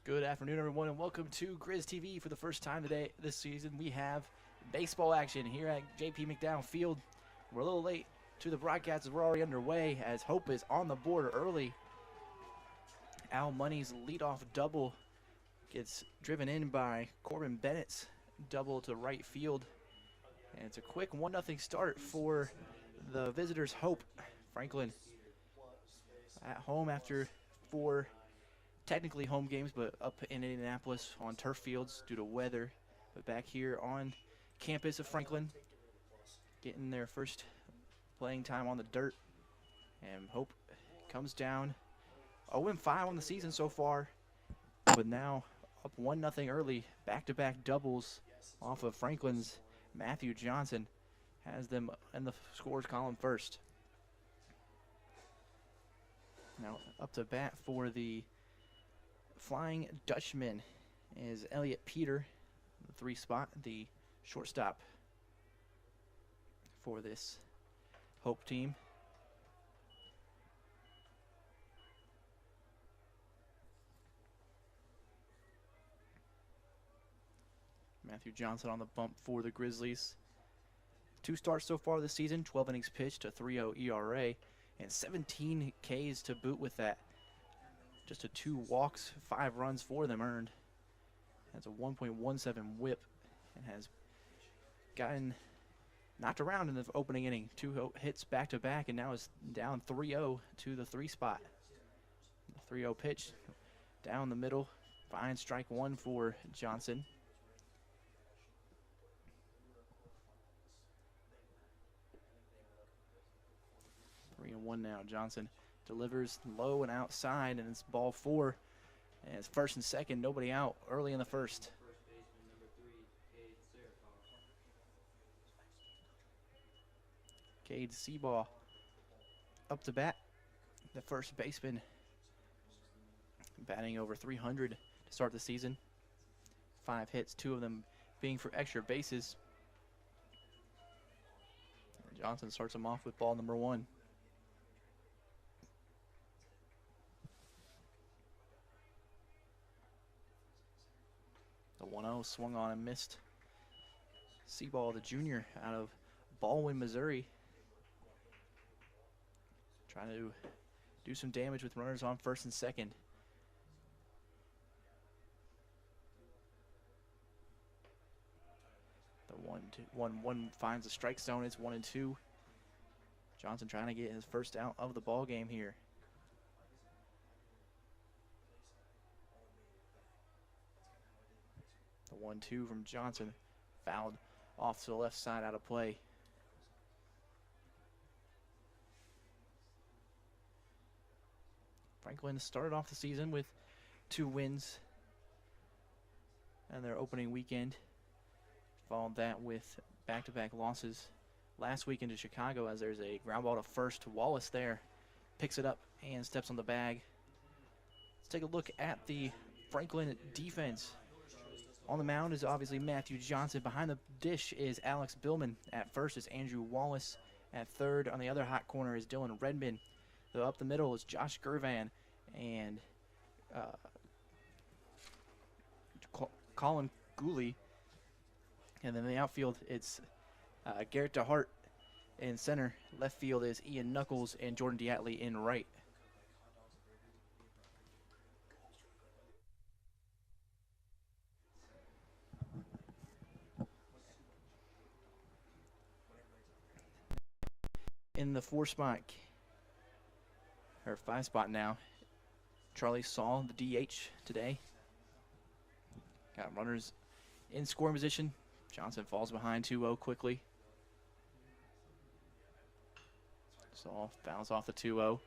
Good afternoon, everyone, and welcome to Grizz TV. For the first time today this season, we have baseball action here at J.P. McDowell Field. We're a little late to the broadcast as we're already underway as Hope is on the board early. Al Money's leadoff double gets driven in by Corbin Bennett's double to right field. And it's a quick 1-0 start for the visitors' Hope. Franklin at home after 4 technically home games, but up in Indianapolis on turf fields due to weather. But back here on campus of Franklin, getting their first playing time on the dirt. And Hope comes down 0-5 on the season so far, but now up 1-0 early. Back-to-back doubles off of Franklin's Matthew Johnson has them in the scores column first. Now up to bat for the Flying Dutchman is Elliot Peter, the 3 spot, the shortstop for this Hope team. Matthew Johnson on the bump for the Grizzlies. 2 starts so far this season, 12 innings pitched, a 3.0 ERA, and 17 Ks to boot with that. Just a 2 walks, 5 runs for them earned. Has a 1.17 whip and has gotten knocked around in the opening inning. 2 hits back-to-back and now is down 3-0 to the 3 spot. The 3-0 pitch down the middle. Fine strike 1 for Johnson. Three and 1 now. Johnson delivers low and outside, and it's ball 4. And it's first and second, nobody out early in the first. Cade Seabaugh up to bat. The first baseman batting over 300 to start the season. 5 hits, 2 of them being for extra bases. And Johnson starts him off with ball number 1. The 1-0 swung on and missed. Seabaugh, the junior, out of Baldwin, Missouri. Trying to do some damage with runners on first and second. The 1-1 finds the strike zone. It's 1-2. Johnson trying to get his first out of the ball game here. The 1-2 from Johnson, fouled off to the left side, out of play. Franklin started off the season with 2 wins and their opening weekend. Followed that with back-to-back losses last weekend to Chicago, as there's a ground ball to first. Wallace there picks it up and steps on the bag. Let's take a look at the Franklin defense. On the mound is obviously Matthew Johnson. Behind the dish is Alex Billman. At first is Andrew Wallace. At third, on the other hot corner, is Dylan Redmond. Though up the middle is Josh Gervan and Colin Gooley. And then in the outfield, it's Garrett DeHart in center. Left field is Ian Knuckles and Jordan Diatley in right. In the 4 spot, or 5 spot now, Charlie Saul, the DH today. Got runners in scoring position. Johnson falls behind 2-0 quickly. Saul fouls off the 2-0.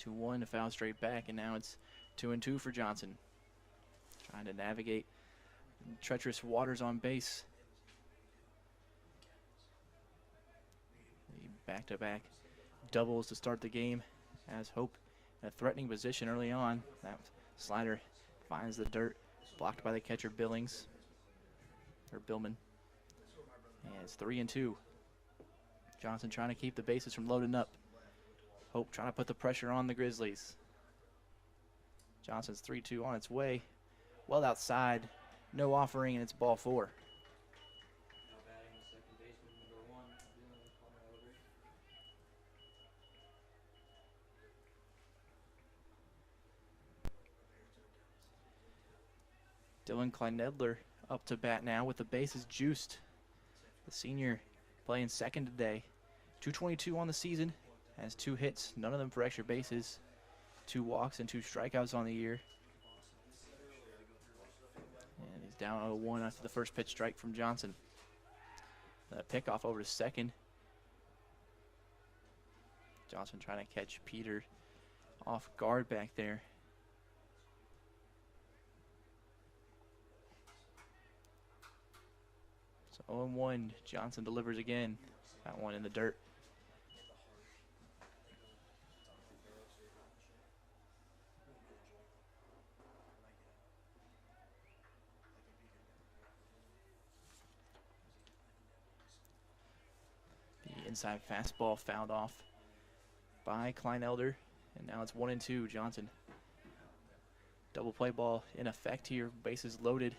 To foul straight back, and now it's 2-2 for Johnson. Trying to navigate treacherous waters on base. The back-to-back doubles to start the game as Hope in a threatening position early on. That slider finds the dirt, blocked by the catcher Billings, or Billman. And it's 3-2. Johnson trying to keep the bases from loading up. Hope trying to put the pressure on the Grizzlies. Johnson's 3-2 on its way. Well outside, no offering, and it's ball 4. Dylan Kleinedler up to bat now with the bases juiced. The senior playing second today. 222 on the season, has 2 hits, none of them for extra bases. 2 walks and 2 strikeouts on the year. And he's down 0-1 after the first pitch strike from Johnson. The pickoff over to second. Johnson trying to catch Peter off guard back there. So 0-1, Johnson delivers again. That one in the dirt. The inside fastball fouled off by Kleinelder, and now it's 1-2. Johnson. Double play ball in effect here, bases loaded.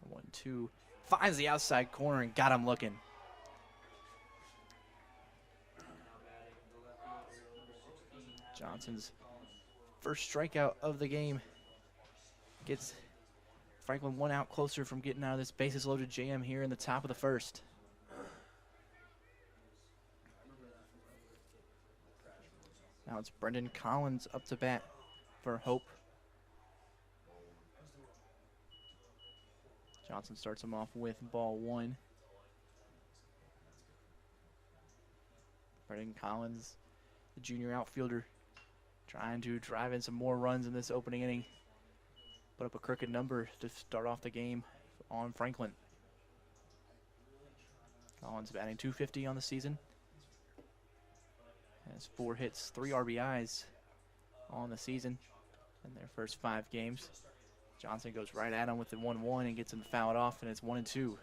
One, two, finds the outside corner and got him looking. Johnson's first strikeout of the game gets Franklin 1 out closer from getting out of this bases loaded jam here in the top of the first. Now it's Brendan Collins up to bat for Hope. Johnson starts him off with ball 1. Brendan Collins, the junior outfielder, trying to drive in some more runs in this opening inning. Put up a crooked number to start off the game on Franklin. Collins batting .250 on the season. Has 4 hits, 3 RBIs on the season in their first 5 games. Johnson goes right at him with the 1-1 and gets him fouled off, and it's 1-2.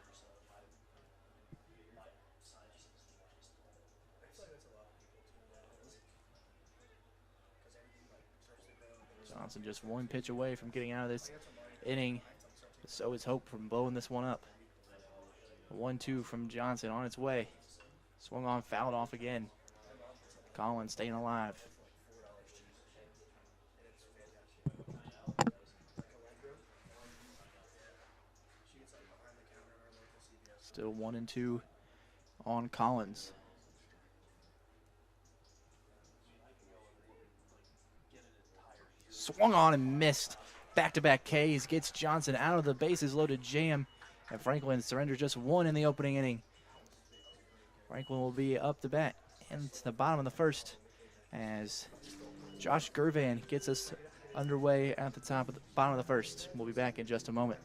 Johnson just 1 pitch away from getting out of this inning. So is Hope from blowing this one up. 1-2 from Johnson on its way. Swung on, fouled off again. Collins staying alive. Still 1-2 on Collins. Swung on and missed. Back-to-back Ks gets Johnson out of the bases loaded jam. And Franklin surrenders just 1 in the opening inning. Franklin will be up to bat into the bottom of the first as Josh Gervan gets us underway at the bottom of the first. We'll be back in just a moment.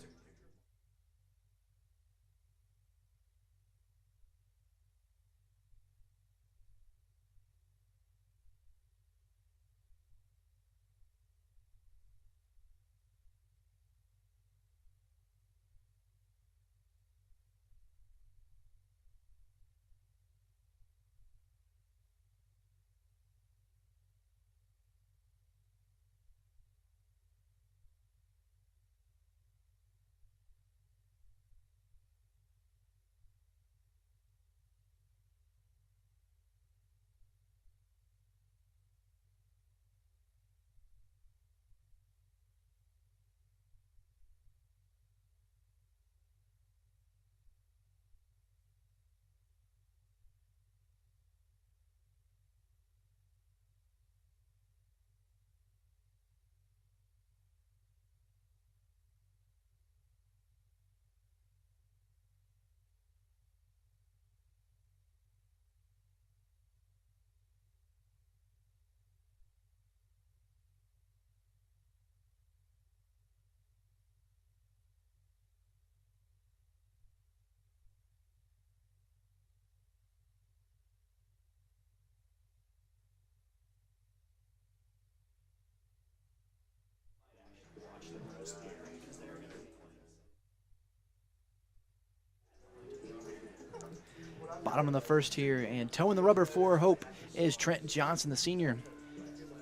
Bottom of the first here, and towing the rubber for Hope is Trent Johnson, the senior.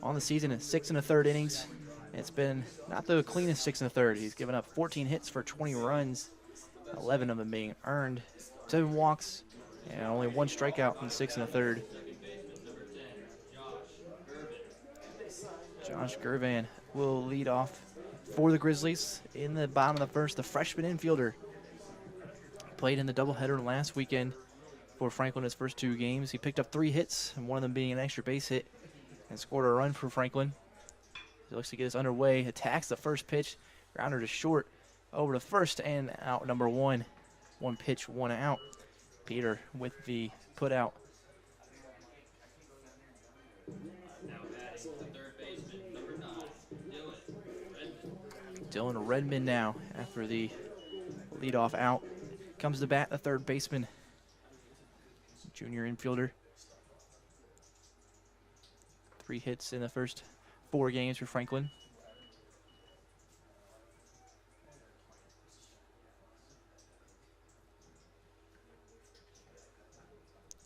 On the season in 6 1/3 innings. It's been not the cleanest 6 1/3. He's given up 14 hits for 20 runs, 11 of them being earned, 7 walks, and only 1 strikeout in 6 1/3. Josh Gervan will lead off for the Grizzlies in the bottom of the first. The freshman infielder played in the doubleheader last weekend for Franklin his first 2 games. He picked up 3 hits, and one of them being an extra base hit, and scored a run for Franklin. He looks to get us underway. Attacks the first pitch. Grounder to short. Over to first and out number 1. 1 pitch, 1 out. Peter with the put out. Dylan Redmond now after the leadoff out. Comes to bat, the third baseman. Junior infielder. 3 hits in the first 4 games for Franklin.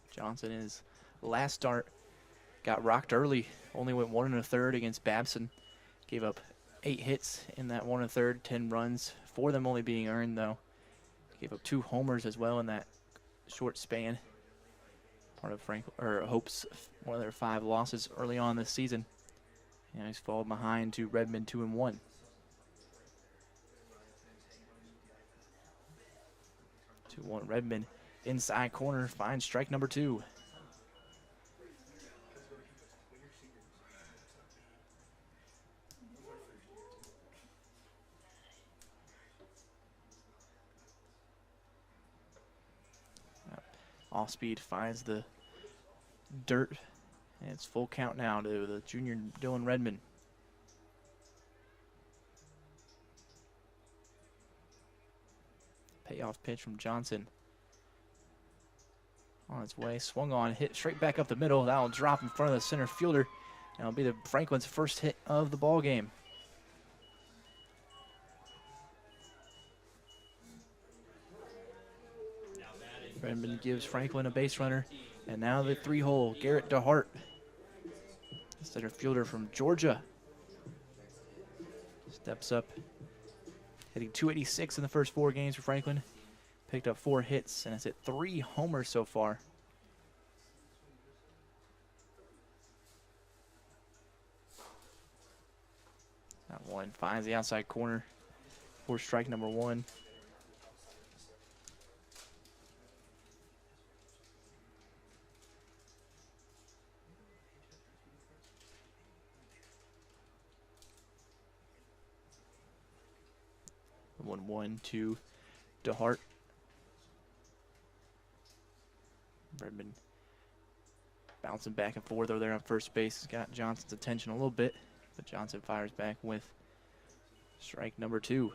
Johnson in his last start got rocked early. Only went 1 1/3 against Babson. Gave up 8 hits in that 1 1/3, 10 runs. 4 of them only being earned though. Gave up 2 homers as well in that short span. Part of Hope's one of their 5 losses early on this season. And he's fallen behind to Redmond 2-1. 2-1 Redmond inside corner finds strike number 2. Off speed finds the dirt, and it's full count now to the junior Dylan Redmond. Payoff pitch from Johnson. On its way, swung on, hit straight back up the middle. That'll drop in front of the center fielder. That'll be the Franklin's first hit of the ball game. Redmond gives Franklin a base runner, and now the 3-hole Garrett DeHart, center fielder from Georgia, steps up, hitting .286 in the first 4 games for Franklin. Picked up 4 hits and has hit 3 homers so far. That one finds the outside corner for strike number 1. One to DeHart. Redmond bouncing back and forth over there on first base. Has got Johnson's attention a little bit, but Johnson fires back with strike number 2.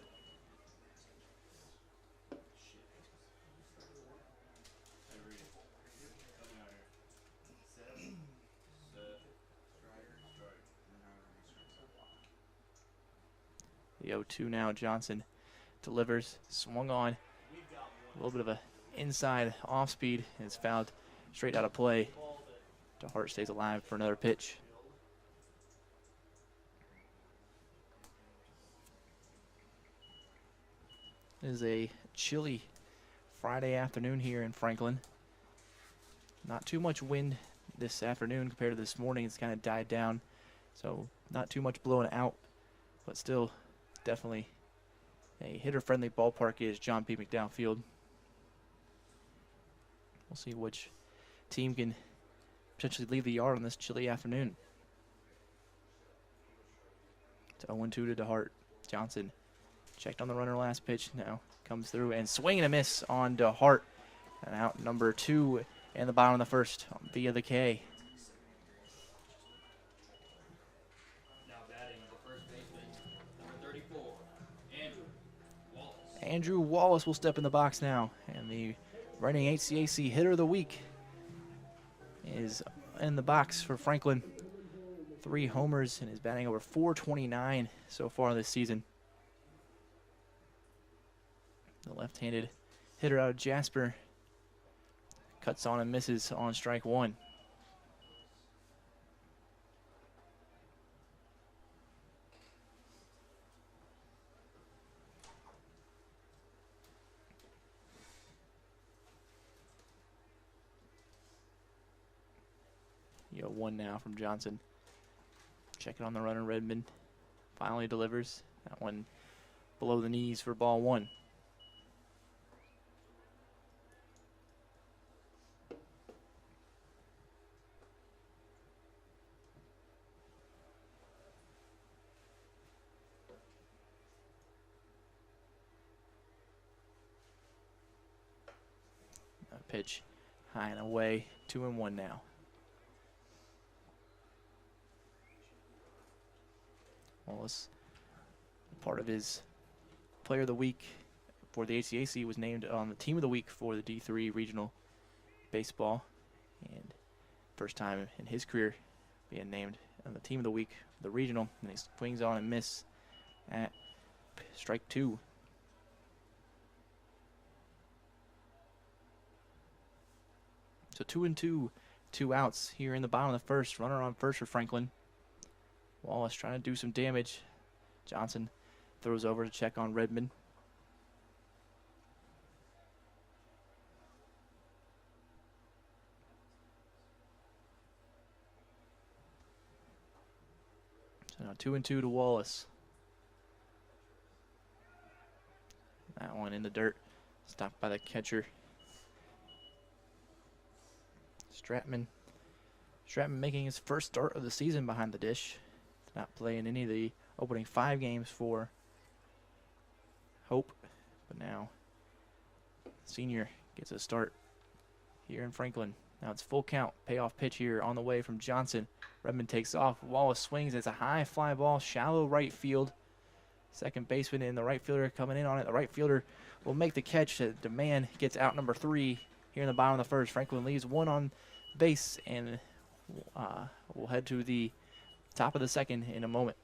The 0-2 now. Johnson delivers, swung on, a little bit of a inside off speed, and it's fouled straight out of play. DeHart stays alive for another pitch. It is a chilly Friday afternoon here in Franklin. Not too much wind this afternoon compared to this morning. It's kind of died down, so not too much blowing out, but still definitely a hitter-friendly ballpark is John P. McDowell Field. We'll see which team can potentially leave the yard on this chilly afternoon. It's 0-2 to DeHart. Johnson checked on the runner last pitch. Now comes through and swing and a miss on DeHart. And out number 2 in the bottom of the first via the K. Andrew Wallace will step in the box now, and the reigning HCAC hitter of the week is in the box for Franklin. 3 homers and is batting over .429 so far this season. The left-handed hitter out of Jasper Cuts on and misses on strike one. You got one now from Johnson. Checking on the runner, Redmond. Finally delivers. That one below the knees for ball one. Pitch high and away, 2-1 now. Wallace, part of his Player of the Week for the HCAC, was named on the Team of the Week for the D3 Regional Baseball, and first time in his career being named on the Team of the Week for the Regional, and he swings on and miss at strike two. So 2-2, 2 outs here in the bottom of the first. Runner on first for Franklin. Wallace trying to do some damage. Johnson throws over to check on Redmond. So now 2-2 to Wallace. That one in the dirt. Stopped by the catcher. Stratman making his first start of the season behind the dish. Not playing any of the opening 5 games for Hope, but now senior gets a start here in Franklin. Now it's full count. Payoff pitch here on the way from Johnson. Redmond takes off. Wallace swings. It's a high fly ball, shallow right field. Second baseman and the right fielder coming in on it. The right fielder will make the catch. Demand gets out number 3 here in the bottom of the first. Franklin leaves one on base, and we'll head to the top of the second in a moment.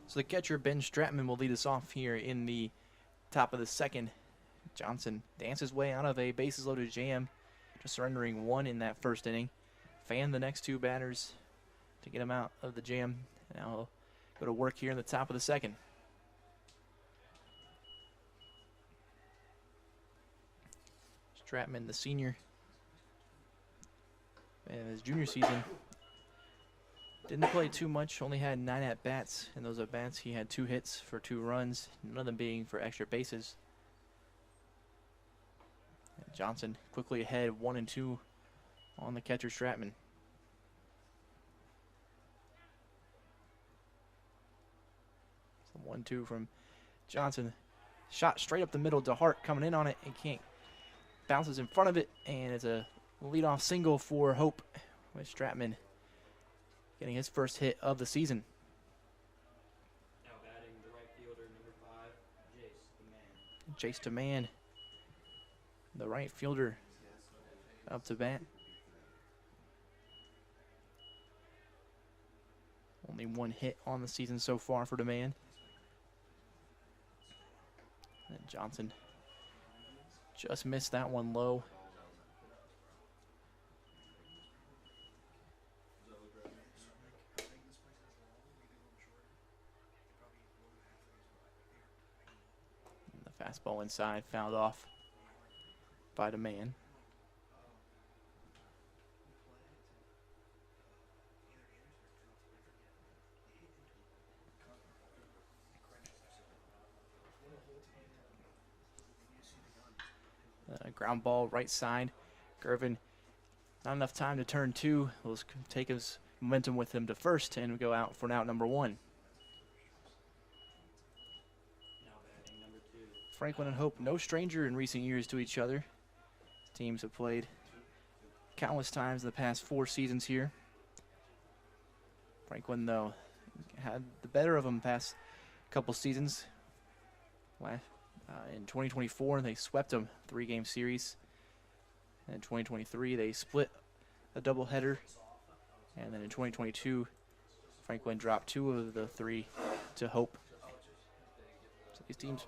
So the catcher, Ben Stratman, will lead us off here in the top of the second. Johnson dances way out of a bases-loaded jam, just surrendering 1 in that first inning. Fanned the next 2 batters to get him out of the jam. Now he'll go to work here in the top of the second. Stratman, the senior, in his junior season, didn't play too much, only had 9 at-bats. In those at-bats, he had 2 hits for 2 runs, none of them being for extra bases. And Johnson quickly ahead, 1-2 on the catcher, Stratman. So 1-2 from Johnson. Shot straight up the middle to Hart, coming in on it, and can't. Bounces in front of it, and it's a leadoff single for Hope, with Stratman getting his first hit of the season. Now batting the right fielder, number 5, Jace DeMann. Jace DeMann, the right fielder, up to bat. Only one hit on the season so far for Demand. And Johnson just missed that one low. And the fastball inside, fouled off by Demand. Ground ball right side. Gervin, not enough time to turn two. He'll take his momentum with him to first and go out for an out number one. Now batting number 2. Franklin and Hope, no stranger in recent years to each other. Teams have played countless times in the past 4 seasons here. Franklin, though, had the better of them past couple seasons. In 2024, they swept them 3-game series. And in 2023, they split a doubleheader. And then in 2022, Franklin dropped 2 of the 3 to Hope. So these teams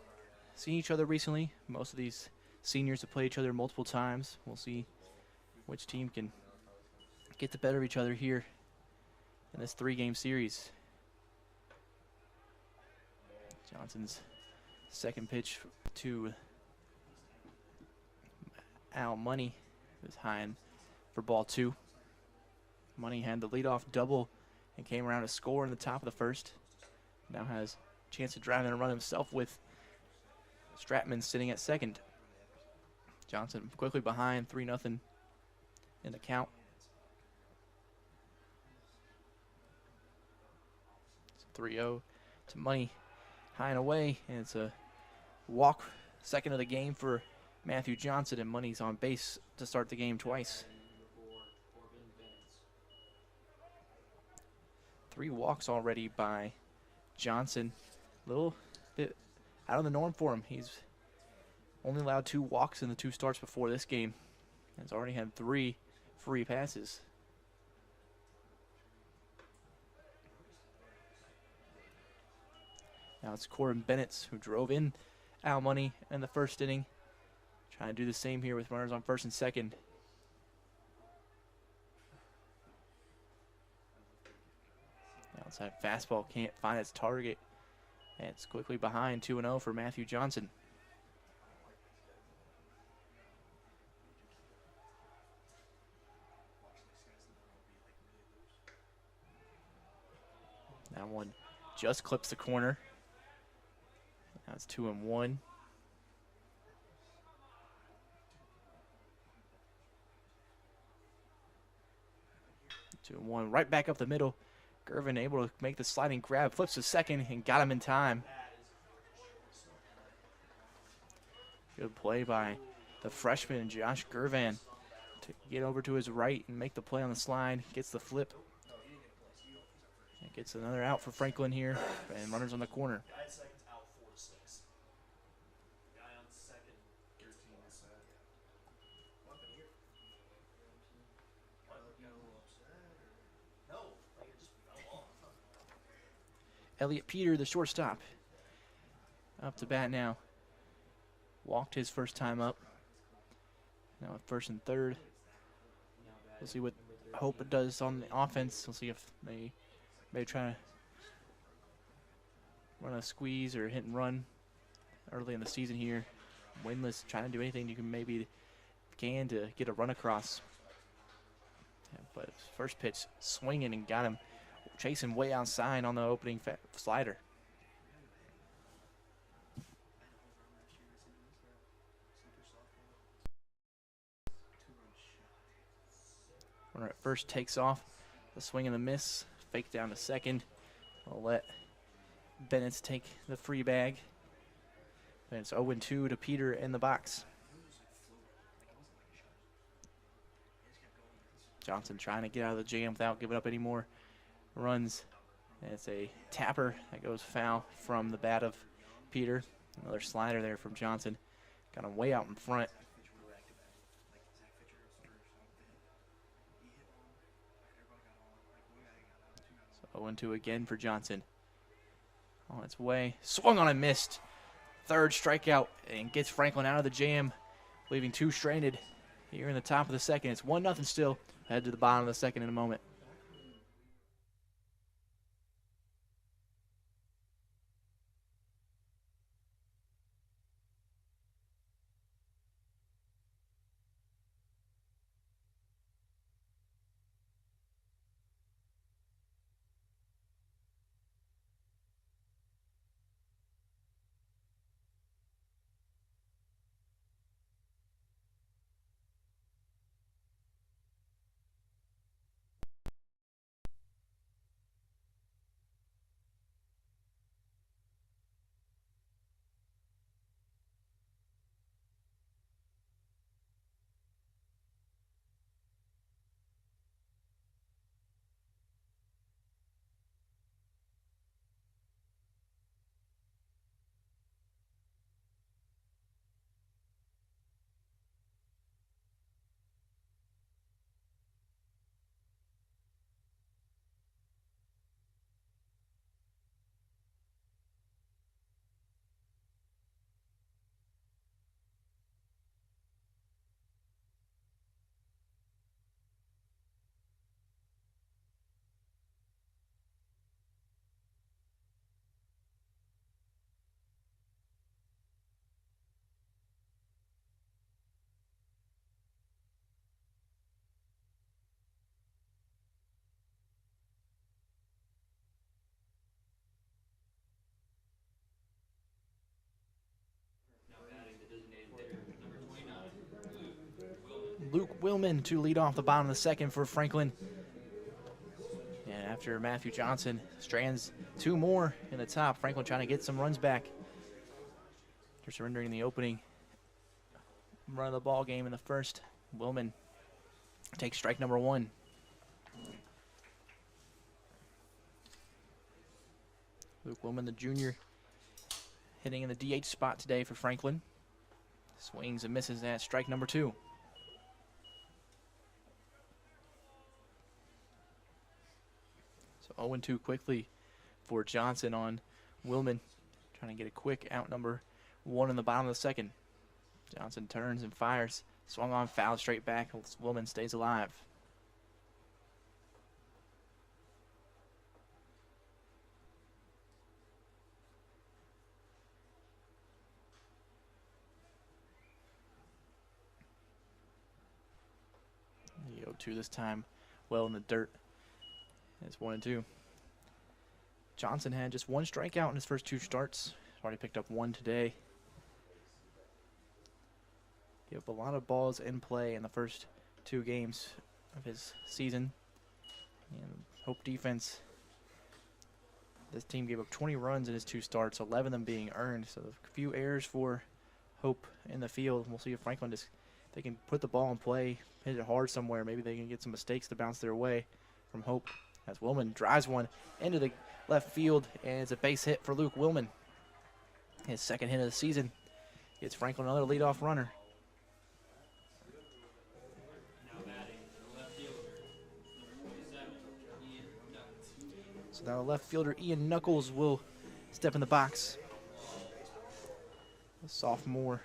seen each other recently. Most of these seniors have played each other multiple times. We'll see which team can get the better of each other here in this 3-game series. Johnson's second pitch to Al Money was high in for ball 2. Money had the leadoff double and came around to score in the top of the first. Now has a chance to drive in a run himself with Stratman sitting at second. Johnson quickly behind, 3-0 in the count. It's 3-0 to Money, high and away, and it's a walk, second of the game for Matthew Johnson, and Money's on base to start the game twice. 3 walks already by Johnson. A little bit out of the norm for him. He's only allowed 2 walks in the 2 starts before this game. He's already had 3 free passes. Now it's Corbin Bennett who drove in Al Money in the first inning. Trying to do the same here with runners on first and second. Outside fastball can't find its target. And it's quickly behind 2-0 for Matthew Johnson. That one just clips the corner. Now it's 2-1. 2-1, right back up the middle. Gervin able to make the sliding grab, flips to second, and got him in time. Good play by the freshman, Josh Gervan, to get over to his right and make the play on the slide. Gets the flip. And gets another out for Franklin here, and runners on the corner. Elliot Peter, the shortstop, up to bat now. Walked his first time up. Now at first and third. We'll see what Hope does on the offense. We'll see if they may try to run a squeeze or hit and run early in the season here. Winless, trying to do anything you can to get a run across. Yeah, but first pitch swinging and got him chasing way outside on the opening slider. Runner at first takes off. The swing and the miss. Fake down to second. I'll let Bennett take the free bag. And it's 0-2 to Peter in the box. Johnson trying to get out of the jam without giving up any more runs. And it's a tapper that goes foul from the bat of Peter. Another slider there from Johnson. Got him way out in front. So 0-2 again for Johnson. On its way. Swung on and missed. Third strikeout and gets Franklin out of the jam, leaving 2 stranded here in the top of the second. It's 1-0 still. Head to the bottom of the second in a moment. Luke Willman to lead off the bottom of the second for Franklin. And after Matthew Johnson strands 2 more in the top, Franklin trying to get some runs back. They're surrendering the opening run of the ball game in the first. Willman takes strike number 1. Luke Willman, the junior, hitting in the DH spot today for Franklin. Swings and misses at strike number 2. So 0-2 quickly for Johnson on Willman. Trying to get a quick out number 1 in the bottom of the second. Johnson turns and fires. Swung on, foul straight back. Willman stays alive. The 0-2 this time, well in the dirt. It's 1-2. Johnson had just 1 strikeout in his first 2 starts. He's already picked up 1 today. Gave up a lot of balls in play in the first 2 games of his season. And Hope defense, this team gave up 20 runs in his 2 starts, 11 of them being earned. So a few errors for Hope in the field. We'll see if Franklin they can put the ball in play, hit it hard somewhere. Maybe they can get some mistakes to bounce their way from Hope. As Willman drives one into the left field, and it's a base hit for Luke Willman. His second hit of the season. Gets Franklin another leadoff runner. Now batting the left fielder, number 27, Ian Knuckles. So now left fielder Ian Knuckles will step in the box. A sophomore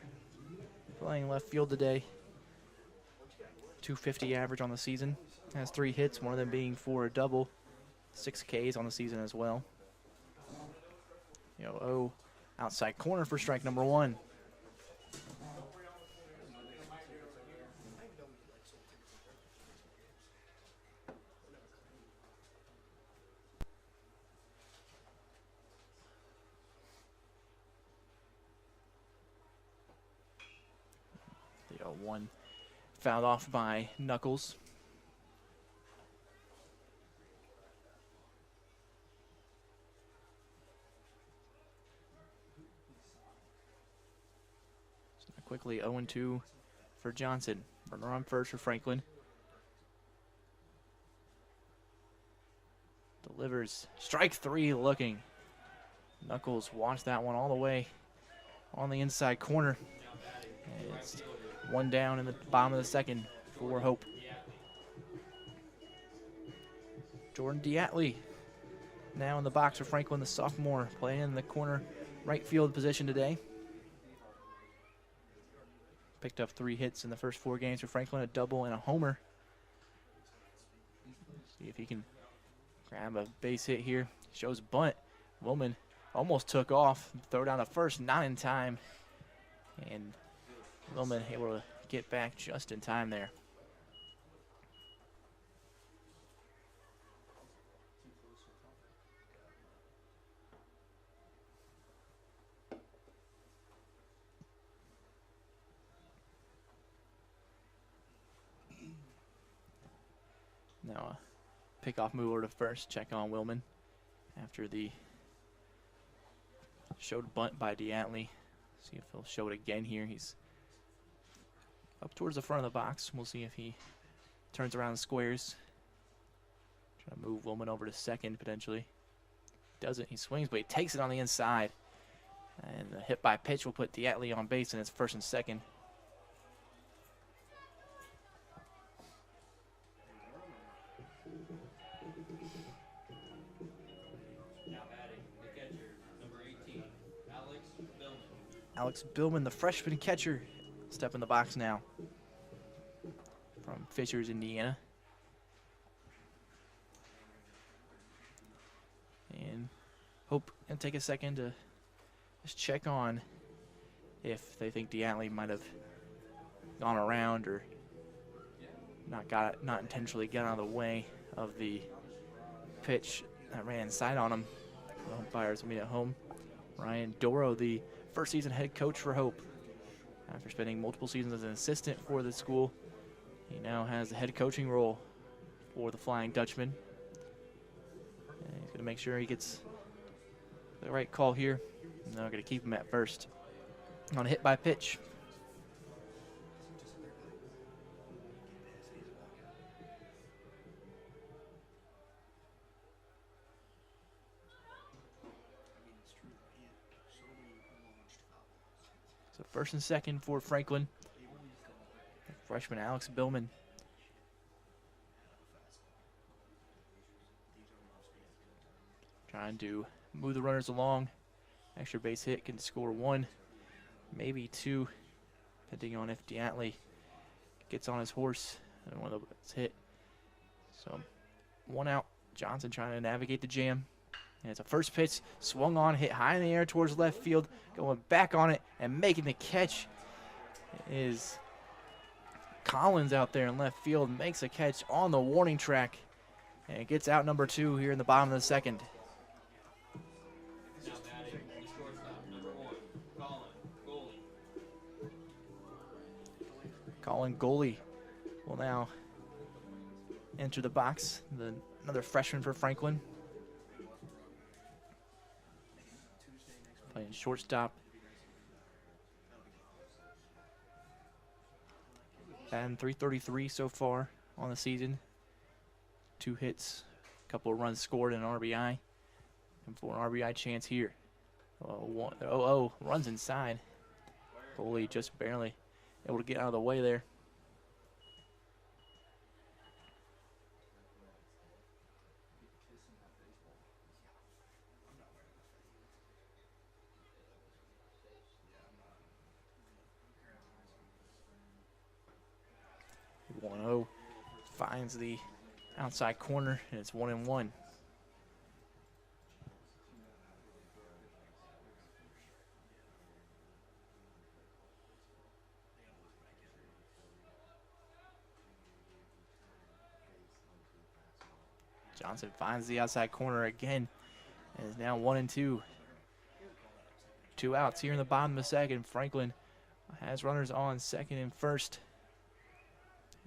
playing left field today. .250 average on the season. Has 3 hits, one of them being for a double. 6 Ks on the season as well. 0-0 outside corner for strike number 1. The 0-1 fouled off by Knuckles. Quickly 0-2 for Johnson. Runner on first for Franklin. Delivers. Strike 3 looking. Knuckles watched that one all the way on the inside corner. And it's 1 down in the bottom of the second for Hope. Jordan Diatley now in the box for Franklin, the sophomore, playing in the corner right field position today. Picked up 3 hits in the first 4 games for Franklin, a double and a homer. See if he can grab a base hit here. Shows bunt. Wilman almost took off. Throw down the first, not in time. And Wilman able to get back just in time there. Now a pickoff move over to first, check on Wilman after the showed bunt by DeAtley. See if he'll show it again here. He's up towards the front of the box. We'll see if he turns around and squares. Trying to move Wilman over to second potentially. Doesn't. He swings, but he takes it on the inside. And the hit by pitch will put DeAtley on base, and it's first and second. Alex Billman, the freshman catcher, step in the box now from Fishers, Indiana. And Hope and take a second to just check on if they think DeAtley might have gone around or not intentionally got out of the way of the pitch that ran inside on him. The umpires will meet at home. Ryan Doro, the first season head coach for Hope. After spending multiple seasons as an assistant for the school, he now has the head coaching role for the Flying Dutchman. And he's going to make sure he gets the right call here. And they're going to keep him at first on a hit by pitch. So first and second for Franklin. Freshman Alex Billman. Trying to move the runners along. Extra base hit can score 1, maybe 2, depending on if DeAtley gets on his horse and one of those hit. So 1 out. Johnson trying to navigate the jam. And it's a first pitch, swung on, hit high in the air towards left field, going back on it and making the catch is Collins out there in left field, makes a catch on the warning track, and it gets out number 2 here in the bottom of the second. Now batting the shortstop, number 1, Colin Goley will now enter the box, another freshman for Franklin. Playing shortstop. And 333 so far on the season. 2 hits, a couple of runs scored, and an RBI. And for an RBI chance here. 0-0 runs inside. Goley just barely able to get out of the way there. Finds the outside corner, and it's 1-1. Johnson finds the outside corner again, and is now 1-2. 2 outs here in the bottom of the second. Franklin has runners on second and first.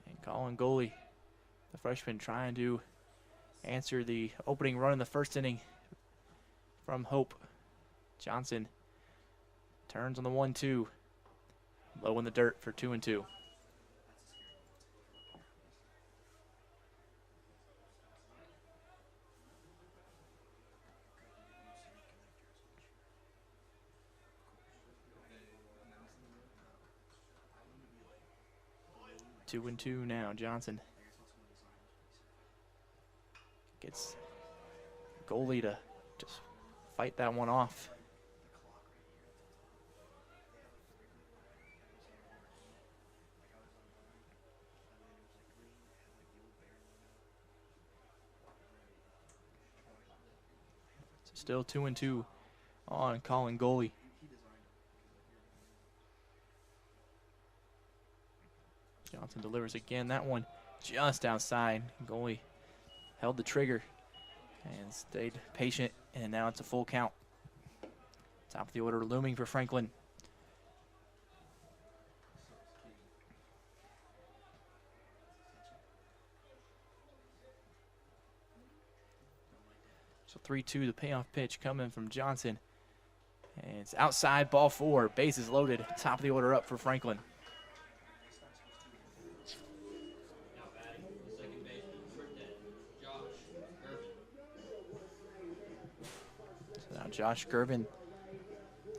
And Colin Goley, the freshman, trying to answer the opening run in the first inning from Hope. Johnson turns on the 1-2. Low in the dirt for 2-2. Two and two now. Johnson gets Goalie to just fight that one off. Still 2-2 on Colin goalie. Johnson delivers again. That one just outside. Goalie held the trigger and stayed patient, and now it's a full count. Top of the order looming for Franklin. So 3-2, the payoff pitch coming from Johnson. And it's outside, ball 4, bases loaded. Top of the order up for Franklin. Now batting the second baseman, number 10, Josh Gervin. So now Josh Gervin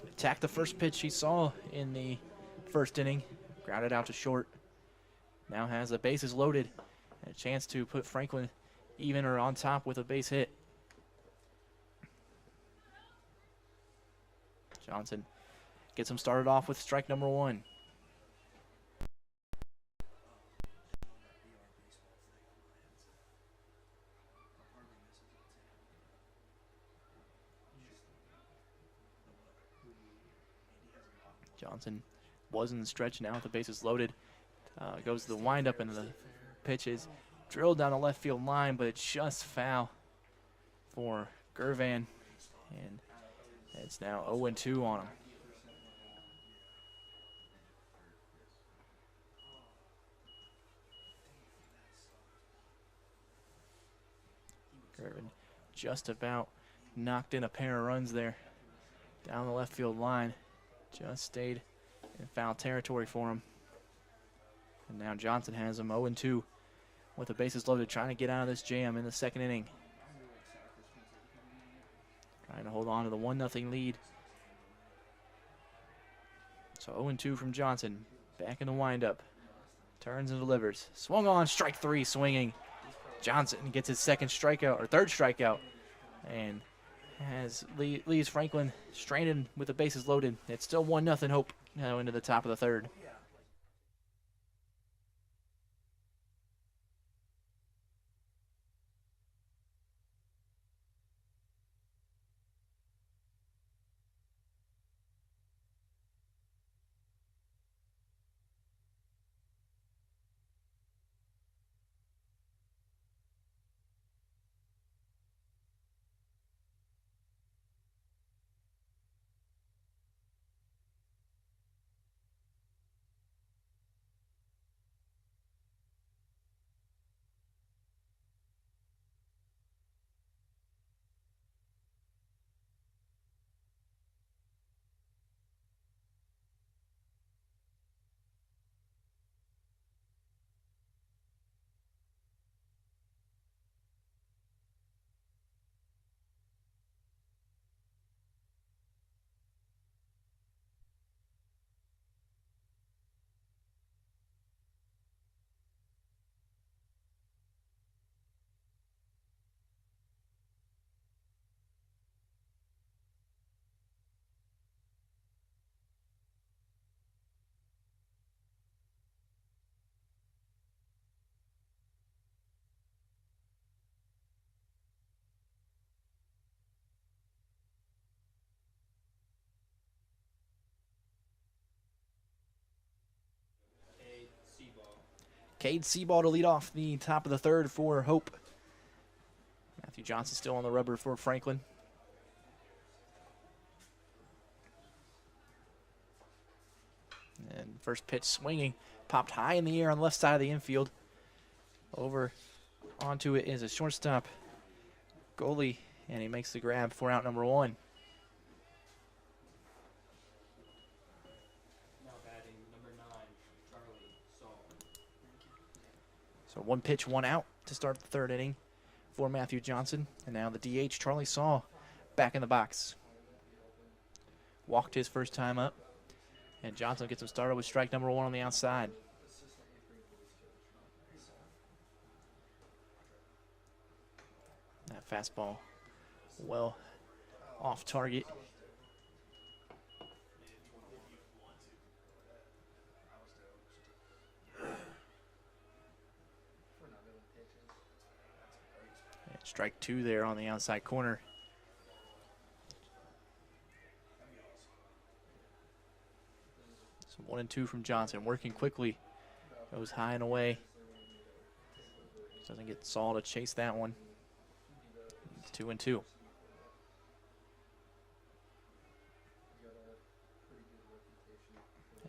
attacked the first pitch he saw in the first inning. Grounded out to short. Now has the bases loaded. And a chance to put Franklin even or on top with a base hit. Johnson gets him started off with strike number 1. Johnson was in the stretch now with the bases loaded. Goes to the windup, and the pitch is drilled down the left field line, but it's just foul for Gervan. And it's now 0-2 on him. Gervin just about knocked in a pair of runs there down the left field line. Just stayed in foul territory for him. And now Johnson has him 0-2 with the bases loaded, trying to get out of this jam in the second inning. Trying to hold on to the 1-0 lead. So 0-2 from Johnson. Back in the windup. Turns and delivers. Swung on, strike 3, swinging. Johnson gets his second strikeout, or third strikeout. And leaves Franklin stranded with the bases loaded. It's still 1-0 Hope now into the top of the third. Cade Seaball to lead off the top of the third for Hope. Matthew Johnson still on the rubber for Franklin. And first pitch swinging, popped high in the air on the left side of the infield. Over onto it is a shortstop, goalie, and he makes the grab for out number 1. Now batting number 9, Charlie Saul. So 1 pitch, 1 out to start the third inning for Matthew Johnson. And now the DH, Charlie Saul, back in the box. Walked his first time up. And Johnson gets him started with strike number 1 on the outside. That fastball well off target. And strike 2 there on the outside corner. So 1-2 from Johnson, working quickly. Goes high and away. Doesn't get Saul to chase that one. It's 2-2.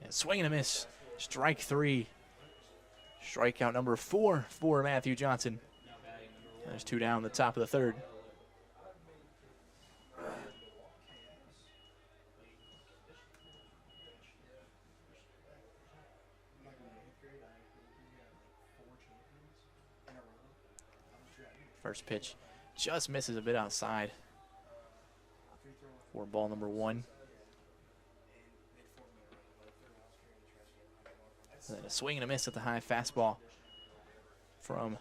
And swing and a miss. Strike 3. Strikeout number 4 for Matthew Johnson. And there's 2 down the top of the 3rd. First pitch just misses a bit outside for ball number 1. And then a swing and a miss at the high fastball from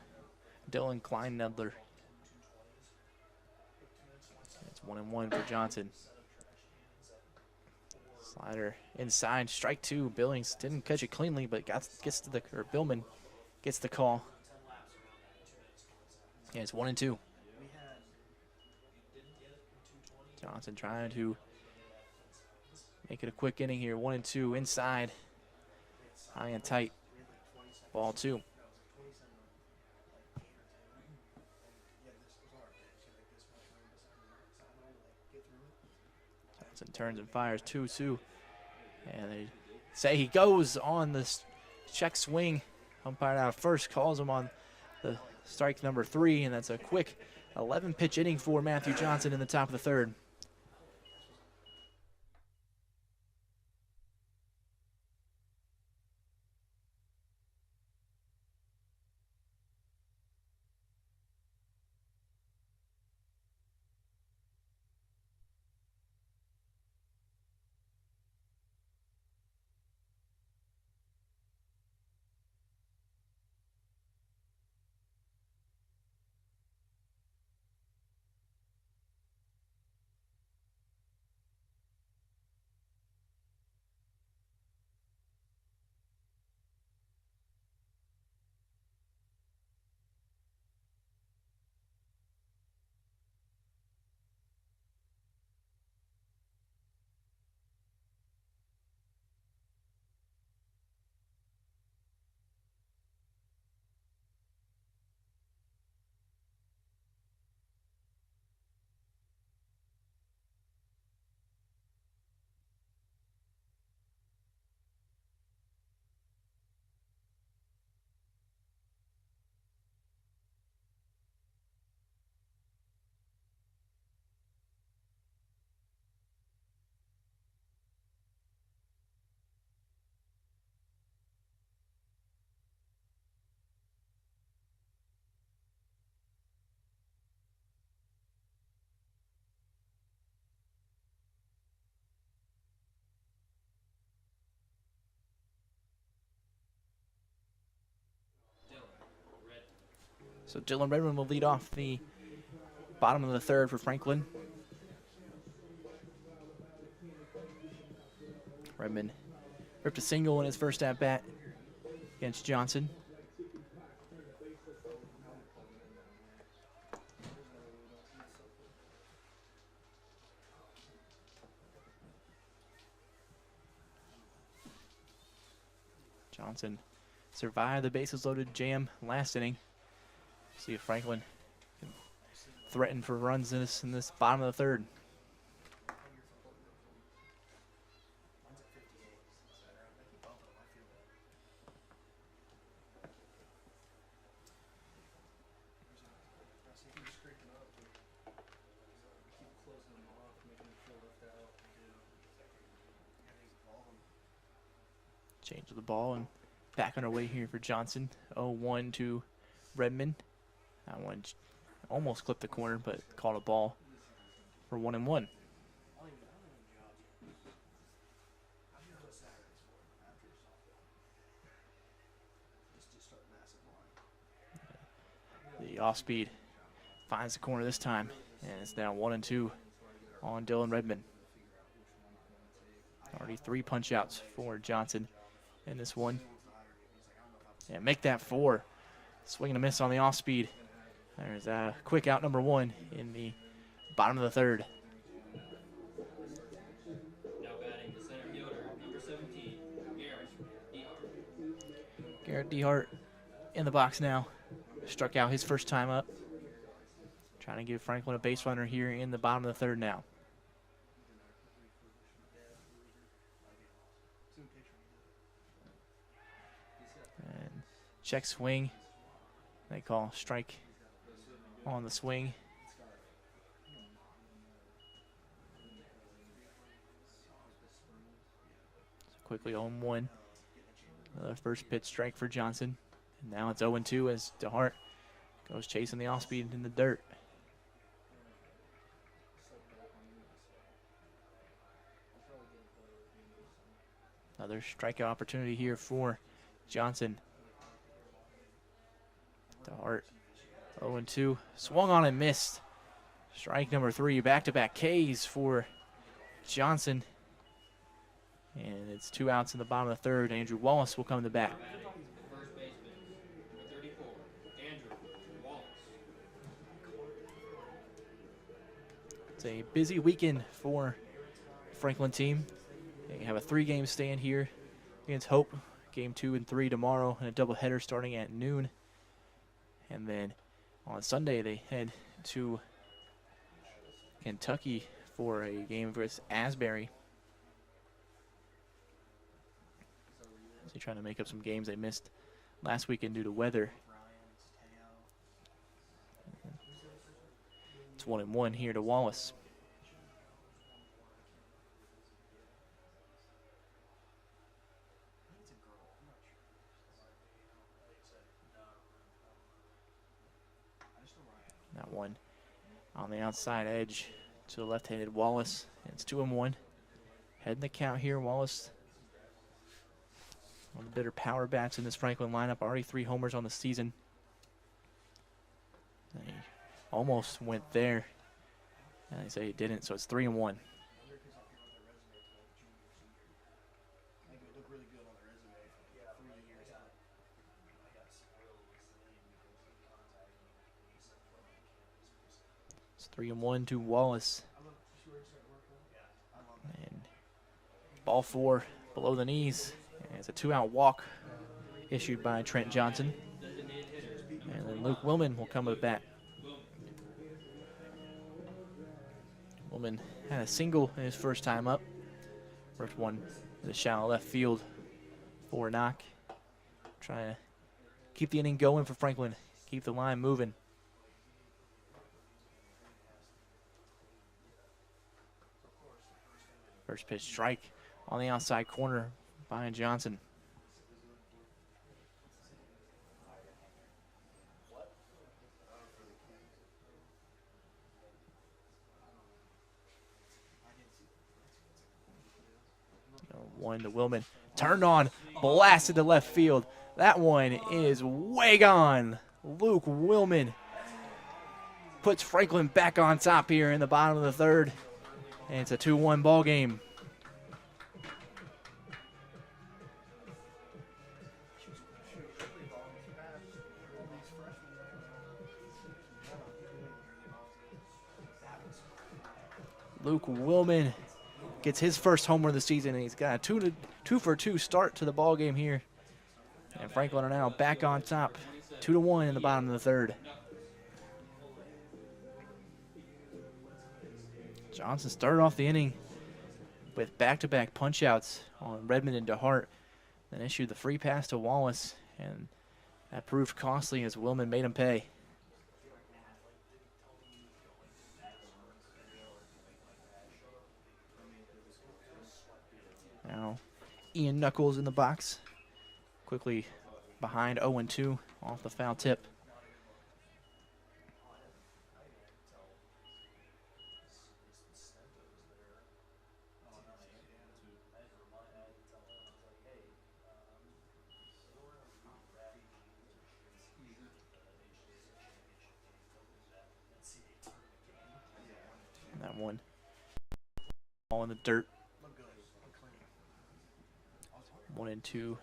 Dylan Kleinnedler. It's 1-1 for Johnson. Slider inside, strike 2. Billings didn't catch it cleanly, but gets to the, or Billman gets the call. Yeah, it's 1-2. Johnson trying to make it a quick inning here. 1-2 inside. High and tight. Ball 2. Johnson turns and fires 2-2. And they say he goes on this check swing. Umpire out first calls him on the strike number 3, and that's a quick 11-pitch inning for Matthew Johnson in the top of the 3rd. So Dylan Redmond will lead off the bottom of the 3rd for Franklin. Redmond ripped a single in his first at-bat against Johnson. Johnson survived the bases loaded jam last inning. See if Franklin can threaten for runs in this bottom of the 3rd. Change of the ball and back on our way here for Johnson. 0-1 to Redmond. That one almost clipped the corner, but called a ball for 1-1. The off speed finds the corner this time. And it's now 1-2 on Dylan Redmond. Already 3 punch outs for Johnson in this one. Yeah, make that 4. Swing and a miss on the off speed. There's a quick out number 1 in the bottom of the 3rd. Now batting the center fielder, number 17, Garrett DeHart. Garrett DeHart in the box now. Struck out his first time up. Trying to give Franklin a base runner here in the bottom of the 3rd now. And check swing. They call strike on the swing. So quickly 0-1. Another first pitch strike for Johnson. And now it's 0-2 as DeHart goes chasing the off speed in the dirt. Another strikeout opportunity here for Johnson. DeHart 0-2. Swung on and missed. Strike number 3. Back-to-back Ks for Johnson. And it's 2 outs in the bottom of the 3rd. Andrew Wallace will come to bat. First baseman, number 34, Andrew Wallace. It's a busy weekend for Franklin team. They have a 3-game stand here against Hope. Game 2 and 3 tomorrow, and a doubleheader starting at noon. And then on Sunday, they head to Kentucky for a game versus Asbury. So they're trying to make up some games they missed last weekend due to weather. It's 1-1 here to Wallace. That one on the outside edge to the left-handed Wallace. It's 2-1. Heading the count here, Wallace. One of the better power bats in this Franklin lineup. Already 3 homers on the season. He almost went there. And they say he didn't, so it's 3-1. It's 3-1 to Wallace. And ball 4 below the knees. And it's a 2-out walk issued by Trent Johnson. And then Luke Willman will come to the bat. Willman had a single in his first time up. First one in the shallow left field for a knock. Trying to keep the inning going for Franklin. Keep the line moving. First pitch strike on the outside corner by Johnson. One to Willman. Turned on, blasted to left field. That one is way gone. Luke Willman puts Franklin back on top here in the bottom of the 3rd. And it's a 2-1 ball game. Luke Willman gets his first homer of the season, and he's got a 2-for-2 start to the ball game here. And Franklin are now back on top, 2-1 in the bottom of the 3rd. Johnson started off the inning with back-to-back punch-outs on Redmond and DeHart, then issued the free pass to Wallace, and that proved costly as Willman made him pay. Now, Ian Knuckles in the box, quickly behind 0-2 off the foul tip. That one all in the dirt. 1-2 to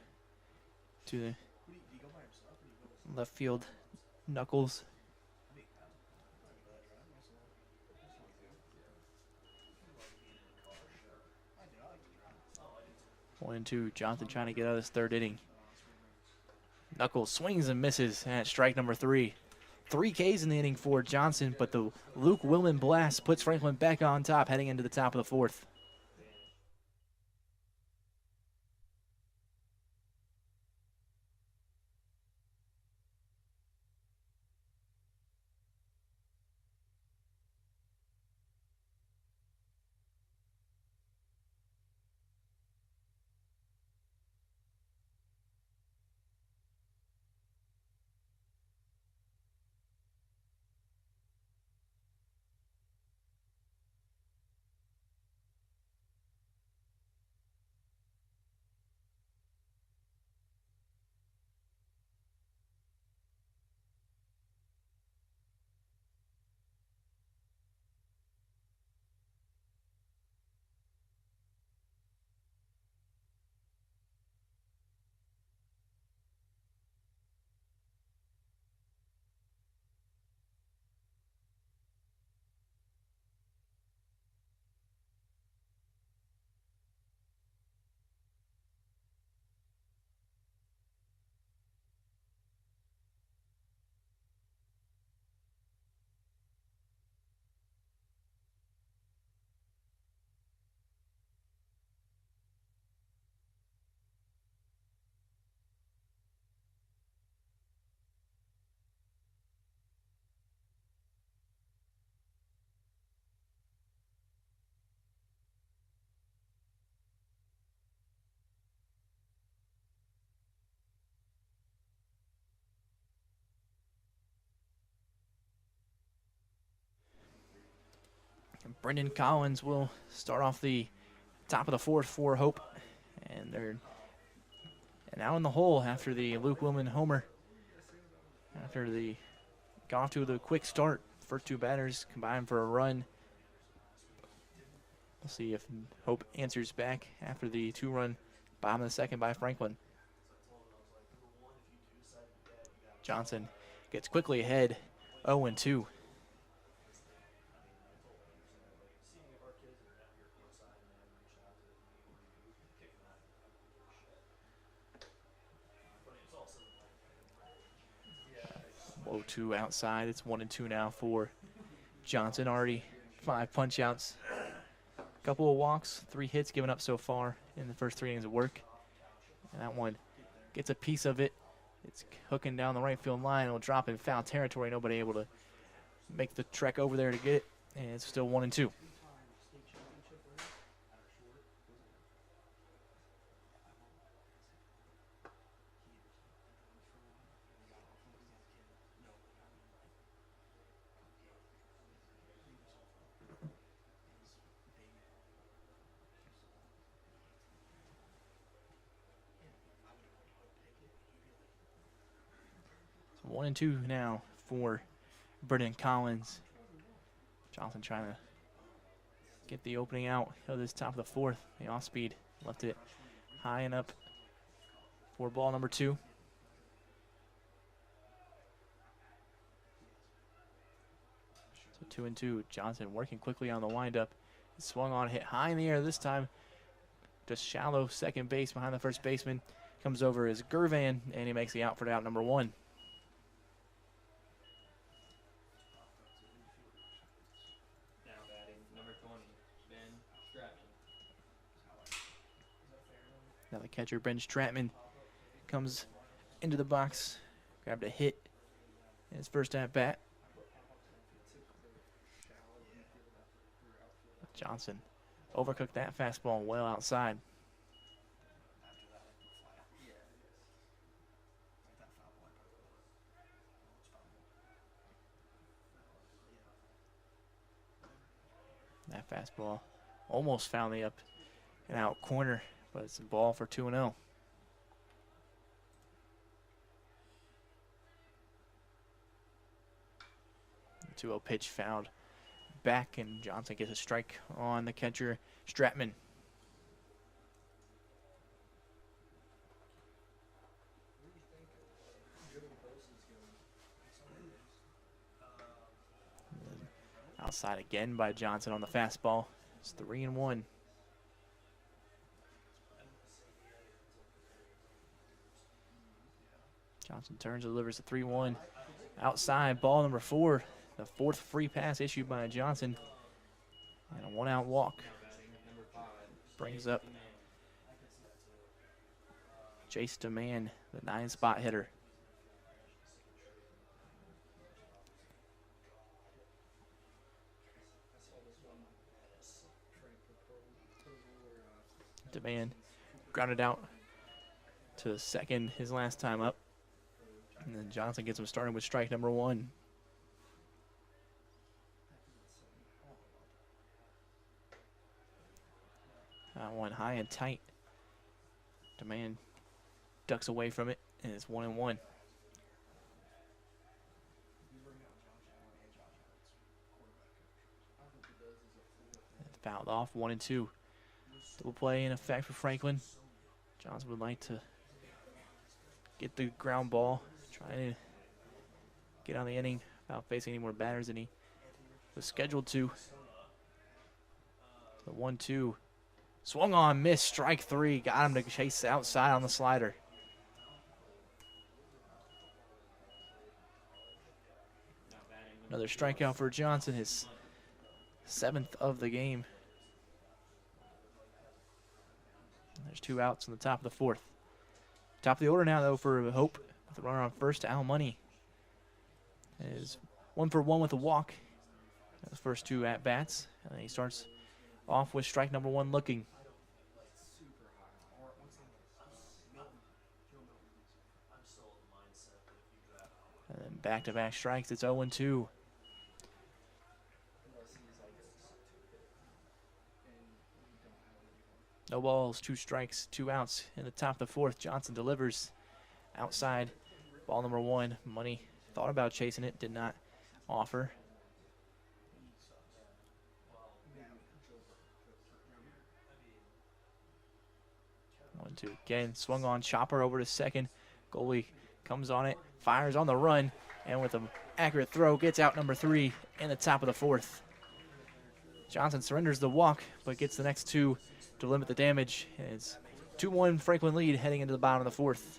the left field. Knuckles. 1-2. Johnson trying to get out of this third inning. Knuckles swings and misses at strike number 3. 3 Ks in the inning for Johnson, but the Luke Willman blast puts Franklin back on top heading into the top of the 4th. Brendan Collins will start off the top of the 4th for Hope. And they're now in the hole after the Luke Willman homer. After the got off to the quick start. First 2 batters combined for a run. We'll see if Hope answers back after the 2-run bottom of the 2nd by Franklin. Johnson gets quickly ahead, 0-2. Low 2 outside. It's 1-2 now for Johnson. Already 5 punch outs. Couple of walks, 3 hits given up so far in the first 3 innings of work. And that one gets a piece of it. It's hooking down the right field line. It'll drop in foul territory. Nobody able to make the trek over there to get it. And it's still 1-2. So 1-2 now for Brendan Collins. Johnson trying to get the opening out of this top of the 4th. The off speed left it high and up for ball number 2. So 2-2. Johnson working quickly on the windup. Swung on, hit high in the air this time. Just shallow second base behind the first baseman. Comes over as Gervan, and he makes the out for out number 1. Now batting number 20, Ben Stratman. Now the catcher, Ben Stratman, comes into the box, grabbed a hit in his first at bat. Johnson overcooked that fastball well outside. That fastball almost found the up and out corner, but it's a ball for 2-0. 2-0 pitch fouled back, and Johnson gets a strike on the catcher, Stratman. Outside again by Johnson on the fastball. It's 3-1. Johnson turns, delivers a 3-1. Outside, ball number 4. The 4th free pass issued by Johnson. And a 1-out walk. Brings up Jace DeMann, the 9-spot hitter. DeMann grounded out to second his last time up. And then Johnson gets him started with strike number 1. That one high and tight. DeMann ducks away from it, and it's 1-1. Fouled off, 1-2. Double play in effect for Franklin. Johnson would like to get the ground ball, trying to get on the inning without facing any more batters than he was scheduled to. The 1-2. Swung on, missed, strike 3. Got him to chase outside on the slider. Another strikeout for Johnson, his 7th of the game. There's 2 outs in the top of the 4th. Top of the order now, though, for Hope. With the runner on first, Al Money is 1 for 1 with a walk. The first 2 at-bats. And he starts off with strike number 1 looking. And then back-to-back strikes. It's 0-2. No balls, 2 strikes, 2 outs in the top of the 4th. Johnson delivers outside. Ball number 1. Money thought about chasing it, did not offer. 1-2 again. Swung on, chopper over to second. Goalie comes on it, fires on the run, and with an accurate throw, gets out number 3 in the top of the 4th. Johnson surrenders the walk, but gets the next 2 to limit the damage. It's 2-1 Franklin lead heading into the bottom of the 4th.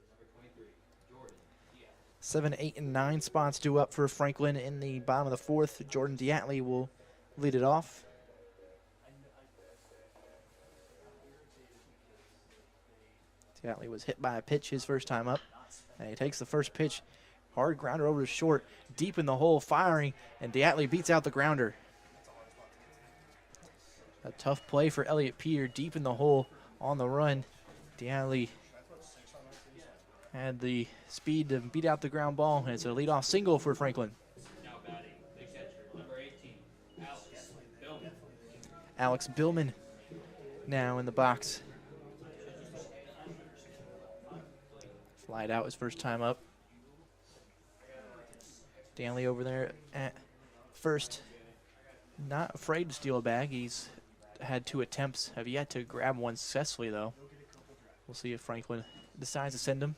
Number 23, Jordan Diatley. 7, 8, and 9 spots due up for Franklin in the bottom of the 4th. Jordan Diatley will lead it off. Diatley was hit by a pitch his first time up. And he takes the first pitch. Hard grounder over to short, deep in the hole, firing, and Diatley beats out the grounder. A tough play for Elliot Peter, deep in the hole on the run. Diatley had the speed to beat out the ground ball, and it's a leadoff single for Franklin. Now batting, Victor Alex Billman now in the box. Flied out his first time up. Danley over there at first. Not afraid to steal a bag. He's had 2 attempts. Have yet to grab one successfully, though. We'll see if Franklin decides to send him.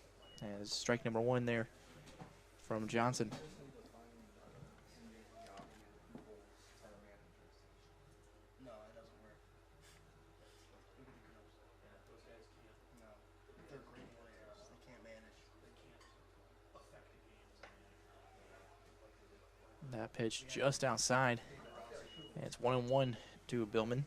As strike number 1 there from Johnson. That pitch just outside. And it's 1-1 to Billman.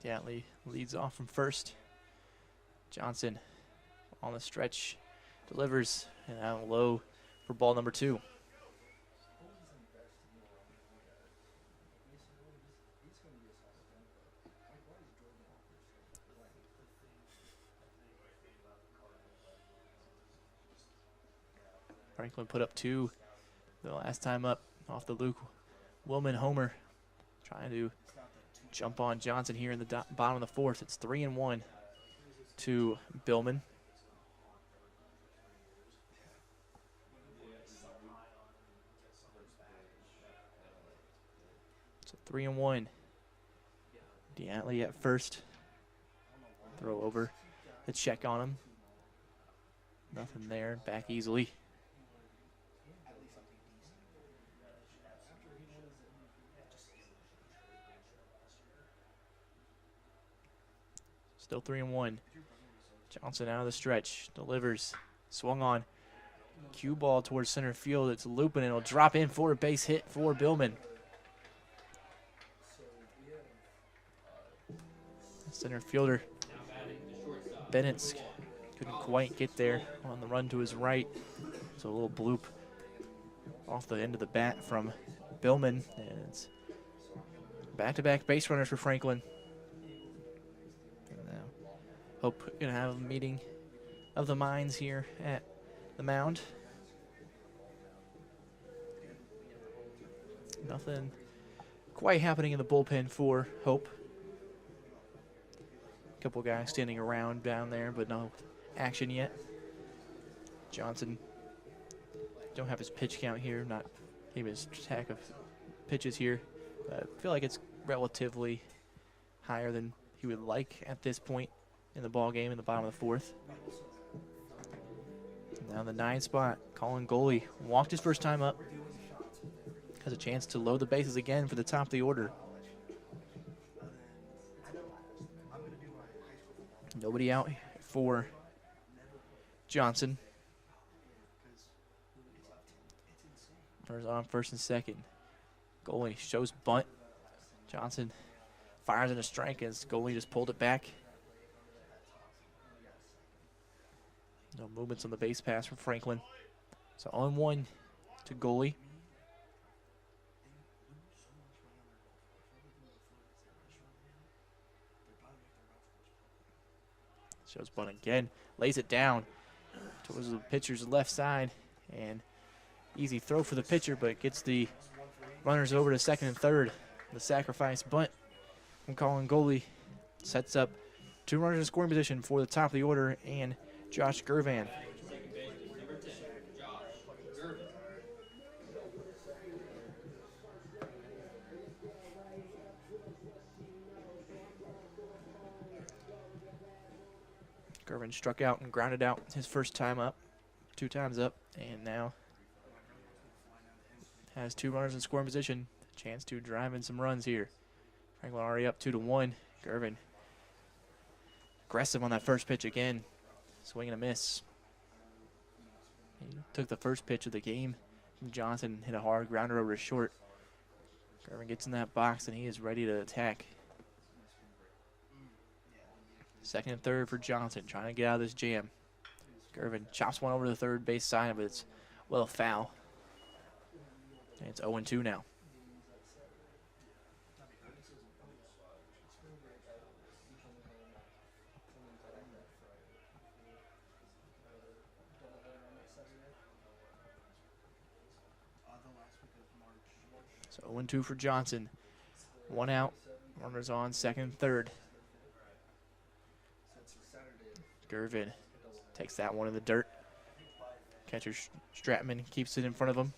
Dantley leads off from first. Johnson on the stretch delivers and out low for ball number 2. Franklin put up 2 the last time up off the Luke Willman homer. Trying to jump on Johnson here in the bottom of the 4th. It's 3-1 to Billman. So 3-1. Dantley at first. Throw over the check on him. Nothing there. Back easily. Still 3-1. Johnson out of the stretch. Delivers. Swung on. Cue ball towards center field. It's looping and it'll drop in for a base hit for Billman. Center fielder Bennett couldn't quite get there on the run to his right. So a little bloop off the end of the bat from Billman. And it's back-to-back base runners for Franklin. Hope we're going to have a meeting of the minds here at the mound. Nothing quite happening in the bullpen for Hope. A couple guys standing around down there, but no action yet. Johnson, don't have his pitch count here, not even his stack of pitches here. I feel like it's relatively higher than he would like at this point in the ball game in the bottom of the 4th. Now the 9th spot, Colin Goley walked his first time up. Has a chance to load the bases again for the top of the order. Nobody out for Johnson. Runners on first and second. Goley shows bunt. Johnson fires in a strike as Goley just pulled it back. No movements on the base pass from Franklin. So 0-1 to Goley. Shows bunt again. Lays it down towards the pitcher's left side. And easy throw for the pitcher, but gets the runners over to second and third. The sacrifice bunt from Colin Goley sets up 2 runners in scoring position for the top of the order and Josh Gervan. Gervin struck out and grounded out his first time up, 2 times up, and now has 2 runners in scoring position. Chance to drive in some runs here. Franklin already up 2-1. Gervin aggressive on that first pitch again. Swing and a miss. He took the first pitch of the game from Johnson, hit a hard grounder over to short. Gervin gets in that box and he is ready to attack. Second and third for Johnson, trying to get out of this jam. Gervin chops one over to the third base side, but it's well foul. And it's 0-2 now. So 0-2 for Johnson. 1 out. Runners on second, third. Gervin takes that one in the dirt. Catcher Stratman keeps it in front of him.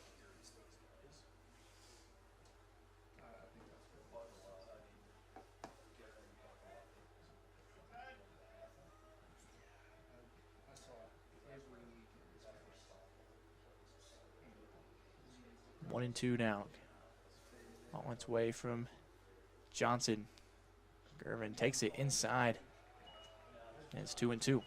One and two now. On its way from Johnson. Gervin takes it inside. And it's 2-2.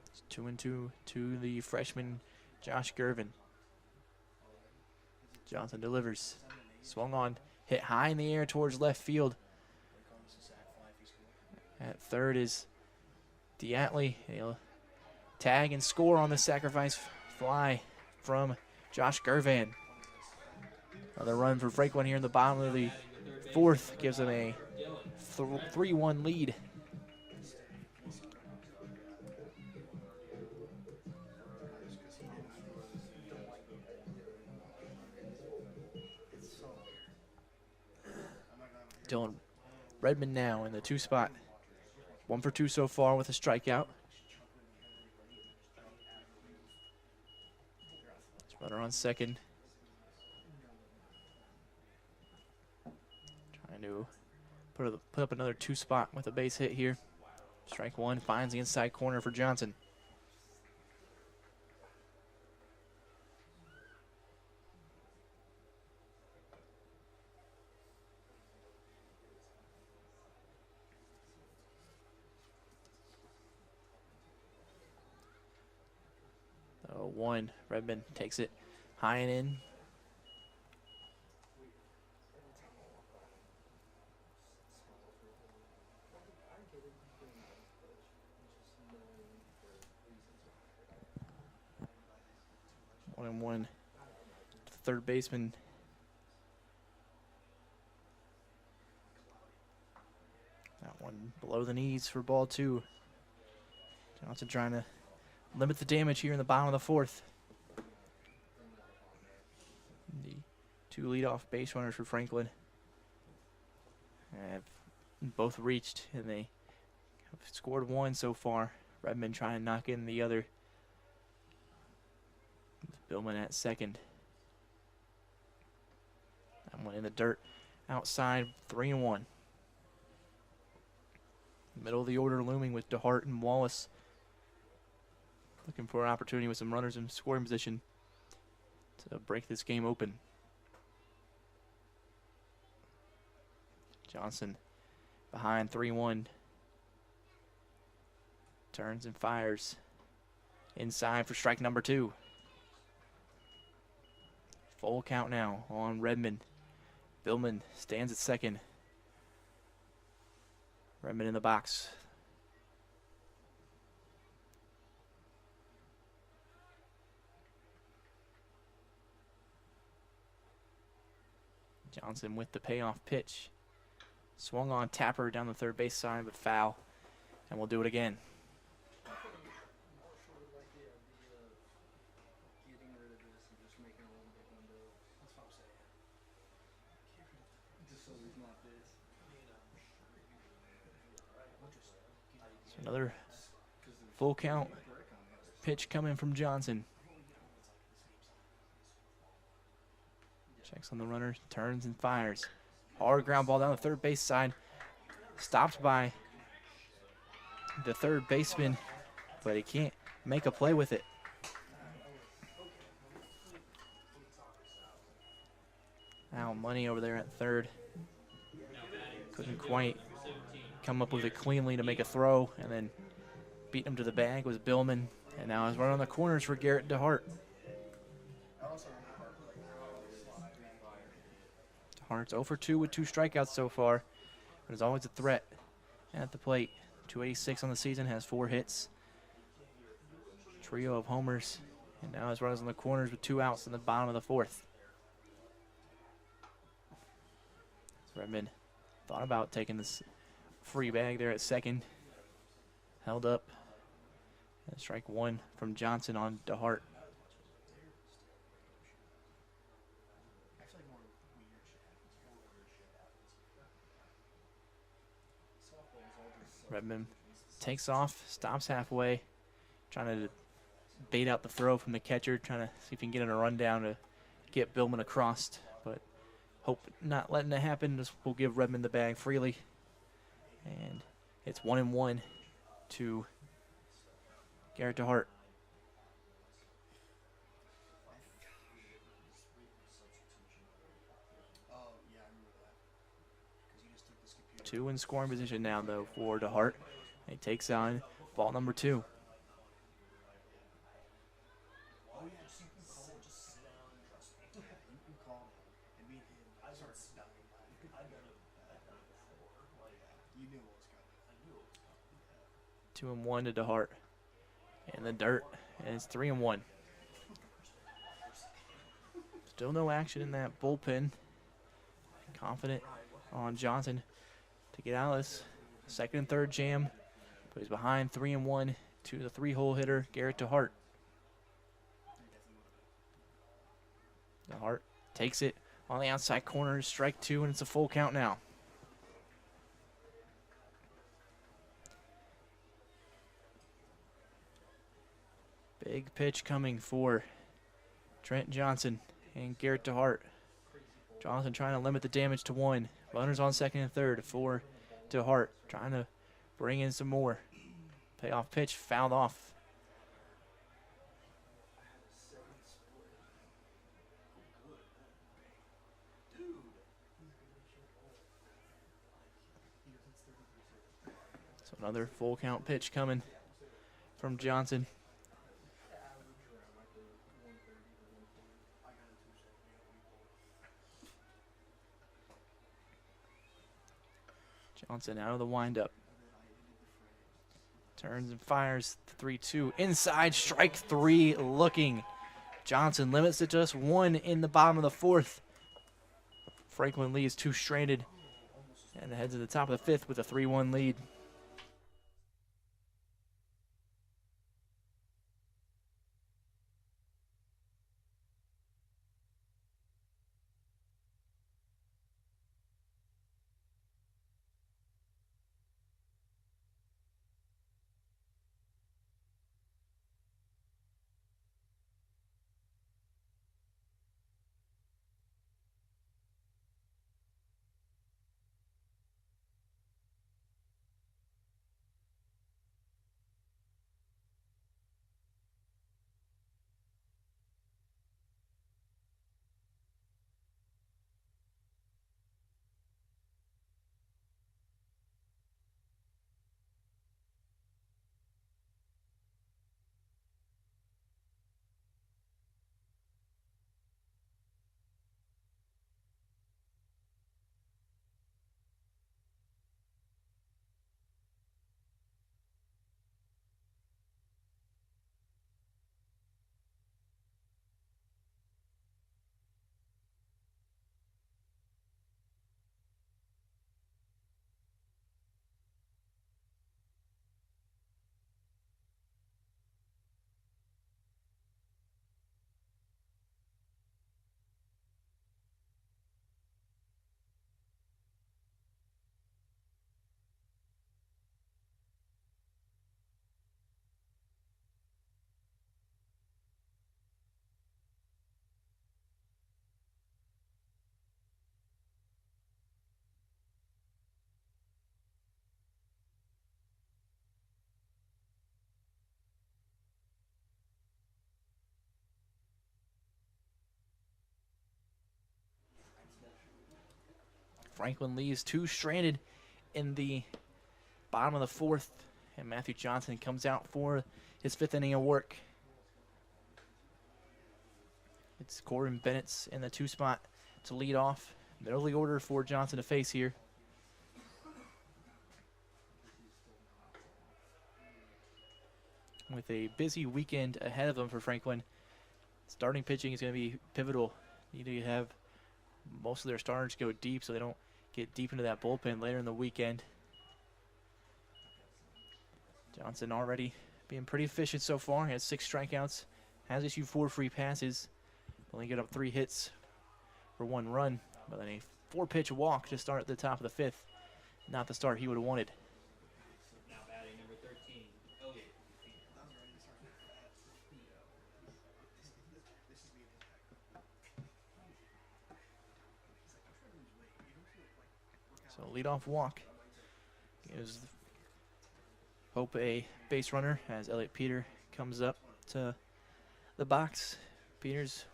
It's 2-2 to the freshman Josh Gervin. Johnson delivers. Swung on. Hit high in the air towards left field. At third is Diatley. He'll tag and score on the sacrifice fly from Josh Gervin. Another run for Franklin here in the bottom of the fourth gives them a 3-1 lead. Dylan Redmond now in the 2 spot. 1 for 2 so far with a strikeout. Runner on second. Trying to put up another 2 spot with a base hit here. Strike one, finds the inside corner for Johnson. One, Redmond takes it high and in. One and one. Third baseman. That one below the knees for ball 2. Johnson trying to limit the damage here in the bottom of the fourth. The 2 leadoff base runners for Franklin have both reached, and they have scored 1 so far. Redmond trying to knock in the other. Billman at second. That one in the dirt outside, 3-1. Middle of the order looming with DeHart and Wallace. Looking for an opportunity with some runners in scoring position to break this game open. Johnson behind 3-1. Turns and fires. Inside for strike number 2. Full count now on Redmond. Billman stands at second. Redmond in the box. Johnson with the payoff pitch. Swung on, Tapper down the third base side, but foul. And we'll do it again. So another full count pitch coming from Johnson. Checks on the runner, turns and fires. Hard ground ball down the third base side. Stopped by the third baseman, but he can't make a play with it. Now Money over there at third. Couldn't quite come up with it cleanly to make a throw, and then beating him to the bag was Billman. And now he's running on the corners for Garrett DeHart. DeHart's 0 for 2 with 2 strikeouts so far, but is always a threat at the plate. 286 on the season, has 4 hits. Trio of homers, and now his runners on the corners with 2 outs in the bottom of the fourth. Redmond thought about taking this free bag there at second. Held up. And strike one from Johnson on DeHart. Redmond takes off, stops halfway, trying to bait out the throw from the catcher, trying to see if he can get in a rundown to get Billman across, but hope not letting it happen. This will give Redmond the bag freely. And it's 1-1 to Garrett DeHart. Two in scoring position now, though, for DeHart. He takes on ball number 2. Two and 1 to DeHart. And the dirt, and it's 3-1. Still no action in that bullpen. Confident on Johnson to get out of this second and third jam. But he's behind 3-1 to the 3-hole hitter, Garrett DeHart. DeHart takes it on the outside corner, strike 2, and it's a full count now. Big pitch coming for Trent Johnson and Garrett DeHart. Johnson trying to limit the damage to 1. Runners on second and third for DeHart, trying to bring in some more. Payoff pitch fouled off. So another full count pitch coming from Johnson. Johnson out of the windup. Turns and fires 3-2. Inside, strike 3 looking. Johnson limits it to just 1 in the bottom of the 4th. Franklin Lee is 2 stranded and heads to the top of the 5th with a 3-1 lead. Franklin Lee is 2 stranded in the bottom of the 4th, and Matthew Johnson comes out for his 5th inning of work. It's Corbin Bennett's in the 2 spot to lead off. Middle of the order for Johnson to face here. With a busy weekend ahead of him for Franklin, starting pitching is going to be pivotal. Need to have most of their starters go deep so they don't get deep into that bullpen later in the weekend. Johnson already being pretty efficient so far. He has 6 strikeouts, has issued 4 free passes, only got up 3 hits for 1 run, but then a 4-pitch walk to start at the top of the 5th. Not the start he would have wanted. Now batting number 13, Elliot. So leadoff walk gives Hope a base runner as Elliot Peter comes up to the box. Peters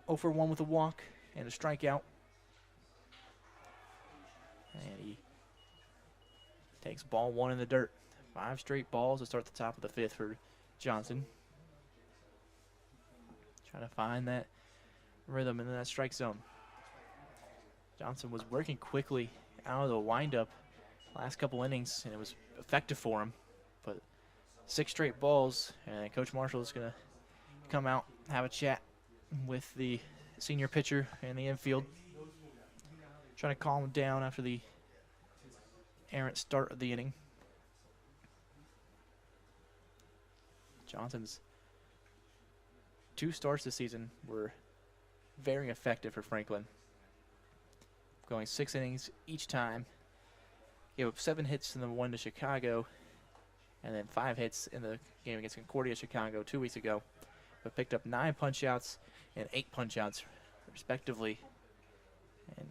0 for 1 with a walk and a strikeout. And he takes ball 1 in the dirt. 5 straight balls to start the top of the 5th for Johnson. Trying to find that rhythm in that strike zone. Johnson was working quickly out of the windup last couple innings, and it was effective for him. But 6 straight balls, and Coach Marshall is going to come out, have a chat with the senior pitcher in the infield, trying to calm him down after the errant start of the inning. Johnson's 2 starts this season were very effective for Franklin, going 6 innings each time. Gave up 7 hits in the one to Chicago, and then 5 hits in the game against Concordia Chicago 2 weeks ago, but picked up 9 punch-outs and 8 punch-outs respectively, and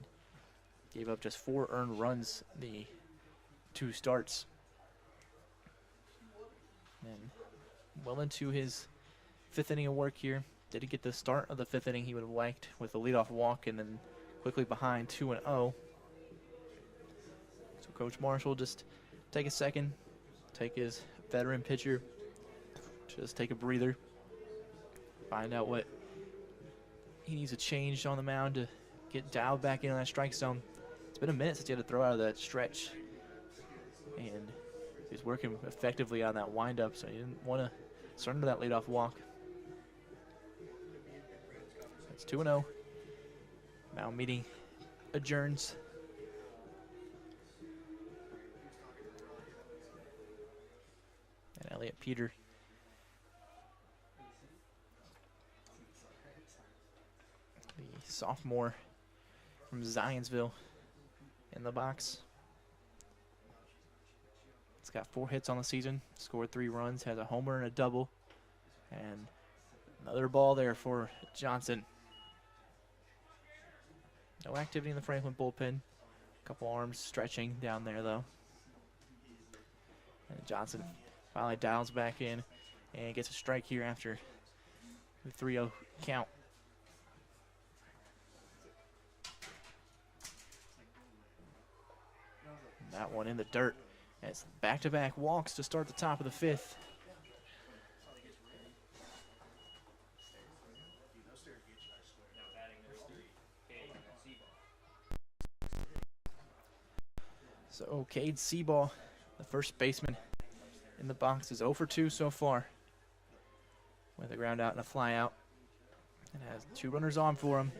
gave up just 4 earned runs the 2 starts. And well into his 5th inning of work here. Didn't get the start of the 5th inning he would have liked with the leadoff walk, and then quickly behind 2-0. So Coach Marshall just take a second, take his veteran pitcher, just take a breather, find out what he needs to change on the mound to get dialed back into that strike zone. It's been a minute since he had to throw out of that stretch, and he's working effectively on that windup, so he didn't want to surrender that leadoff walk. It's 2-0. Now meeting adjourns. And Elliot Peter the sophomore from Zionsville in the box. He's got 4 hits on the season, scored 3 runs, has a homer and a double, and another ball there for Johnson. No activity in the Franklin bullpen. A couple arms stretching down there, though. And Johnson finally dials back in and gets a strike here after the 3-0 count. And that one in the dirt. And it's back-to-back walks to start the top of the 5th. So Cade Seaball, the first baseman in the box, is 0 for 2 so far, with a ground out and a fly out, and has 2 runners on for him,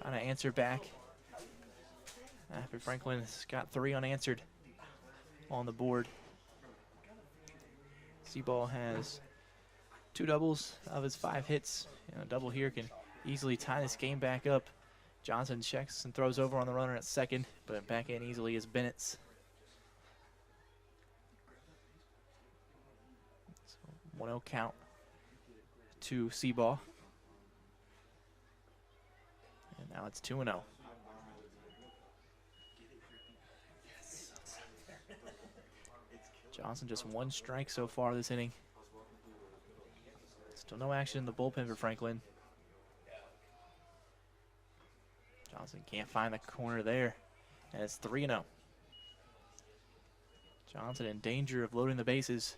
trying to answer back after Franklin's got 3 unanswered on the board. Seaball has 2 doubles of his 5 hits, and a double here can easily tie this game back up. Johnson checks and throws over on the runner at second, but back in easily is Bennett's. So 1-0 count to Seaball. And now it's 2-0. Johnson just 1 strike so far this inning. Still no action in the bullpen for Franklin. Johnson can't find the corner there, and it's 3-0. Johnson in danger of loading the bases.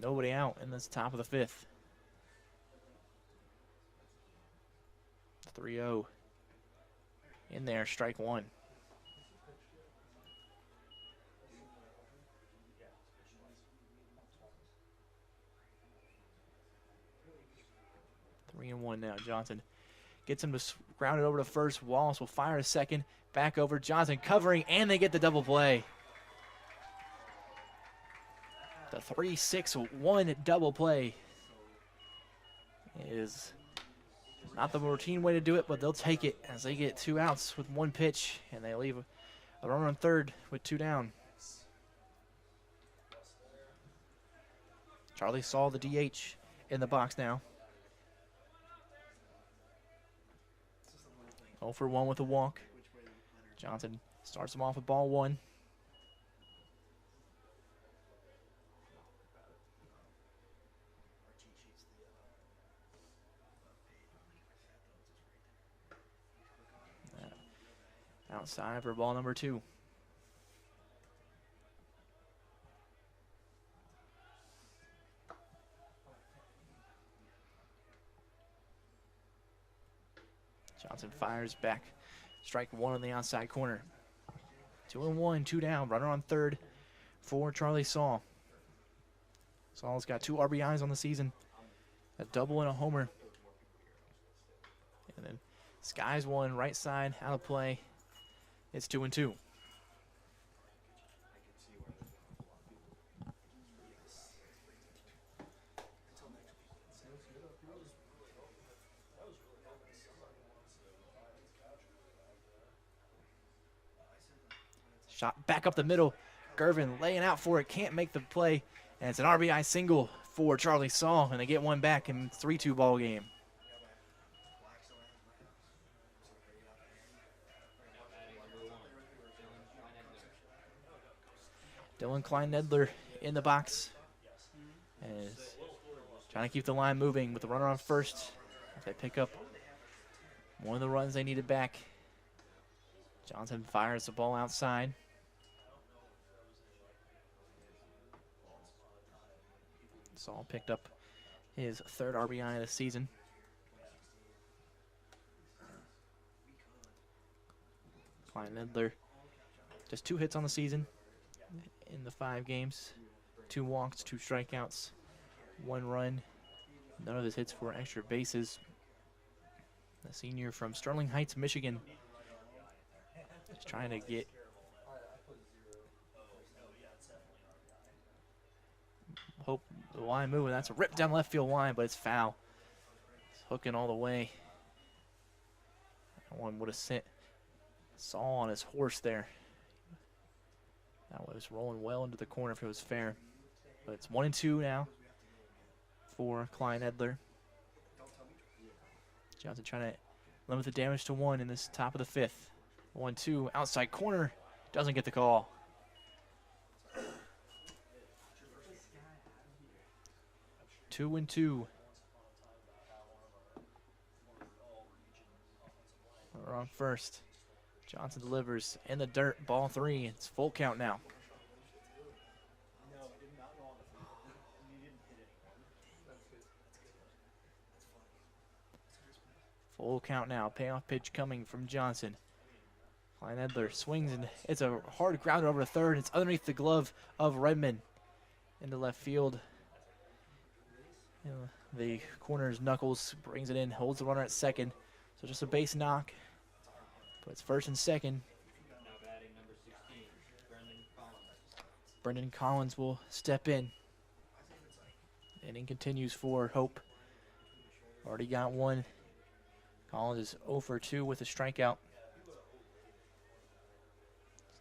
Nobody out in this top of the 5th. 3-0. In there, strike 1. Three and 1 now. Johnson Gets him to ground it over to first. Wallace will fire to second. Back over. Johnson covering, and they get the double play. The 3-6-1 double play is not the routine way to do it, but they'll take it as they get 2 outs with 1 pitch, and they leave a runner on third with 2 down. Charlie saw the DH in the box now. 0 for 1 with a walk. Johnson starts him off with ball 1. Outside for ball number 2. Johnson fires back. Strike 1 on the outside corner. 2-1, 2 down. Runner on third for Charlie Saul. Saul's got 2 RBIs on the season. A double and a homer. And then Skies 1 right side out of play. It's 2-2. Shot back up the middle. Gervin laying out for it. Can't make the play. And it's an RBI single for Charlie Saul. And they get 1 back in 3-2 ball game. Dylan Klein-Nedler in the box. And is trying to keep the line moving with the runner on first. If they pick up one of the runs they needed back. Johnson fires the ball outside. Saul picked up his 3rd RBI of the season. Klein-Nedler just 2 hits on the season in the 5 games. 2 walks, 2 strikeouts, 1 run. None of his hits for extra bases. The senior from Sterling Heights, Michigan. Just trying to get hope the line moving. That's a rip down left field line, but it's foul. It's hooking all the way. That one would have sent Saul on his horse there. That was rolling well into the corner if it was fair. But it's 1-2 now for Klein-Nedler. Johnson trying to limit the damage to 1 in this top of the 5th. 1-2 outside corner. Doesn't get the call. Two and 2. We're on first. Johnson delivers in the dirt. Ball 3. It's full count now. Full count now. Payoff pitch coming from Johnson. Klein-Nedler swings, and it's a hard grounder over to third. It's underneath the glove of Redmond into left field. The corner's Knuckles brings it in, holds the runner at second. So just a base knock. Puts first and second. Now batting number 16, Brendan Collins. Brendan Collins will step in. Inning continues for Hope. Already got 1. Collins is 0 for 2 with a strikeout.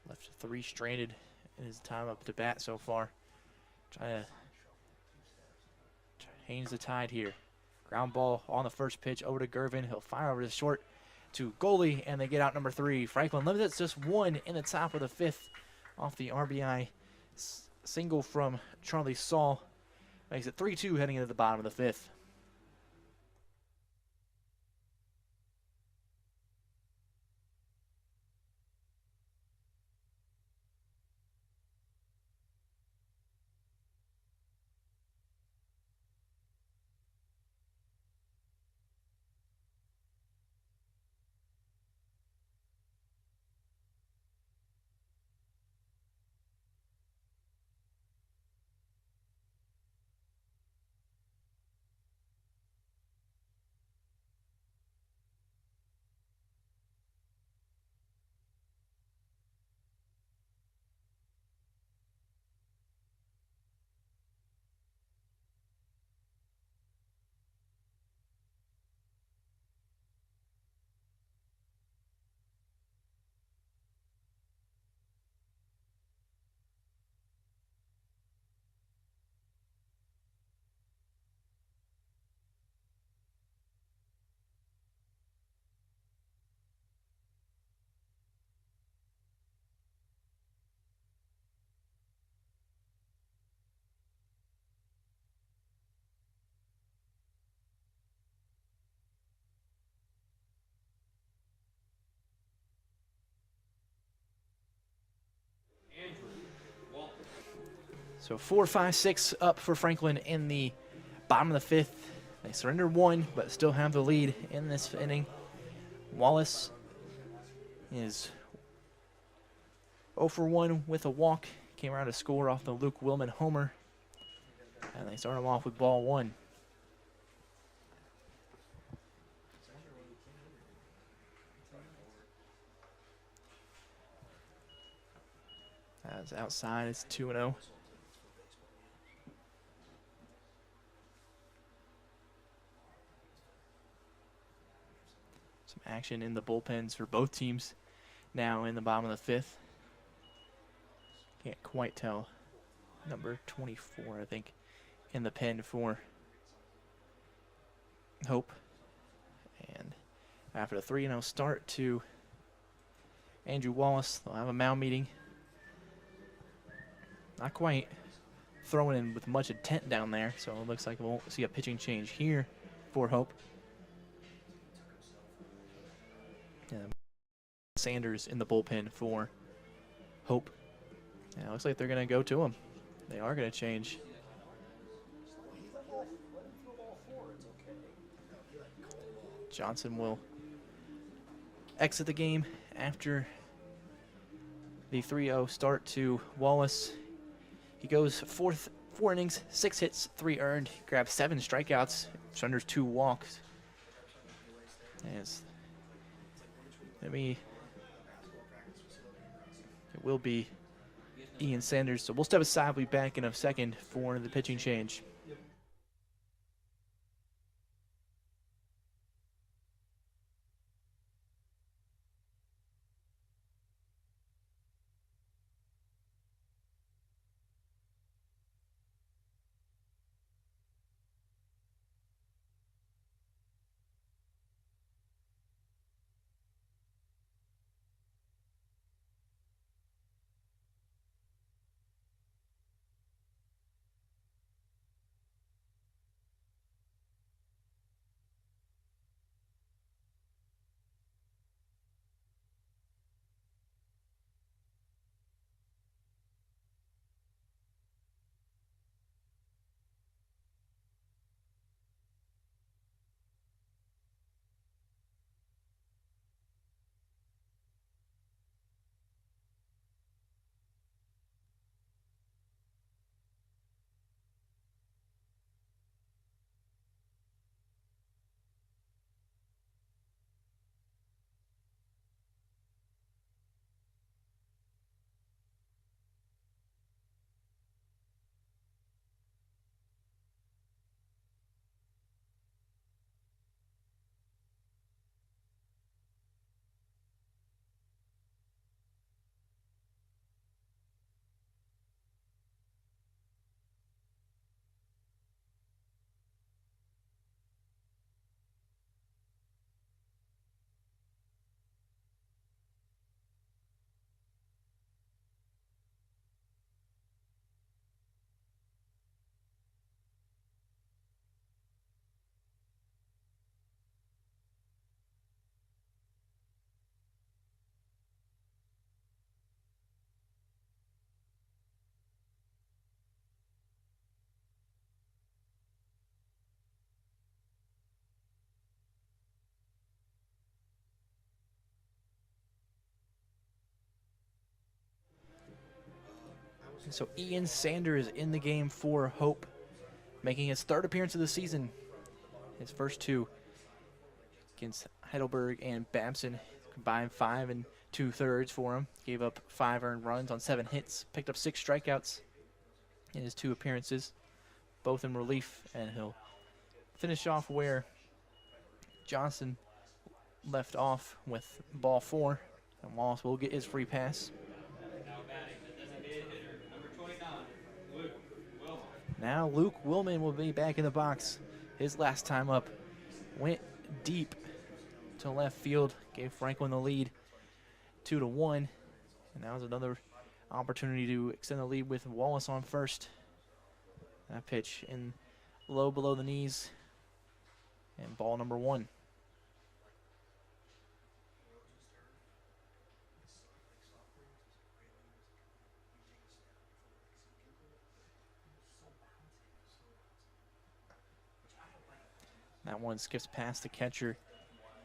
Left 3 stranded in his time up to bat so far. Trying to change the tide here. Ground ball on the first pitch over to Gervin. He'll fire over to short to goalie, and they get out number 3. Franklin limits just 1 in the top of the 5th off the RBI single from Charlie Saul. Makes it 3-2 heading into the bottom of the 5th. So 4-5-6 up for Franklin in the bottom of the fifth. They surrender one, but still have the lead in this inning. Wallace is 0 for 1 with a walk. Came around to score off the Luke Willman homer. And they start him off with ball one. As outside, it's 2-0. Some action in the bullpens for both teams now in the bottom of the fifth. Can't quite tell. Number 24, I think, in the pen for Hope. And after the 3-0 start to Andrew Wallace, they'll have a mound meeting. Not quite throwing in with much intent down there, so it looks like we'll see a pitching change here for Hope. Sanders in the bullpen for Hope. Yeah, it looks like they're going to go to him. They are going to change. Johnson will exit the game after the 3-0 start to Wallace. He goes four innings, 6 hits, 3 earned. He grabs 7 strikeouts, surrenders 2 walks. It will be Ian Sanders. So we'll step aside. We'll be back in a second for the pitching change. So Ian Sanders is in the game for Hope, making his 3rd appearance of the season. His first 2 against Heidelberg and Babson, combined 5 2/3 for him. Gave up 5 earned runs on 7 hits, picked up 6 strikeouts in his 2 appearances, both in relief, and he'll finish off where Johnson left off with ball 4, and Wallace will get his free pass. Now Luke Willman will be back in the box. His last time up went deep to left field, gave Franklin the lead 2-1. And that was another opportunity to extend the lead with Wallace on first. That pitch in low below the knees, and ball number 1. That one skips past the catcher,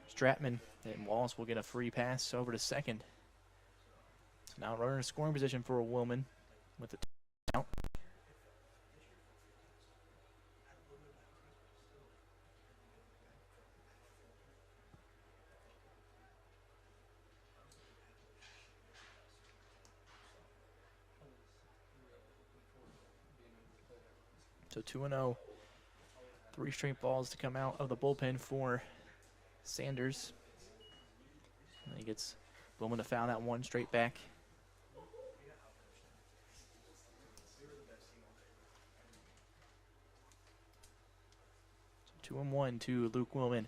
Stratman, and Wallace will get a free pass over to second. So now runner in scoring position for Willman with the count. So 2-0. 3 straight balls to come out of the bullpen for Sanders. And he gets Willman to foul that one straight back. So 2-1 to Luke Willman.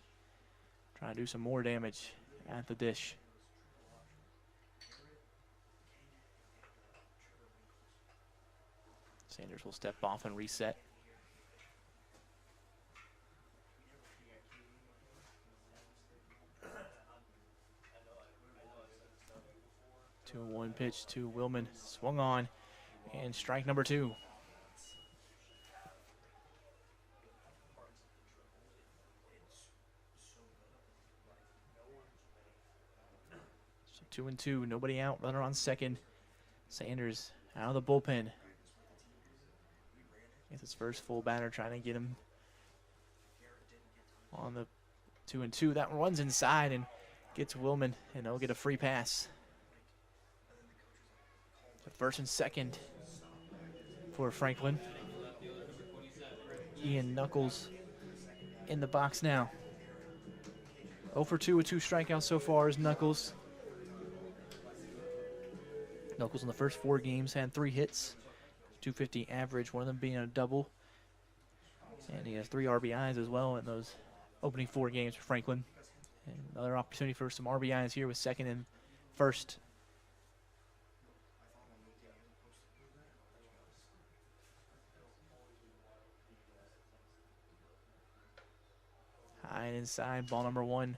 Trying to do some more damage at the dish. Sanders will step off and reset. 2-1 pitch to Willman. Swung on. And strike number 2. So 2-2. Nobody out. Runner on second. Sanders out of the bullpen. Gets his first full batter, trying to get him on the 2-2. That runs inside and gets Willman, and they'll get a free pass. The first and second for Franklin. Ian Knuckles in the box now. 0 for 2 with 2 strikeouts so far is Knuckles. Knuckles in the first 4 games had 3 hits, 250 average, one of them being a double. And he has 3 RBIs as well in those opening 4 games for Franklin. And another opportunity for some RBIs here with second and first. High and inside, ball number 1.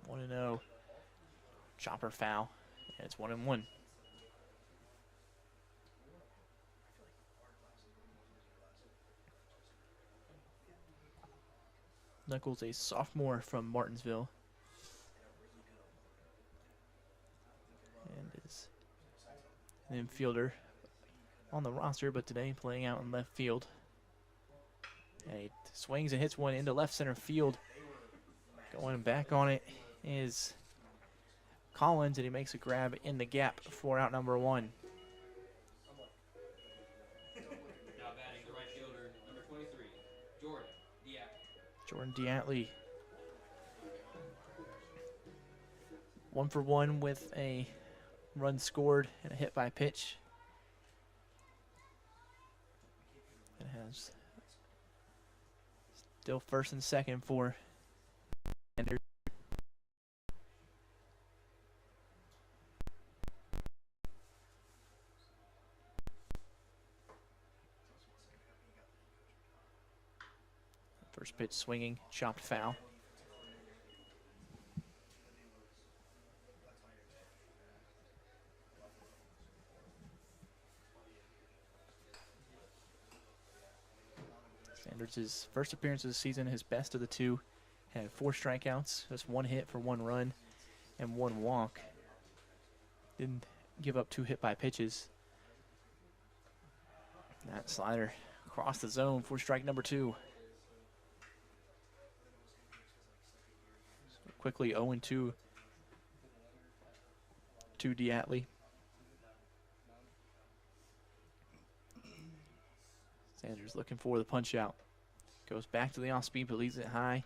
One and 0. Chopper foul. And it's 1-1. Knuckles, a sophomore from Martinsville, and is an infielder on the roster, but today playing out in left field. And he swings and hits one into left center field. Going back on it is Collins, and he makes a grab in the gap for out number 1. Now batting the right fielder, number 23, Jordan Diatley. 1 for 1 with a run scored and a hit by pitch. It has still first and second for Sanders. First pitch swinging, chopped foul. Sanders' first appearance of the season, his best of the 2. Had 4 strikeouts, just 1 hit for 1 run and 1 walk. Didn't give up 2 hit by pitches. That slider across the zone for strike number 2. So quickly 0-2 to Diatley. Sanders looking for the punch out. Goes back to the off speed, but leaves it high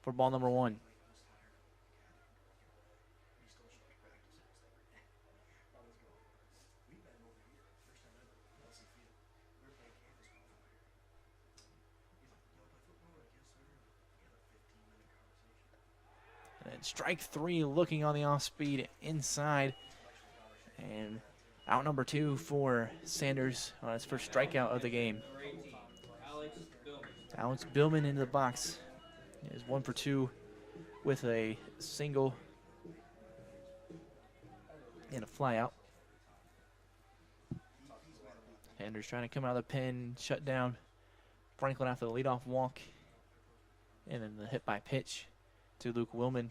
for ball number 1. And strike 3 looking on the off speed inside. And out number 2 for Sanders on his first strikeout of the game. number 18, Alex Billman. Alex Billman into the box is 1 for 2 with a single and a fly out. Sanders trying to come out of the pen, shut down Franklin after the leadoff walk. And then the hit by pitch to Luke Willman.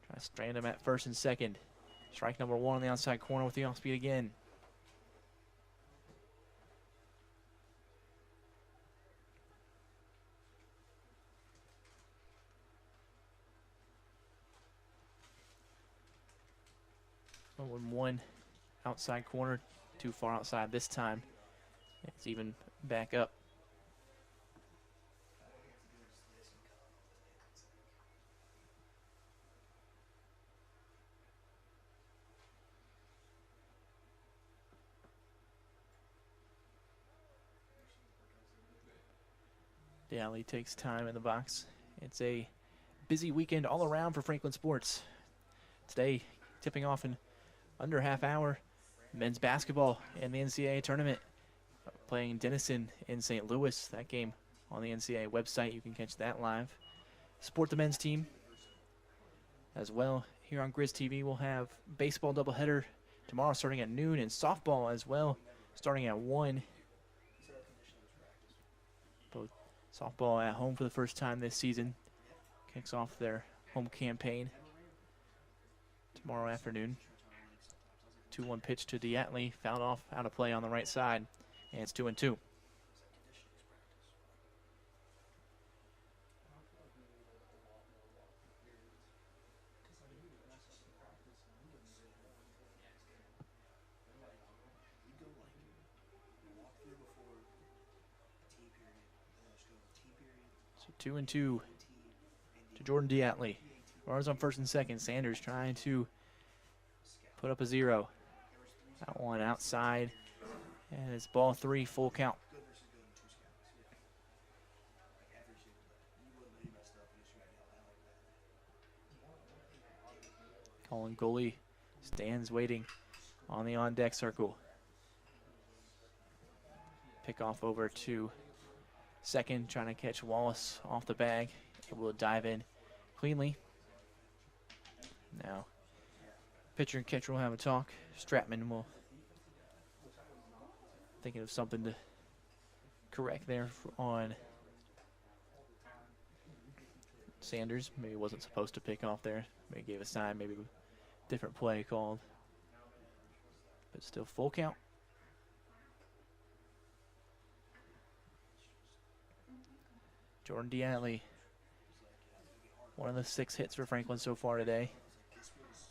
Trying to strand him at first and second. Strike number 1 on the outside corner with the off speed again. One outside corner, too far outside this time. It's even back up. Daly takes time in the box. It's a busy weekend all around for Franklin sports. Today, tipping off in under half hour, men's basketball in the NCAA tournament, playing Denison in St. Louis. That game on the NCAA website, you can catch that live. Support the men's team as well. Here on Grizz TV, we'll have baseball doubleheader tomorrow starting at noon, and softball as well starting at 1. Both softball at home for the first time this season. Kicks off their home campaign tomorrow afternoon. 2-1 pitch to Diatley, fouled off, out of play on the right side, and it's 2-2. So 2-2 to Jordan Diatley. Runners on first and second. Sanders trying to put up a 0. That one outside, and it's ball 3, full count. Colin Goalie stands waiting on the on-deck circle. Pick off over to second, trying to catch Wallace off the bag. Able to dive in cleanly. Now, pitcher and catcher will have a talk. Stratman will thinking of something to correct there on Sanders. Maybe wasn't supposed to pick off there. Maybe gave a sign, maybe different play called. But still full count. Jordan Diatley, one of the 6 hits for Franklin so far today.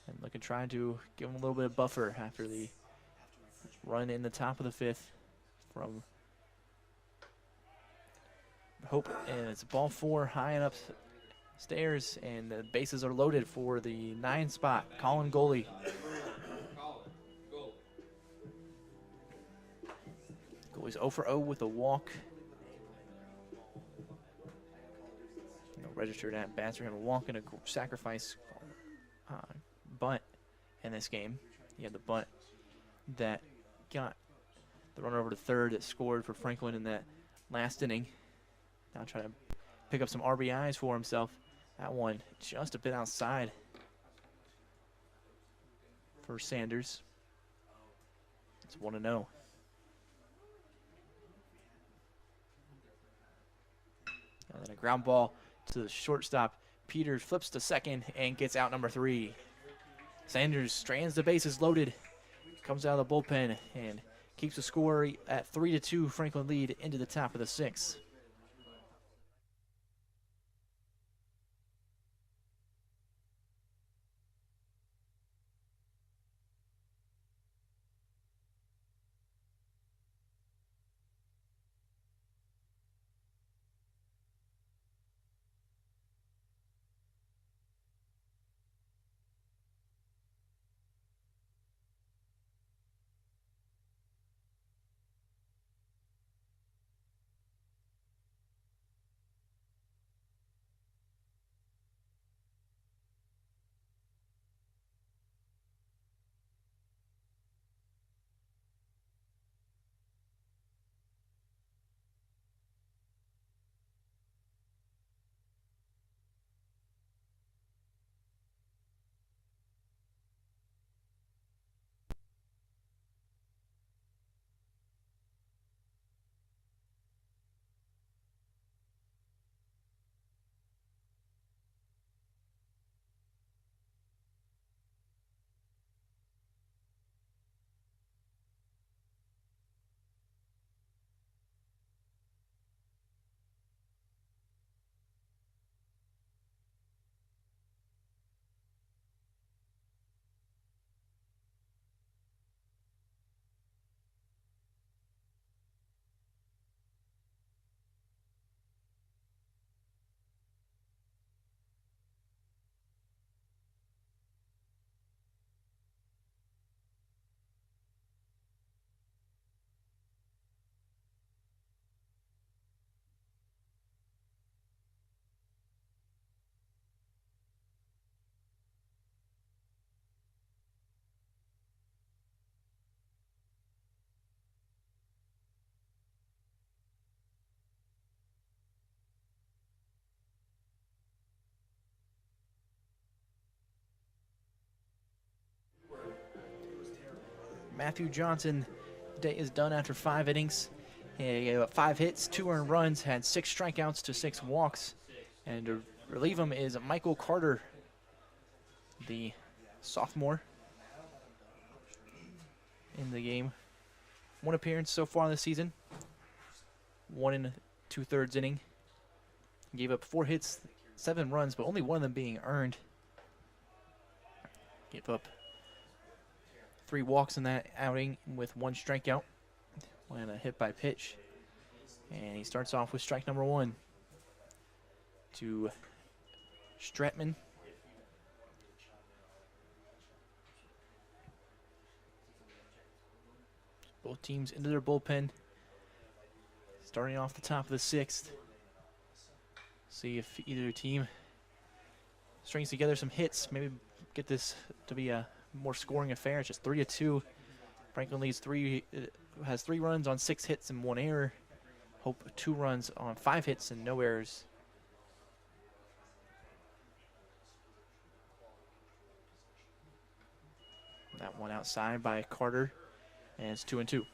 And looking, trying to give him a little bit of buffer after the run in the top of the 5th from Hope. And it's ball 4 high and upstairs, and the bases are loaded for the 9 spot. Colin Goalie. Goalie's 0 for 0 with a walk. Registered at bats. We're going to walk in a sacrifice bunt in this game. He had the bunt that got the runner over to third that scored for Franklin in that last inning. Now trying to pick up some RBIs for himself. That one just a bit outside for Sanders. It's 1-0. And then a ground ball to the shortstop. Peters flips to second and gets out number 3. Sanders strands the bases loaded, comes out of the bullpen and keeps the score at 3-2. Franklin lead into the top of the 6th. Matthew Johnson, day is done after 5 innings. He gave up 5 hits, 2 earned runs, had 6 strikeouts to 6 walks. And to relieve him is Michael Carter, the sophomore in the game. 1 appearance so far this season. 1 2/3 inning. Gave up 4 hits, 7 runs, but only 1 of them being earned. Gave up 3 walks in that outing with 1 strikeout and a hit by pitch. And he starts off with strike number 1 to Stratman. Both teams into their bullpen. Starting off the top of the 6th. See if either team strings together some hits. Maybe get this to be a more scoring affair. It's just 3-2. Franklin leads has 3 runs on 6 hits and 1 error. Hope 2 runs on 5 hits and no errors. That one outside by Carter, and it's 2-2.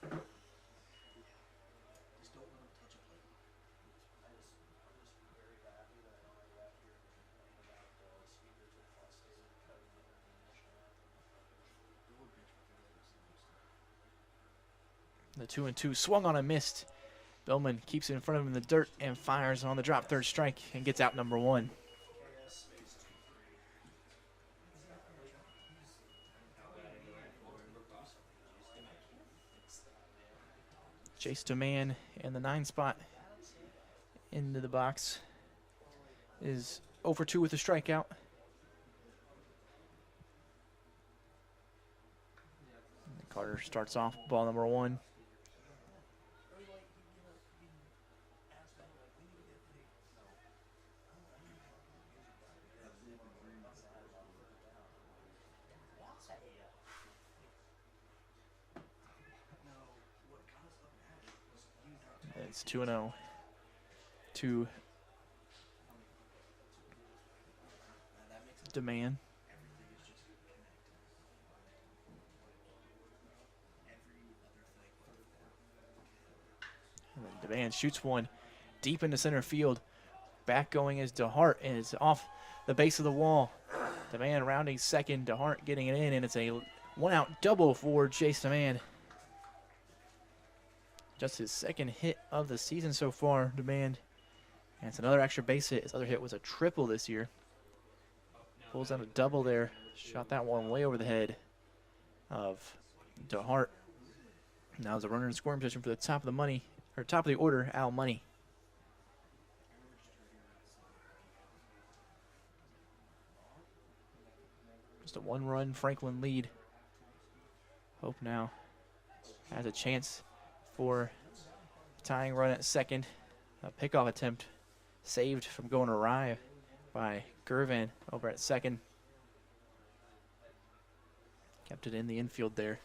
The 2-2 swung on a missed. Billman keeps it in front of him in the dirt and fires on the drop third strike and gets out number 1. Chase DeMann in the 9 spot into the box is 0 for 2 with a strikeout. Carter starts off ball number 1. It's 2-0 to DeMann. DeMann shoots one deep into center field. Back going is DeHart, and it's off the base of the wall. DeMann rounding second, DeHart getting it in, and it's a 1-out double for Chase DeMann. Just his 2nd hit of the season so far, DeMann. And it's another extra base hit. His other hit was a triple this year. Pulls out a double there. Shot that one way over the head of DeHart. Now there's a runner in scoring position for the top of the money, or top of the order, Al Money. Just a 1-run Franklin lead. Hope now has a chance for tying run at second. A pickoff attempt saved from going awry by Gervin over at second. Kept it in the infield there.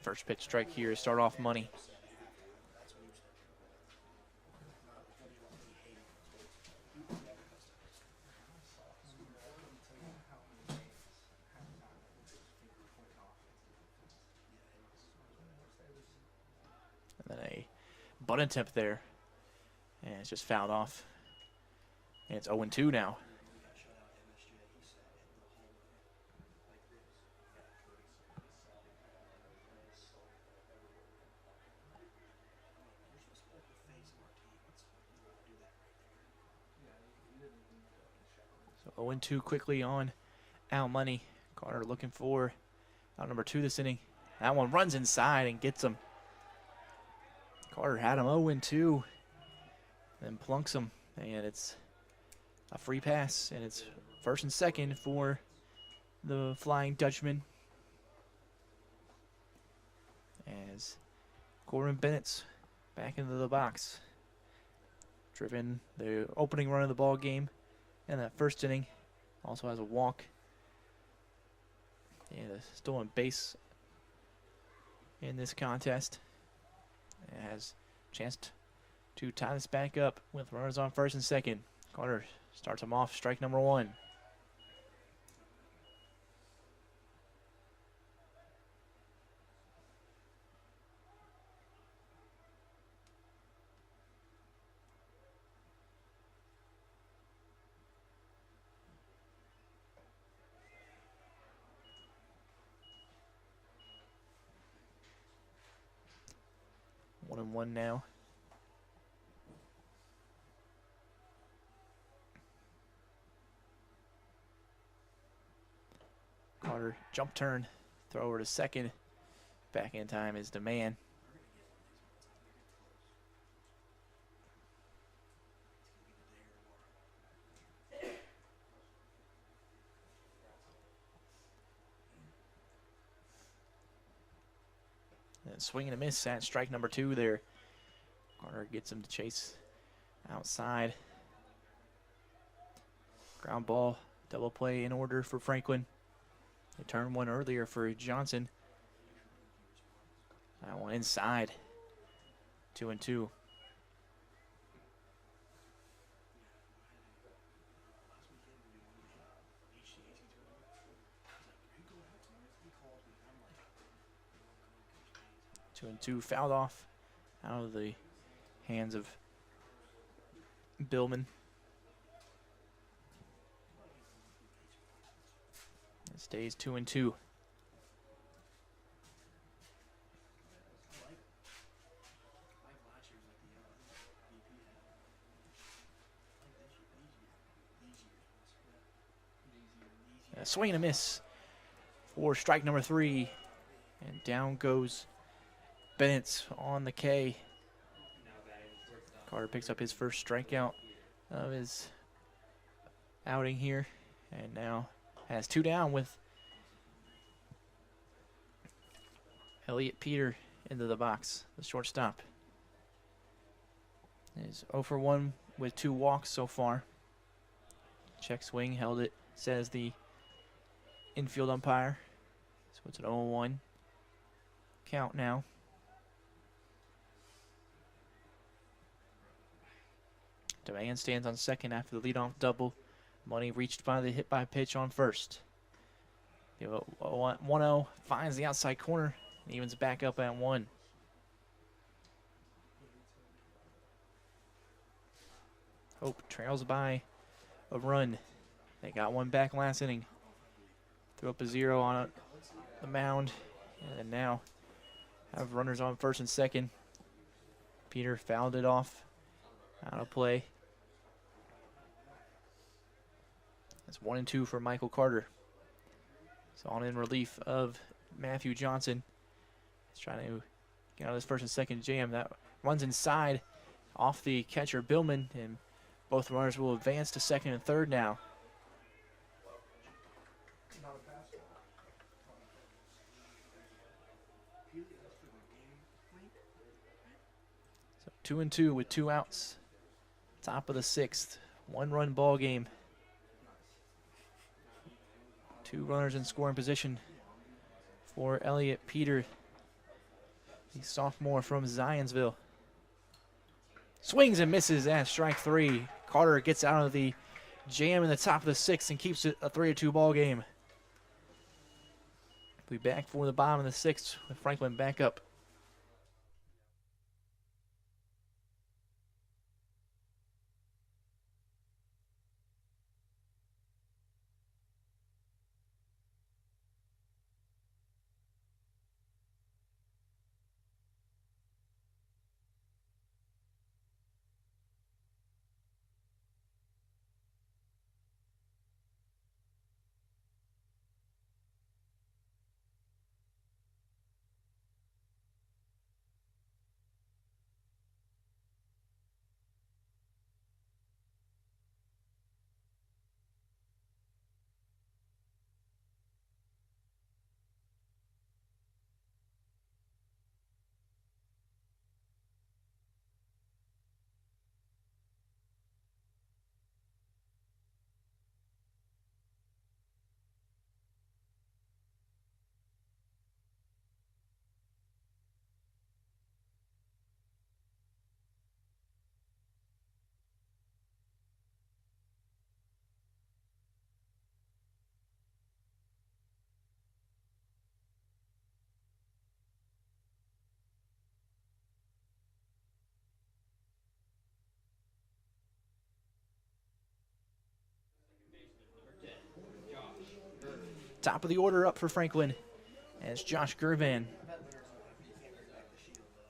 First pitch strike here to start off Money. And then a bunt attempt there. And it's just fouled off. And it's 0-2 now. So 0-2 quickly on Al Money. Carter looking for out number 2 this inning. That one runs inside and gets him. Carter had him 0-2. Then plunks him. And it's a free pass. And it's 1st and 2nd for the Flying Dutchman. As Corbin Bennett's back into the box. Driven the opening run of the ball game in that 1st inning. Also has a walk. And a stolen base in this contest. It has a chance to tie this back up with runners on first and second. Carter starts him off, strike number 1. One and one now. Carter jump turn, throw over to second. Back in time is Demand. And swing and a miss at strike number 2 there. Carter gets him to chase outside. Ground ball, double play in order for Franklin. They turned one earlier for Johnson. That one inside. 2-2. Two and two, fouled off out of the hands of Billman. It stays 2-2. A swing and a miss for strike number 3, and down goes Bennett on the K. Carter picks up his first strikeout of his outing here, and now has 2 down with Elliot Peter into the box, the shortstop. Is 0 for 1 with 2 walks so far. Check swing, held it, says the infield umpire. So it's an 0-1 count now. Demand stands on second after the leadoff double. Money reached by the hit by pitch on first. 1-0, finds the outside corner, and evens back up at 1. Hope trails by a run. They got one back last inning. Threw up a 0 on the mound, and now have runners on first and second. Peter fouled it off, out of play. That's 1-2 for Michael Carter. So on in relief of Matthew Johnson. He's trying to get out of this first and second jam. That runs inside off the catcher Billman, and both runners will advance to second and third now. So 2-2 with 2 outs. Top of the 6th. 1-run ball game. 2 runners in scoring position for Elliot Peter, the sophomore from Zionsville. Swings and misses at strike 3. Carter gets out of the jam in the top of the 6th and keeps it a 3-2 ball game. We'll be back for the bottom of the 6th with Franklin back up. Top of the order up for Franklin as Josh Gervan.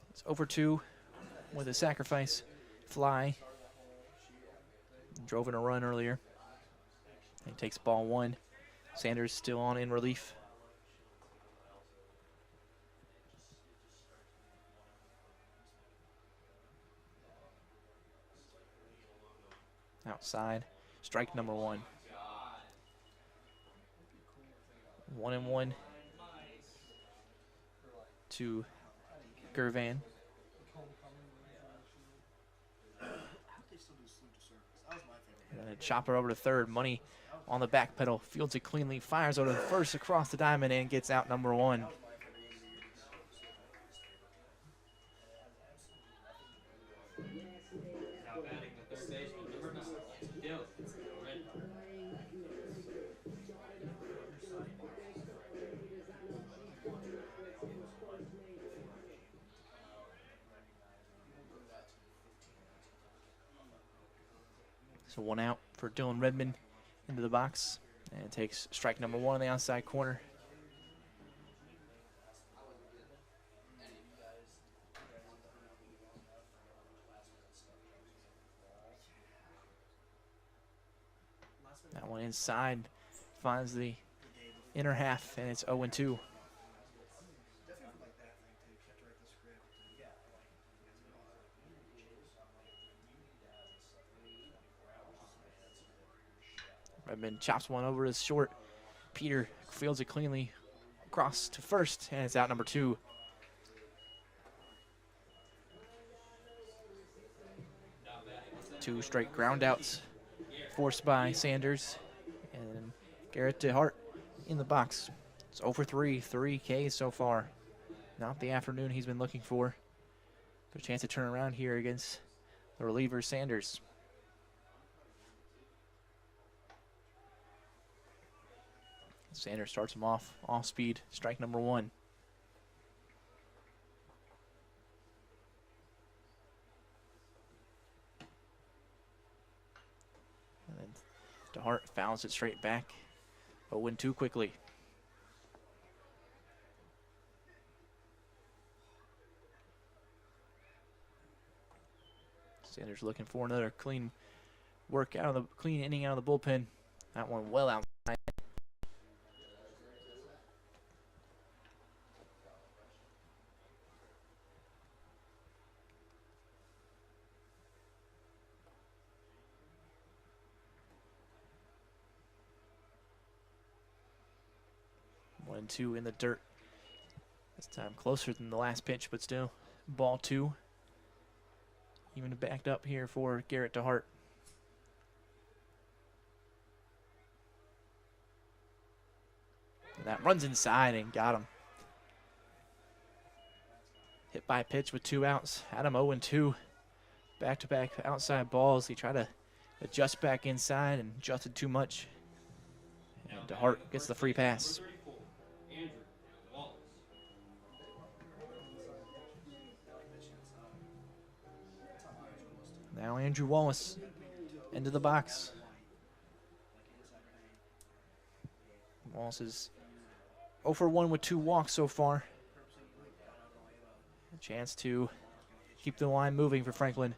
It's over 2 with a sacrifice fly. Drove in a run earlier. He takes ball 1. Sanders still on in relief. Outside, strike number 1. 1-1 to Gervan. And a chopper over to third. Money on the back pedal. Fields it cleanly. Fires over to first across the diamond and gets out number 1. Now batting the third baseman, number 9, Dylan Redmond. So 1 out for Dylan Redmond into the box. And takes strike number 1 on the outside corner. That one inside finds the inner half, and it's 0-2. Redmond chops one over his short. Peter fields it cleanly across to first, and it's out number 2. Two straight ground outs forced by Sanders, and Garrett DeHart in the box. It's 0-3, 3 Ks so far. Not the afternoon he's been looking for. But a chance to turn around here against the reliever Sanders. Sanders starts him off speed, strike number 1. And then DeHart fouls it straight back. 0-2 quickly. Sanders looking for another clean inning out of the bullpen. That one well outside. One, 2 in the dirt. This time closer than the last pitch, but still. Ball 2. Even backed up here for Garrett DeHart. And that runs inside and got him. Hit by a pitch with 2 outs. Had him 0-2. Back-to-back outside balls. He tried to adjust back inside and adjusted too much. And DeHart gets the free pass. Now Andrew Wallace into the box. Wallace is 0-1 with 2 walks so far. A chance to keep the line moving for Franklin.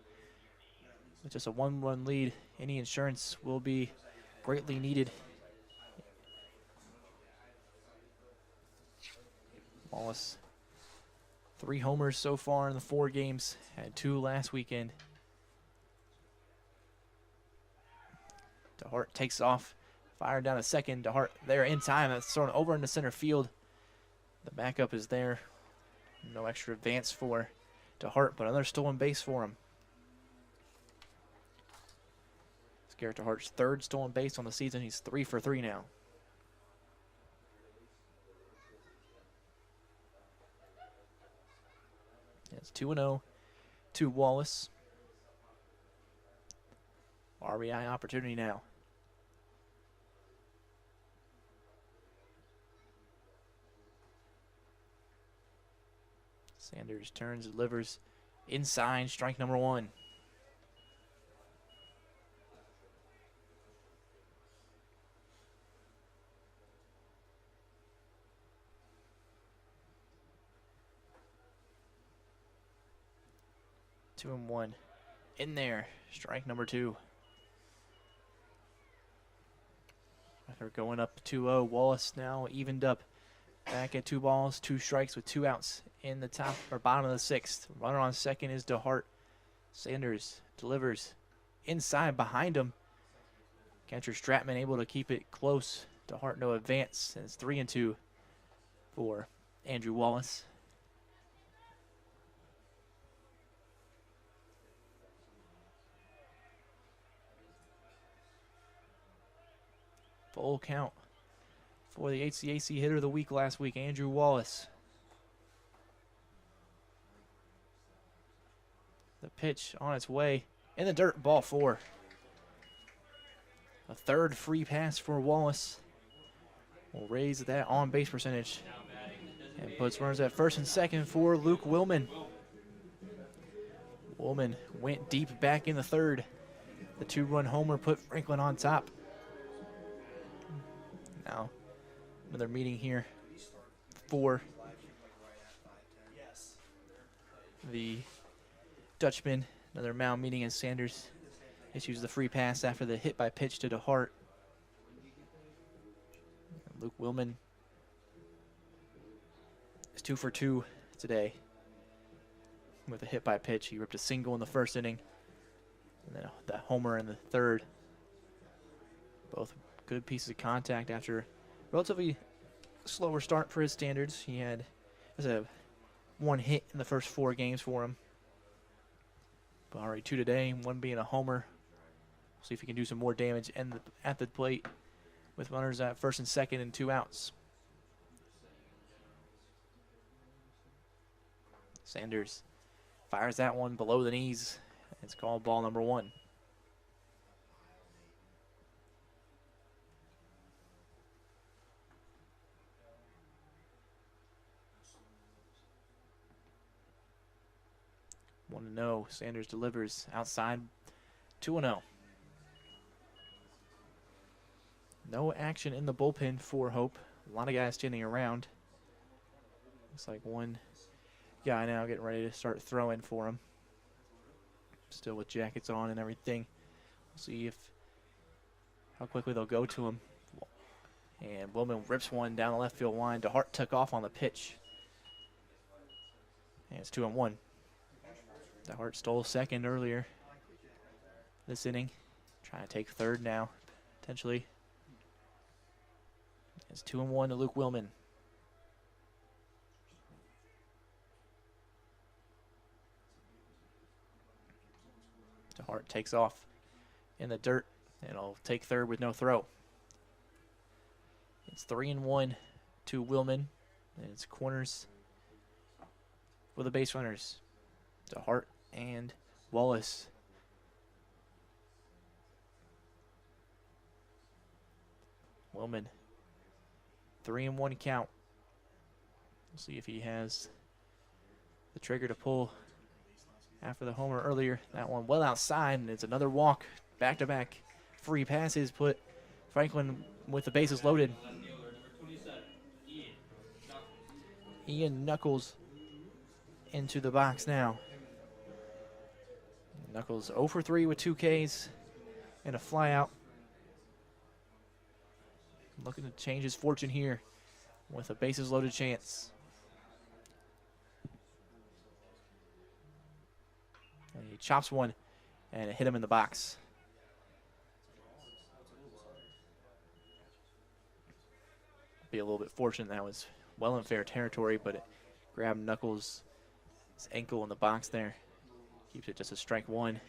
With just a 1-run lead, any insurance will be greatly needed. Wallace, 3 homers so far in the 4 games. Had 2 last weekend. DeHart takes off, fired down a second. DeHart there in time. That's thrown over into center field. The backup is there. No extra advance for DeHart, but another stolen base for him. It's Garrett DeHart's 3rd stolen base on the season. He's 3 for 3 now. It's 2-0 to Wallace. RBI opportunity now. Sanders turns, delivers inside, strike number 1. 2-1. In there. Strike number 2. They're going up 2-0. Wallace now evened up. Back at 2 balls, 2 strikes with 2 outs in the top or bottom of the 6th. Runner on second is DeHart. Sanders delivers inside behind him. Catcher Stratman able to keep it close. DeHart no advance, and it's 3-2 for Andrew Wallace. Full count for the HCAC hitter of the week last week, Andrew Wallace. The pitch on its way in the dirt, ball 4. A third free pass for Wallace will raise that on-base percentage and puts runners at first and second for Luke Willman. Willman went deep back in the third. The 2-run homer put Franklin on top. Now, another meeting here for the Dutchman. Another mound meeting as Sanders issues the free pass after the hit by pitch to DeHart. Luke Willman is 2 for 2 today with a hit by pitch. He ripped a single in the first inning, and then the homer in the third. Both good pieces of contact after a relatively slower start for his standards. He had one hit in the first 4 games for him. But already 2 today, 1 being a homer. See if he can do some more damage at the plate with runners at first and second and 2 outs. Sanders fires that one below the knees. It's called ball number 1. One to 0. Sanders delivers outside. 2-0. No action in the bullpen for Hope. A lot of guys standing around. Looks like one guy now getting ready to start throwing for him. Still with jackets on and everything. We'll see how quickly they'll go to him. And Willman rips one down the left field line. DeHart took off on the pitch. And it's 2-1. DeHart stole second earlier this inning. Trying to take third now, potentially. It's 2-1 to Luke Willman. DeHart takes off in the dirt, and he'll take third with no throw. It's 3-1 to Willman, and it's corners for the base runners. DeHart and Wallace. Willman, 3-1 count. We'll see if he has the trigger to pull after the homer earlier. That one well outside, and it's another walk. Back-to-back free passes put Franklin with the bases loaded. Ian Knuckles into the box now. Knuckles 0 for 3 with 2 Ks and a flyout. Looking to change his fortune here with a bases loaded chance. And he chops one and it hit him in the box. Be a little bit fortunate that was well in fair territory, but it grabbed Knuckles' ankle in the box there. Keeps it just a strike 1.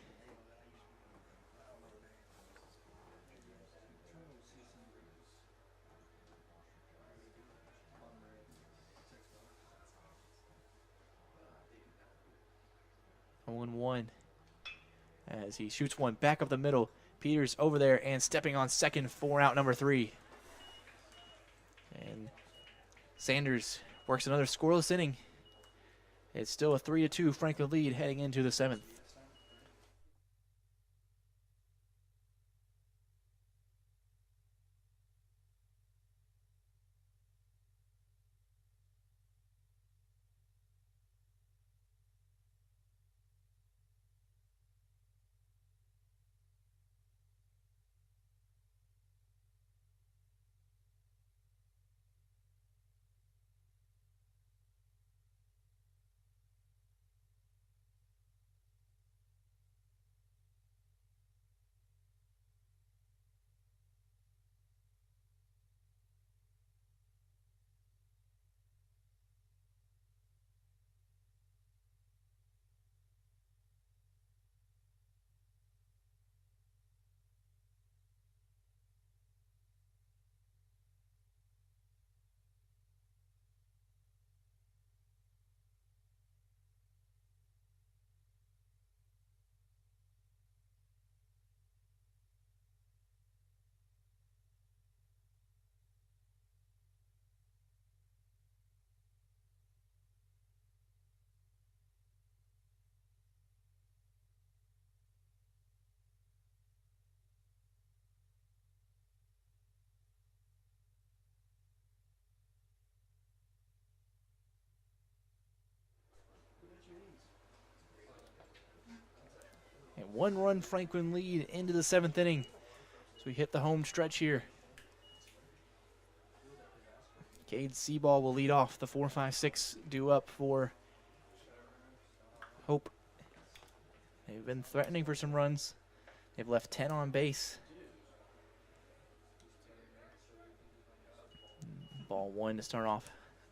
And 1 as he shoots one back up the middle. Peters over there and stepping on second for out number 3. And Sanders works another scoreless inning. It's still a 3-2 Franklin lead heading into the 7th. 1-run Franklin lead into the 7th inning. So we hit the home stretch here. Cade Seaball will lead off. The 4-5-6 due up for Hope. They've been threatening for some runs. They've left 10 on base. Ball 1 to start off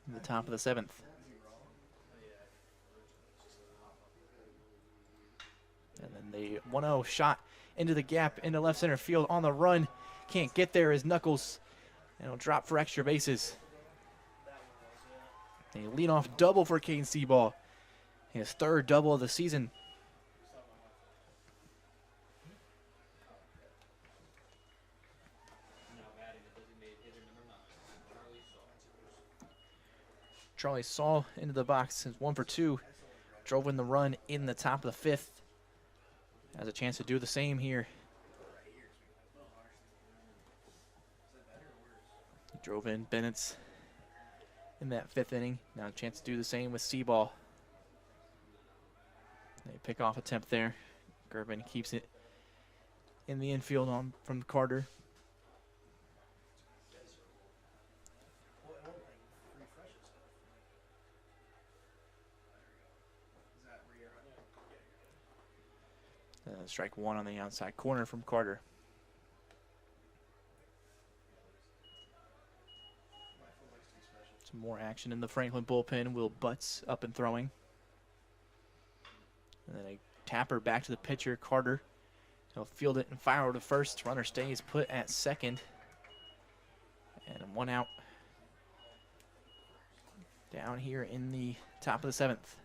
in the top of the 7th. And then the 1-0 shot into the gap into left center field on the run. Can't get there as Knuckles. And it'll drop for extra bases. A leadoff double for Cade Seaball. His 3rd double of the season. Charlie Saul into the box is 1 for 2. Drove in the run in the top of the 5th. Has a chance to do the same here. He drove in Bennett's in that 5th inning. Now a chance to do the same with Seaball. They pick off attempt there. Gervin keeps it in the infield from Carter. Strike 1 on the outside corner from Carter. Some more action in the Franklin bullpen. Will Butts up and throwing. And then a tapper back to the pitcher, Carter. He'll field it and fire over to first. Runner stays put at second. And 1 out. Down here in the top of the 7th.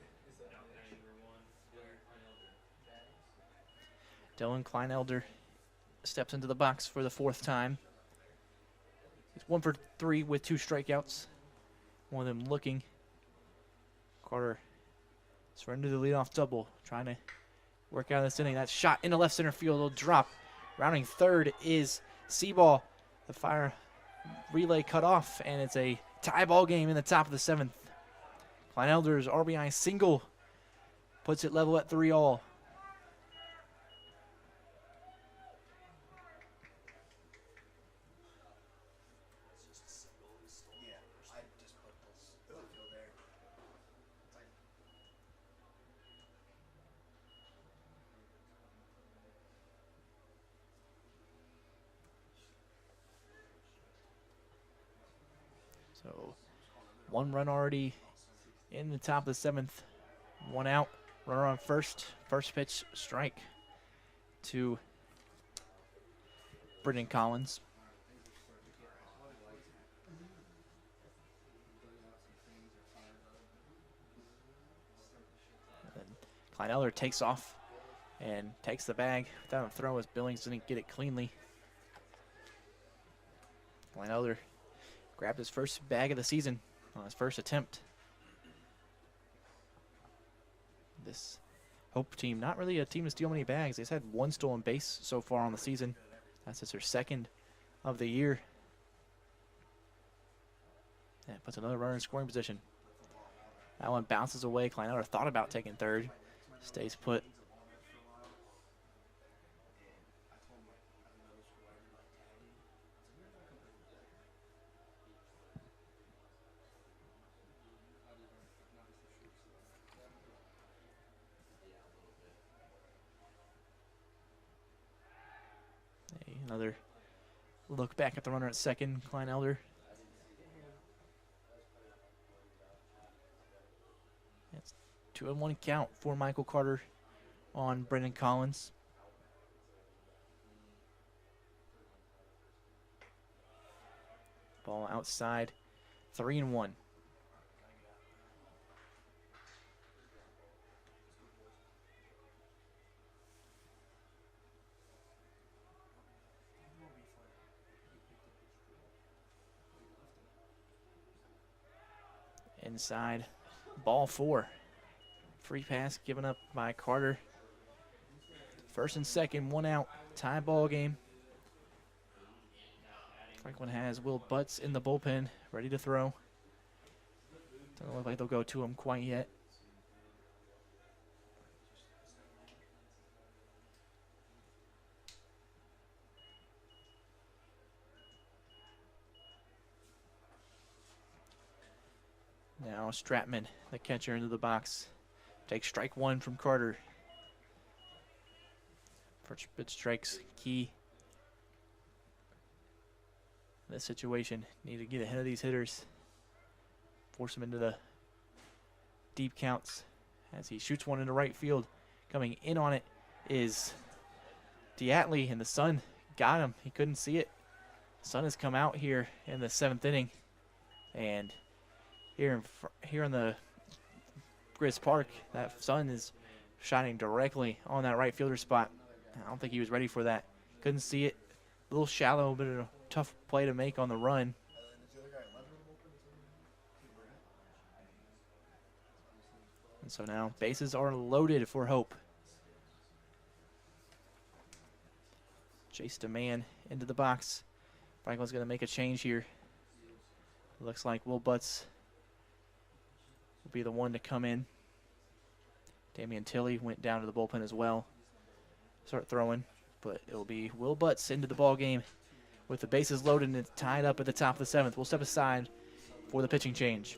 Dylan Kleinelder steps into the box for the 4th time. He's 1 for 3 with 2 strikeouts. One of them looking. Carter surrendered the leadoff double, trying to work out of this inning. That shot into left center field will drop. Rounding 3rd is Seaball. The fire relay cut off, and it's a tie ball game in the top of the 7th. Kleinelder's RBI single puts it level at 3-all. So 1 run already in the top of the 7th. 1 out. Runner on first. First pitch strike to Brendan Collins. And Kleinelder takes off and takes the bag without a throw as Billings didn't get it cleanly. Kleinelder grabbed his first bag of the season on his first attempt. This Hope team, not really a team to steal many bags. They've had 1 stolen base so far on the season. That's just their 2nd of the year. And puts another runner in scoring position. That one bounces away. Kleinelder thought about taking 3rd. Stays put. Another look back at the runner at second, Kleinelder. It's 2-1 count for Michael Carter on Brendan Collins. Ball outside, 3-1. Inside, ball 4. Free pass given up by Carter. First and second, 1 out, tie ball game. Franklin has Will Butts in the bullpen, ready to throw. Doesn't look like they'll go to him quite yet. Now Stratman, the catcher, into the box. Takes strike one from Carter. First pitch strikes key. In this situation, need to get ahead of these hitters. Force them into the deep counts as he shoots one into right field. Coming in on it is Diatley, and the Sun got him. He couldn't see it. Sun has come out here in the 7th inning, and here in the Grizz Park, that Sun is shining directly on that right fielder spot. I don't think he was ready for that. Couldn't see it. A little shallow, but a tough play to make on the run. And so now bases are loaded for Hope. Chase DeMann into the box. Franklin's going to make a change here. Looks like Will Butts will be the one to come in. Damian Tilley went down to the bullpen as well. Start throwing, but it'll be Will Butts into the ball game with the bases loaded and it's tied up at the top of the 7th. We'll step aside for the pitching change.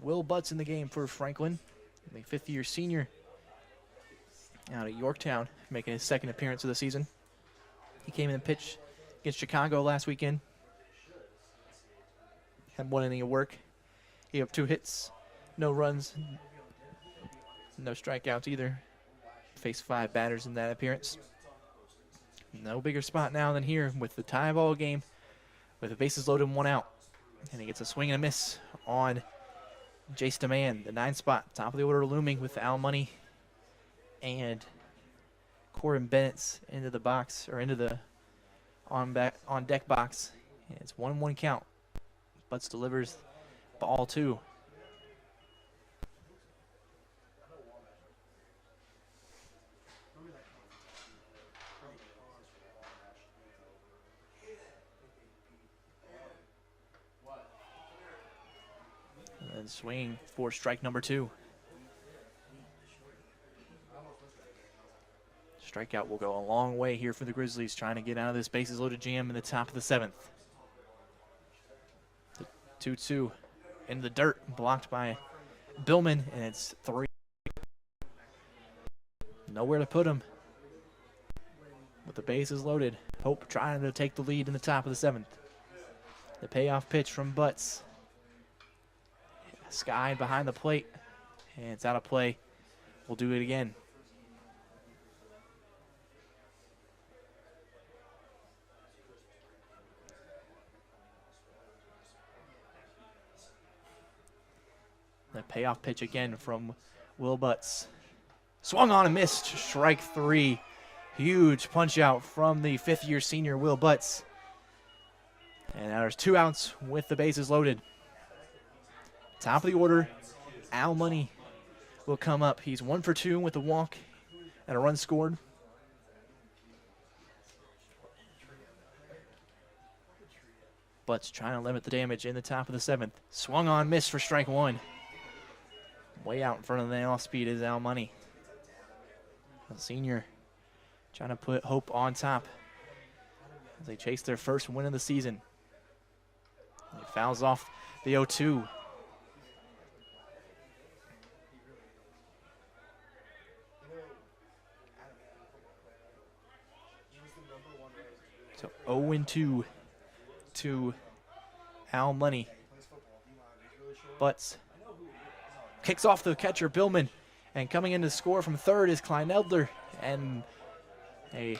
Will Butts in the game for Franklin, the 5th-year senior out at Yorktown, making his 2nd appearance of the season. He came in and pitched against Chicago last weekend. Had 1 inning of work. He had 2 hits, no runs, no strikeouts either. Faced 5 batters in that appearance. No bigger spot now than here with the tie ball game with the bases loaded and 1 out. And he gets a swing and a miss on Jace DeMann, the 9th spot, top of the order looming with Al Money and Corbin Bennett's into the box, or into the on deck box. And it's 1-1 count. Butts delivers ball 2. And swinging for strike number 2. Strikeout will go a long way here for the Grizzlies, trying to get out of this bases loaded jam in the top of the 7th. The 2-2 in the dirt, blocked by Billman, and it's 3. Nowhere to put him. With the bases loaded, Hope trying to take the lead in the top of the 7th. The payoff pitch from Butts. Skied behind the plate, and it's out of play. We'll do it again. The payoff pitch again from Will Butts. Swung on and missed. Strike 3. Huge punch out from the fifth-year senior Will Butts. And now there's 2 outs with the bases loaded. Top of the order, Al Money will come up. He's 1 for 2 with a walk and a run scored. Butts trying to limit the damage in the top of the 7th. Swung on, missed for strike 1. Way out in front of the off speed is Al Money. The senior trying to put hope on top as they chase their first win of the season. He fouls off the 0-2. So 0-2 to Al Money. Butts kicks off the catcher, Billman. And coming in to score from third is Klein Eldler. And a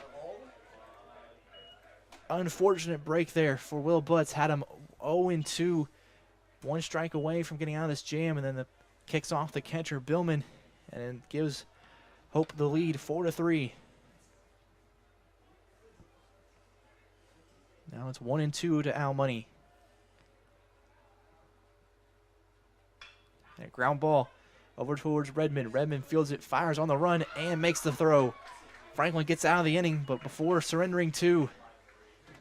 unfortunate break there for Will Butts. Had him 0-2. 1 strike away from getting out of this jam. And then the kicks off the catcher, Billman. And gives Hope the lead 4-3. Now it's 1-2 to Al Money. And a ground ball over towards Redmond. Redmond fields it, fires on the run, and makes the throw. Franklin gets out of the inning, but before surrendering 2,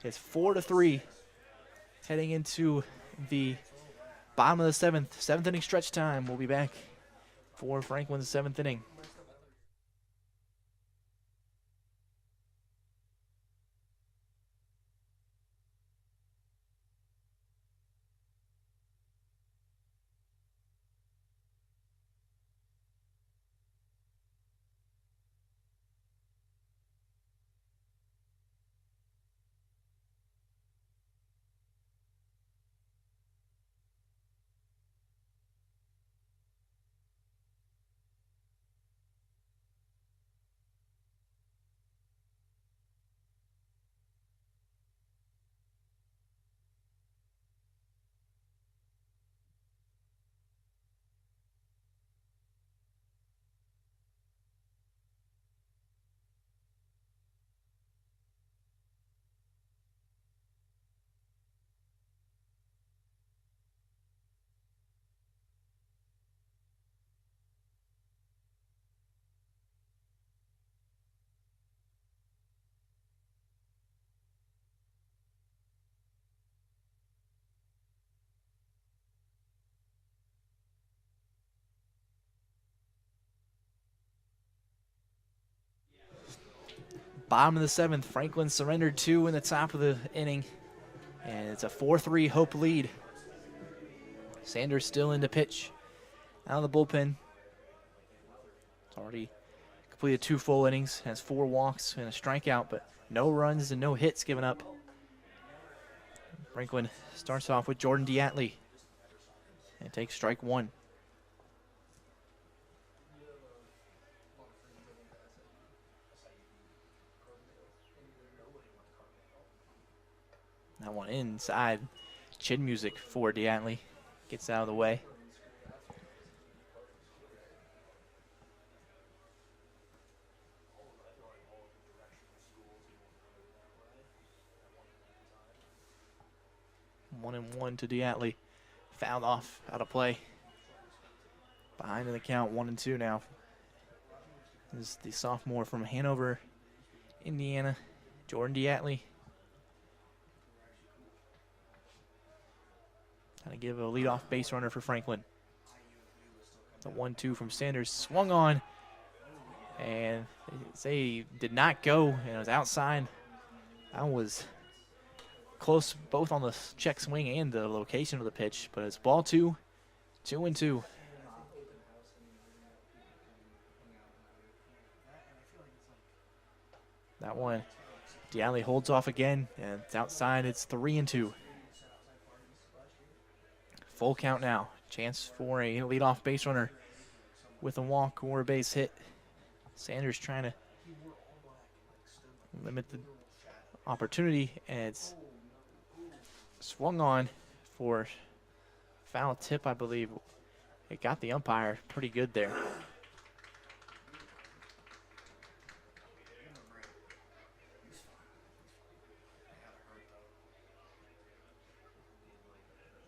it's 4-3. Heading into the bottom of the 7th. 7th inning stretch time. We'll be back for Franklin's 7th inning. Bottom of the 7th, Franklin surrendered 2 in the top of the inning. And it's a 4-3 Hope lead. Sanders still in to pitch. Out of the bullpen. It's already completed 2 full innings. Has 4 walks and a strikeout, but no runs and no hits given up. Franklin starts off with Jordan Diatley. And takes strike 1. That one inside. Chin music for Diatley. Gets out of the way. One and one to Diatley. Fouled off, out of play. Behind in the count, 1-2 now. This is the sophomore from Hanover, Indiana, Jordan Diatley. Trying to give a leadoff base runner for Franklin. The 1-2 from Sanders swung on, and they say he did not go, and it was outside. That was close both on the check swing and the location of the pitch, but it's ball 2, 2-2. That one, Diatley holds off again, and it's outside. It's 3-2. Full count now. Chance for a leadoff base runner with a walk or a base hit. Sanders trying to limit the opportunity, and it's swung on for foul tip, I believe. It got the umpire pretty good there.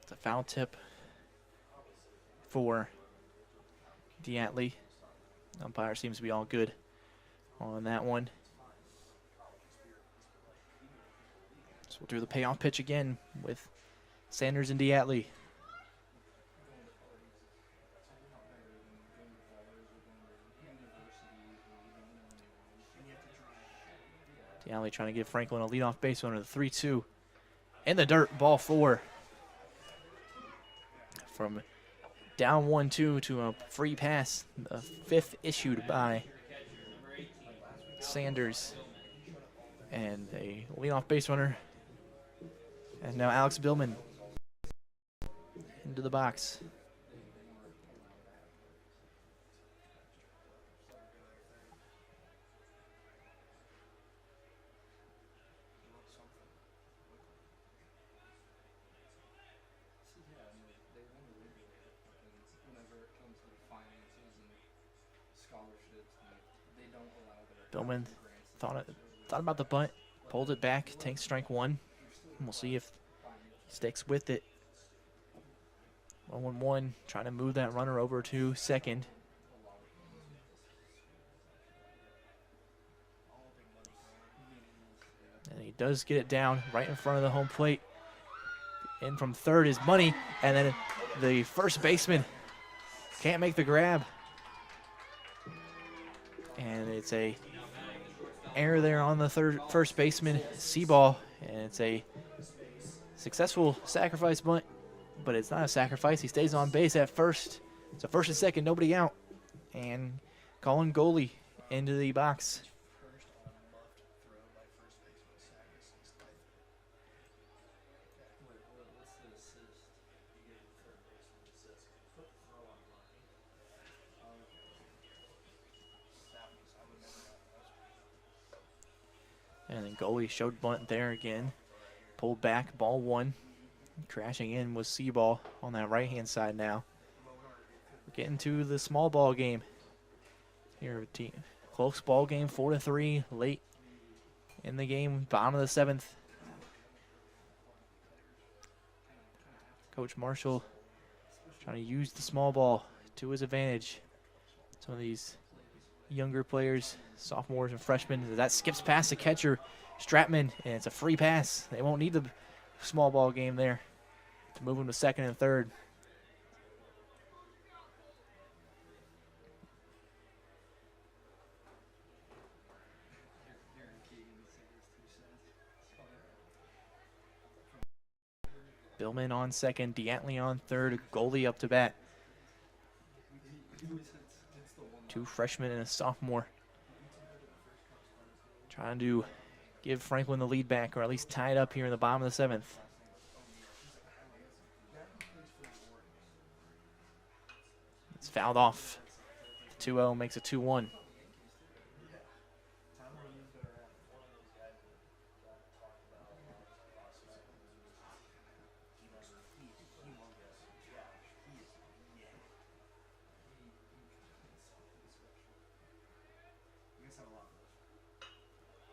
It's a foul tip for Diatley. Umpire seems to be all good on that one. So we'll do the payoff pitch again with Sanders and Diatley. Diatley trying to give Franklin a leadoff base runner, the 3-2. In the dirt, ball 4. From down 1-2 to a free pass, the 5th issued by Sanders. And a leadoff base runner. And now Alex Billman into the box. Billman thought about the bunt, pulled it back, takes strike 1. And we'll see if he sticks with it. 1-1, trying to move that runner over to second. And he does get it down right in front of the home plate. In from third is Money, and then the first baseman can't make the grab. And it's a error there on the first baseman, Seaball, and it's a successful sacrifice bunt, but it's not a sacrifice. He stays on base at first. So first and second, nobody out, and Colin Goalie into the box. And then Goalie showed bunt there again. Pulled back, ball 1. Crashing in was Seaball on that right-hand side now. We're getting to the small ball game. Here, close ball game, 4-3, late in the game, bottom of the 7th. Coach Marshall trying to use the small ball to his advantage. Some of these younger players, sophomores and freshmen, that skips past the catcher, Stratman, and it's a free pass. They won't need the small ball game there to move them to second and third. Billman on second, Diatley on third, Goalie up to bat. 2 freshmen and a sophomore. Trying to give Franklin the lead back, or at least tie it up here in the bottom of the 7th. It's fouled off. 2-0 makes it 2-1.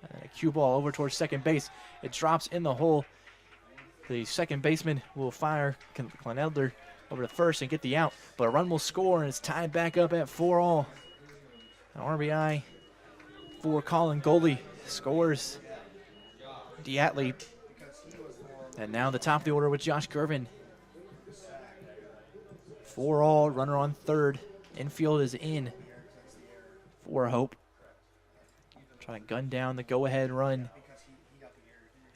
And a cue ball over towards second base. It drops in the hole. The second baseman will fire Clenelder over to first and get the out, but a run will score, and it's tied back up at 4-all. An RBI for Colin Goalie scores Diatley. And now the top of the order with Josh Gervin. 4-all, runner on third. Infield is in for Hope. Trying to gun down the go-ahead run.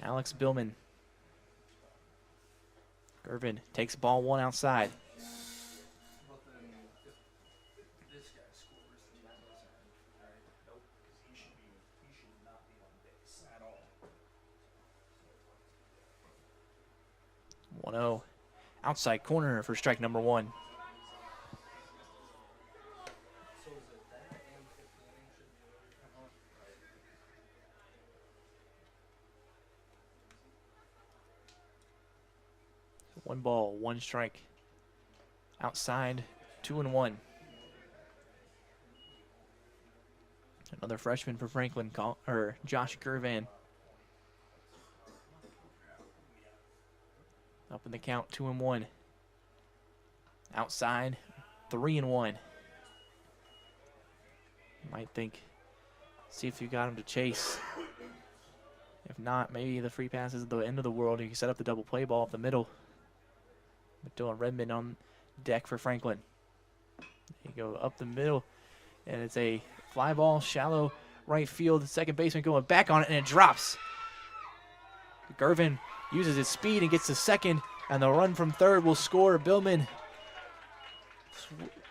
Alex Billman. Gervin takes ball 1 outside. One-0. Outside corner for strike number 1. One ball, 1 strike. Outside 2-1. Another freshman for Franklin, Josh Gervan. Up in the count, 2-1. Outside, 3-1. Might think, see if you got him to chase. If not, maybe the free pass is the end of the world. You can set up the double play ball up the middle. But Dylan Redmond on deck for Franklin. You go up the middle, and it's a fly ball, shallow right field. The second baseman going back on it, and it drops. Gervin uses his speed and gets to second, and the run from third will score. Billman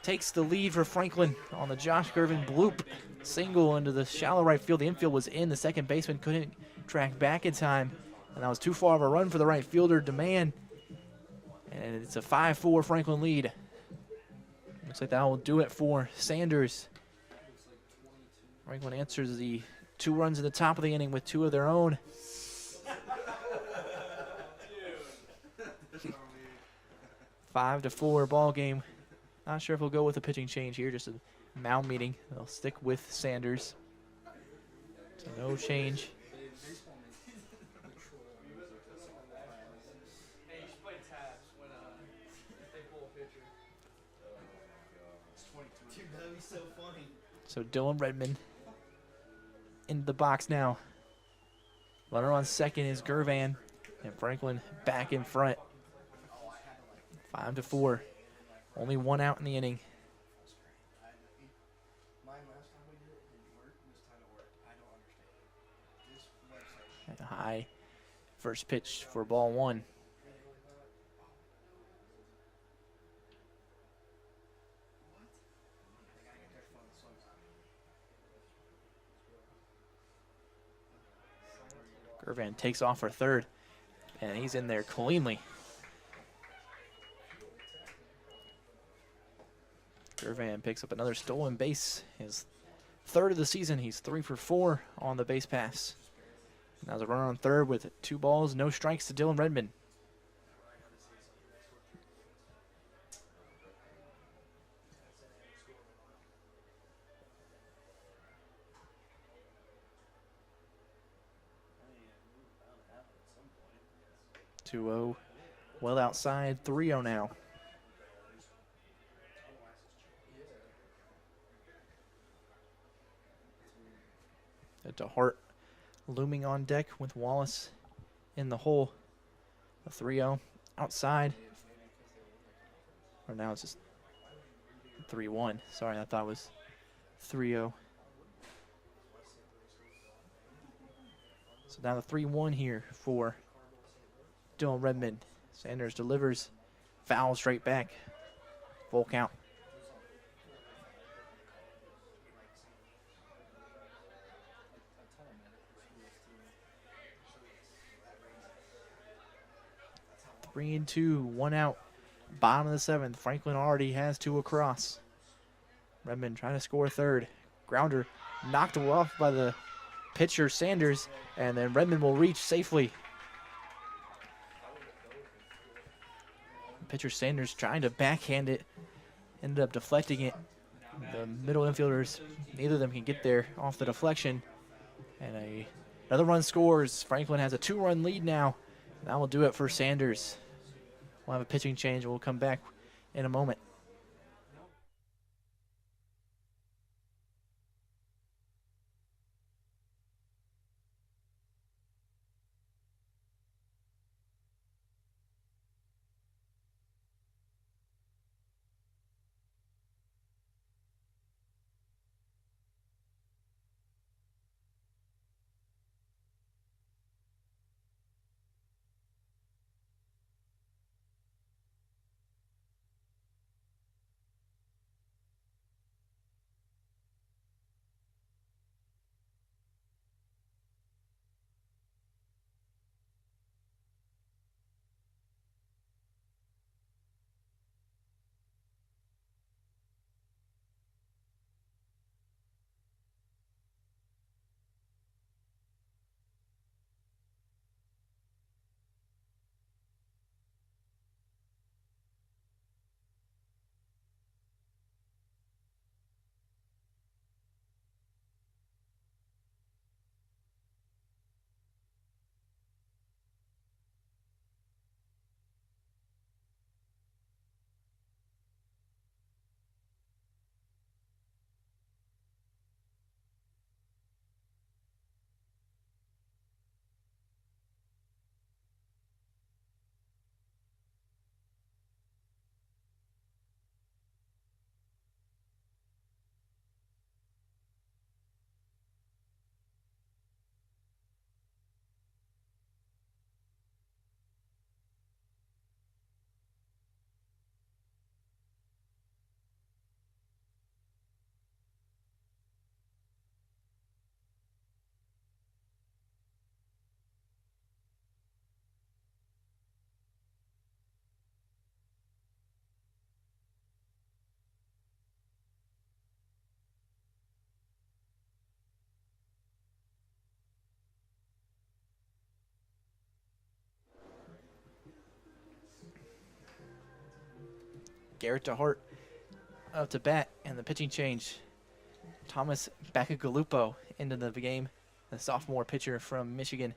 takes the lead for Franklin on the Josh Gervin bloop single into the shallow right field. The infield was in. The second baseman couldn't track back in time, and that was too far of a run for the right fielder, Demand. And it's a 5-4 Franklin lead. Looks like that will do it for Sanders. Franklin answers the 2 runs in the top of the inning with 2 of their own. 5-4 ball game. Not sure if we'll go with a pitching change here, just a mound meeting. They'll stick with Sanders. So no change. So Dylan Redmond into the box now. Runner on second is Gervan, and Franklin back in front. 5-4. Only 1 out in the inning. And a high first pitch for ball 1. Gervan takes off for third, and he's in there cleanly. Gervan picks up another stolen base, his 3rd of the season. He's 3 for 4 on the base pass. Now there's a runner on third with 2 balls, no strikes to Dylan Redmond. (2-0). Well outside, 3-0 now. DeHart looming on deck with Wallace in the hole. A 3-0 outside. Or now it's just 3-1. Sorry, I thought it was 3-0. So now the 3-1 here for Dylan Redmond. Sanders delivers, foul straight back. Full count. Three and 2, 1 out. Bottom of the 7th. Franklin already has 2 across. Redmond trying to score third. Grounder knocked off by the pitcher Sanders, and then Redmond will reach safely. Pitcher Sanders trying to backhand it, ended up deflecting it. The middle infielders, neither of them can get there off the deflection. And another run scores. Franklin has a 2-run lead now. That will do it for Sanders. We'll have a pitching change. We'll come back in a moment. Garrett DeHart up to bat, and the pitching change. Thomas Bacagallupo into the game, the sophomore pitcher from Michigan,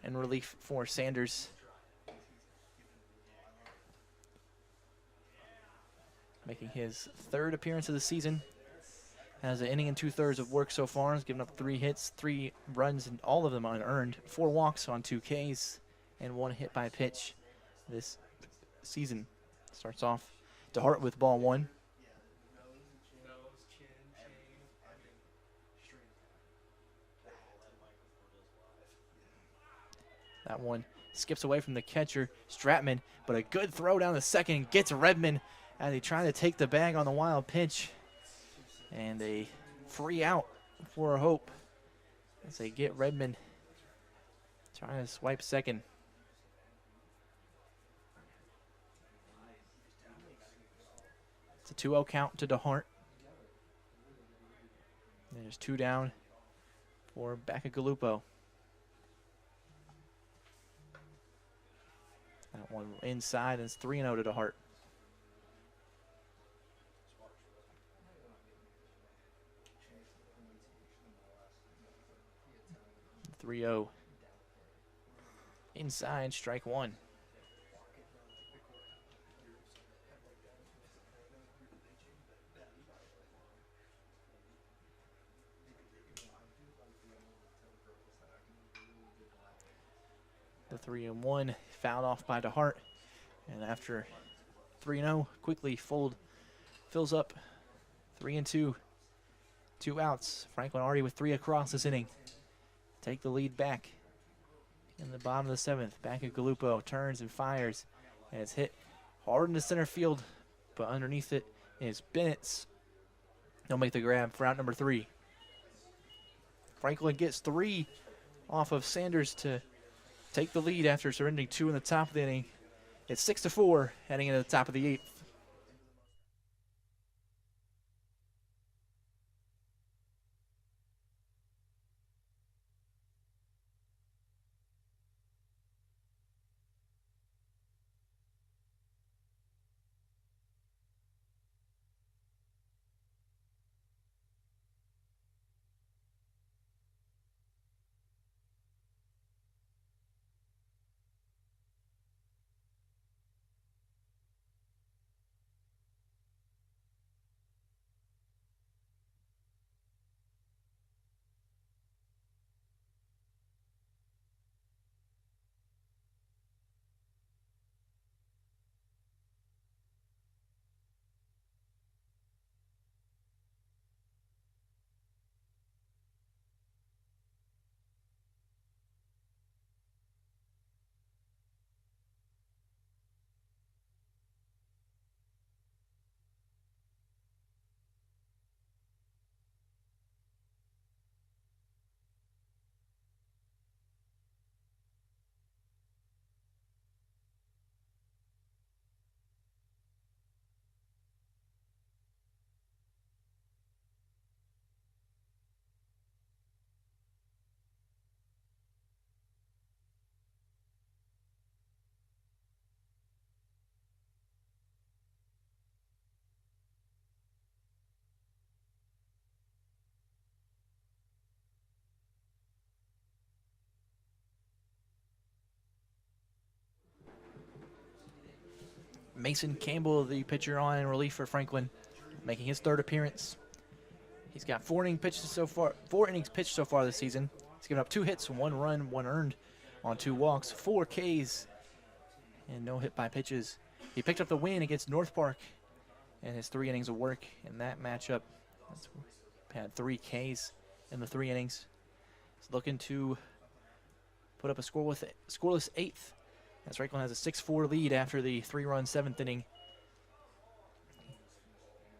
in relief for Sanders. Making his third appearance of the season. Has an inning and 2/3 of work so far. Has given up 3 hits, 3 runs, and all of them unearned. 4 walks on 2 Ks, and 1 hit by pitch this season. Starts off DeHart with ball 1. That one skips away from the catcher, Stratman, but a good throw down the second gets Redmond as he tried to take the bag on the wild pitch. And a free out for Hope as they get Redmond trying to swipe second. It's a 2-0 count to DeHart. There's 2 down for Bacagallupo. That one inside, and it's 3-0 to DeHart. 3-0. Inside, strike 1. The 3-1 fouled off by DeHart. And after 3-0, quickly fills up 3-2. 2 outs. Franklin already with 3 across this inning. Take the lead back in the bottom of the 7th. Bacagallupo turns and fires. And it's hit hard into center field, but underneath it is Bennett's. They'll make the grab for out number 3. Franklin gets 3 off of Sanders to take the lead after surrendering 2 in the top of the inning. It's 6-4 heading into the top of the 8th. Mason Campbell, the pitcher on in relief for Franklin, making his 3rd appearance. He's got 4 innings pitched so far this season. He's given up 2 hits, 1 run, 1 earned on 2 walks, 4 Ks, and no hit by pitches. He picked up the win against North Park in his 3 innings of work in that matchup. Had 3 Ks in the 3 innings. He's looking to put up a scoreless 8th. As Franklin has a 6-4 lead after the 3-run 7th inning.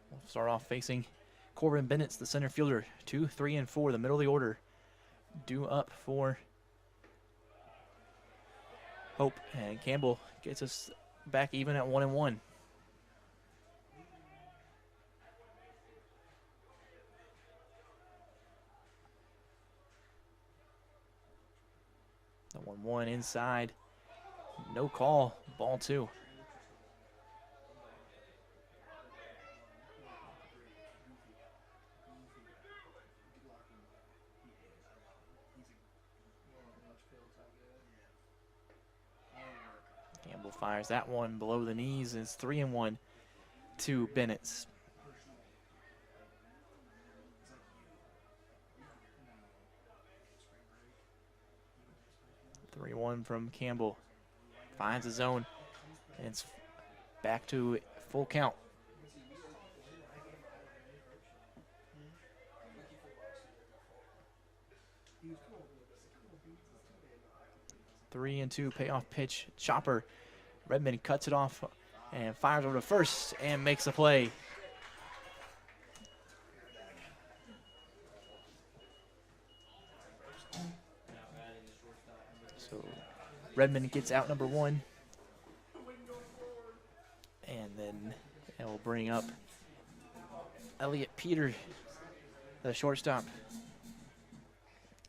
We'll start off facing Corbin Bennett, the center fielder. 2, 3, and 4, the middle of the order. Due up for Hope. And Campbell gets us back even at 1-1. The 1-1 inside. No call, ball 2. Campbell fires that one below the knees, and it's 3-1 to Bennett's. 3-1 from Campbell. Finds the zone, and it's back to full count. Three and two payoff pitch. Chopper. Redmond cuts it off and fires over to first and makes the play. So Redmond gets out number one. And then it will bring up Elliot Peter, the shortstop.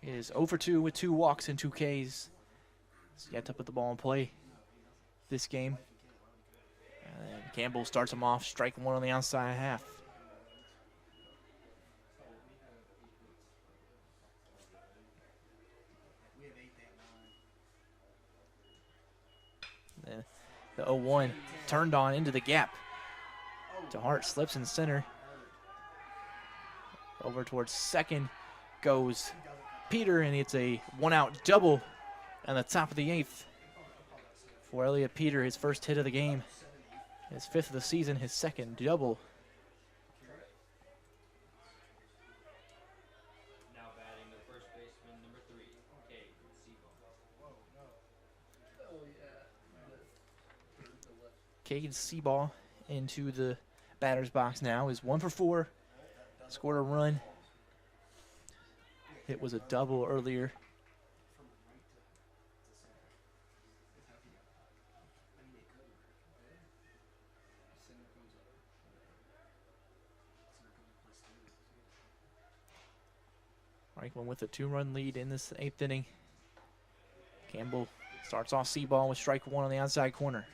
Is 0 for 2 with 2 walks and 2 Ks. So yet to put the ball in play this game. And Campbell starts him off, strike one on the outside half. Then the 0-1 turned on into the gap. DeHart slips in center. Over towards second goes Peter, and it's a one-out double on the top of the 8th for Elliot Peter, his first hit of the game, his 5th of the season, his second double. Now batting the first baseman, number 3, Cade Seaball. Cade Seaball into the batter's box now is 1 for 4. Scored a run. It was a double earlier. Franklin with a 2-run lead in this 8th inning. Campbell starts off Seaball with strike one on the outside corner.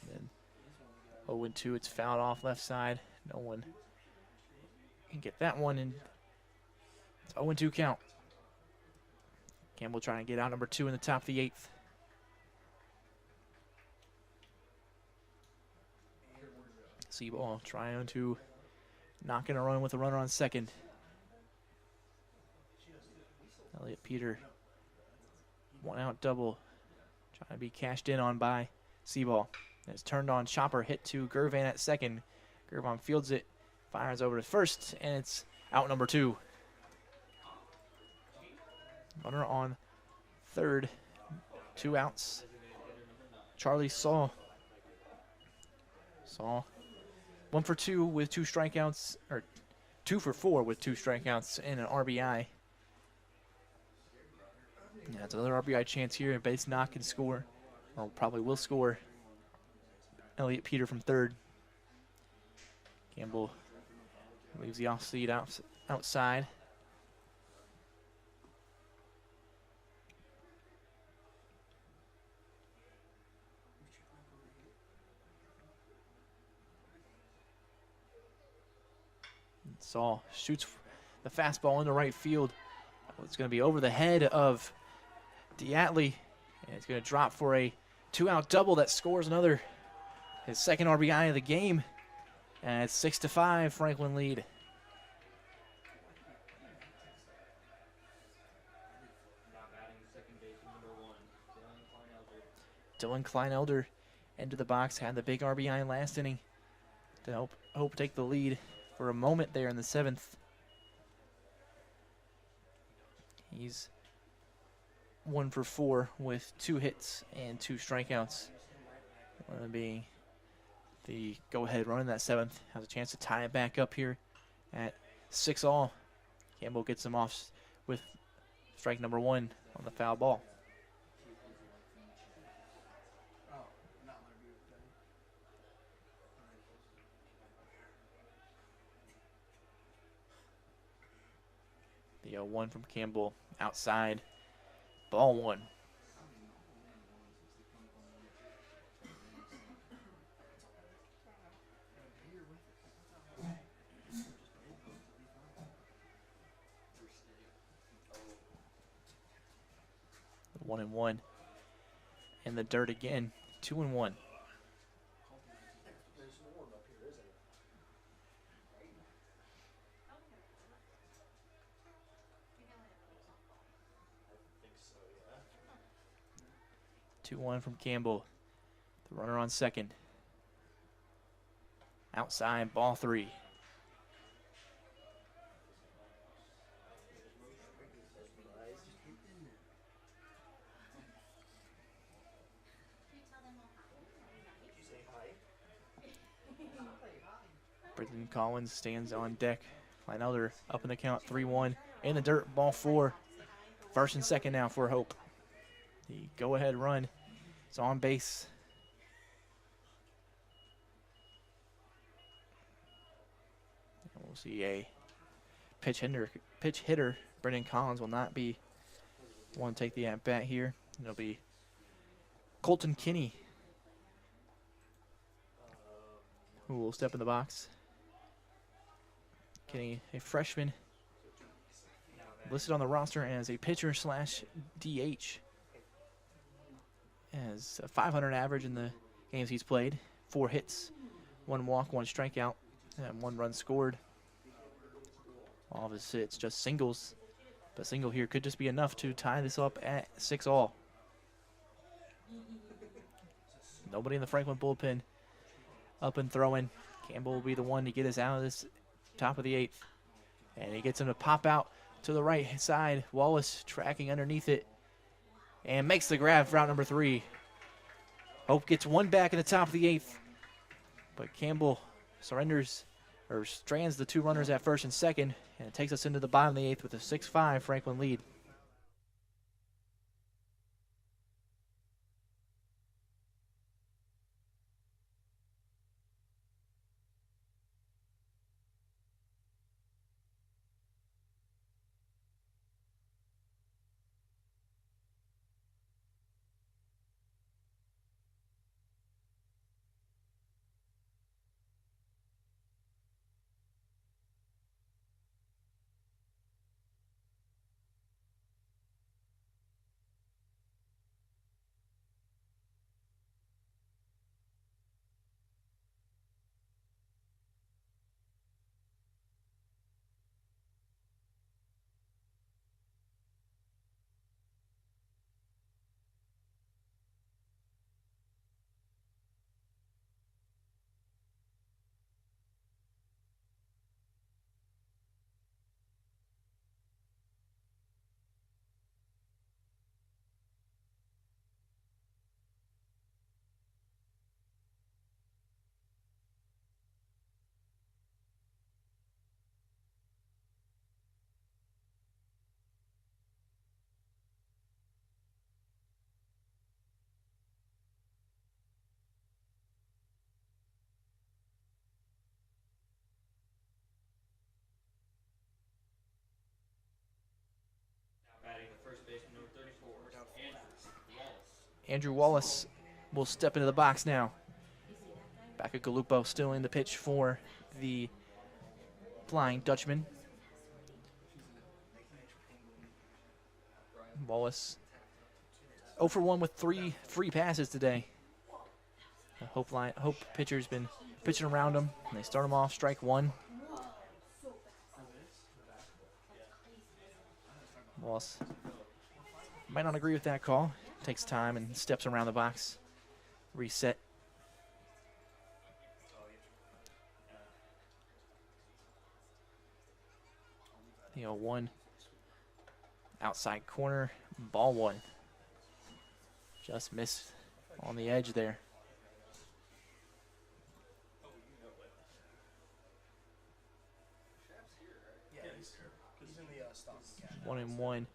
And then 0-2, it's fouled off left side. No one can get that one in. 0-2 count. Campbell trying to get out number 2 in the top of the 8th. Seaball trying to knock in a run with a runner on second. Elliot Peter, 1-out double. Trying to be cashed in on by Seaball. It's turned on. Chopper hit to Gervan at second. Gervan fields it, fires over to first, and it's out number 2. Runner on third, 2 outs. Charlie Saul. 1 for 2 with 2 strikeouts, or 2 for 4 with 2 strikeouts and an RBI. Yeah, it's another RBI chance here. Base knock can score, or probably will score. Elliot Peter from third. Campbell leaves the off seat outside. Saul shoots the fastball into right field. It's going to be over the head of Diatley, and it's going to drop for a 2-out double that scores his second RBI of the game, and it's 6-5, Franklin lead. Now batting second baseman, number 1, Dylan Kleinelder. Dylan Kleinelder into the box, had the big RBI last inning to hope take the lead for a moment there in the 7th. He's 1 for 4 with 2 hits and 2 strikeouts. One being the go-ahead run in that 7th. Has a chance to tie it back up here at 6-all. Campbell gets him off with strike number 1 on the foul ball. The 0-1 from Campbell outside. Ball 1. 1-1. In the dirt again, 2-1. So, yeah. 2-1 from Campbell. The runner on second. Outside, ball 3. Brendan Collins stands on deck. Kleinelder up in the count, 3-1. In the dirt, ball 4. First and second now for Hope. The go-ahead run is on base. And we'll see a pitch hitter. Brendan Collins will not be one to take the at-bat here. It'll be Colton Kinney who will step in the box. Kinney, a freshman, listed on the roster as a pitcher / DH. Has a 500 average in the games he's played. 4 hits, 1 walk, 1 strikeout, and 1 run scored. All of his hits just singles. But a single here could just be enough to tie this up at 6-all. Nobody in the Franklin bullpen up and throwing. Campbell will be the one to get us out of this top of the 8th. And he gets him to pop out to the right side. Wallace tracking underneath it and makes the grab for out number 3. Hope gets 1 back in the top of the 8th. But Campbell surrenders or strands the 2 runners at first and second, and it takes us into the bottom of the 8th with a 6-5 Franklin lead. Batting the first baseman, number 34, Andrew Wallace. Andrew Wallace will step into the box now. Back at Galupo, still in the pitch for the Flying Dutchman. Wallace 0 for 1 with 3 free passes today. The Hope pitcher's been pitching around him. And they start him off strike 1. Wallace might not agree with that call. Takes time and steps around the box. Reset. The 0-1. Outside corner. Ball 1. Just missed on the edge there. One and one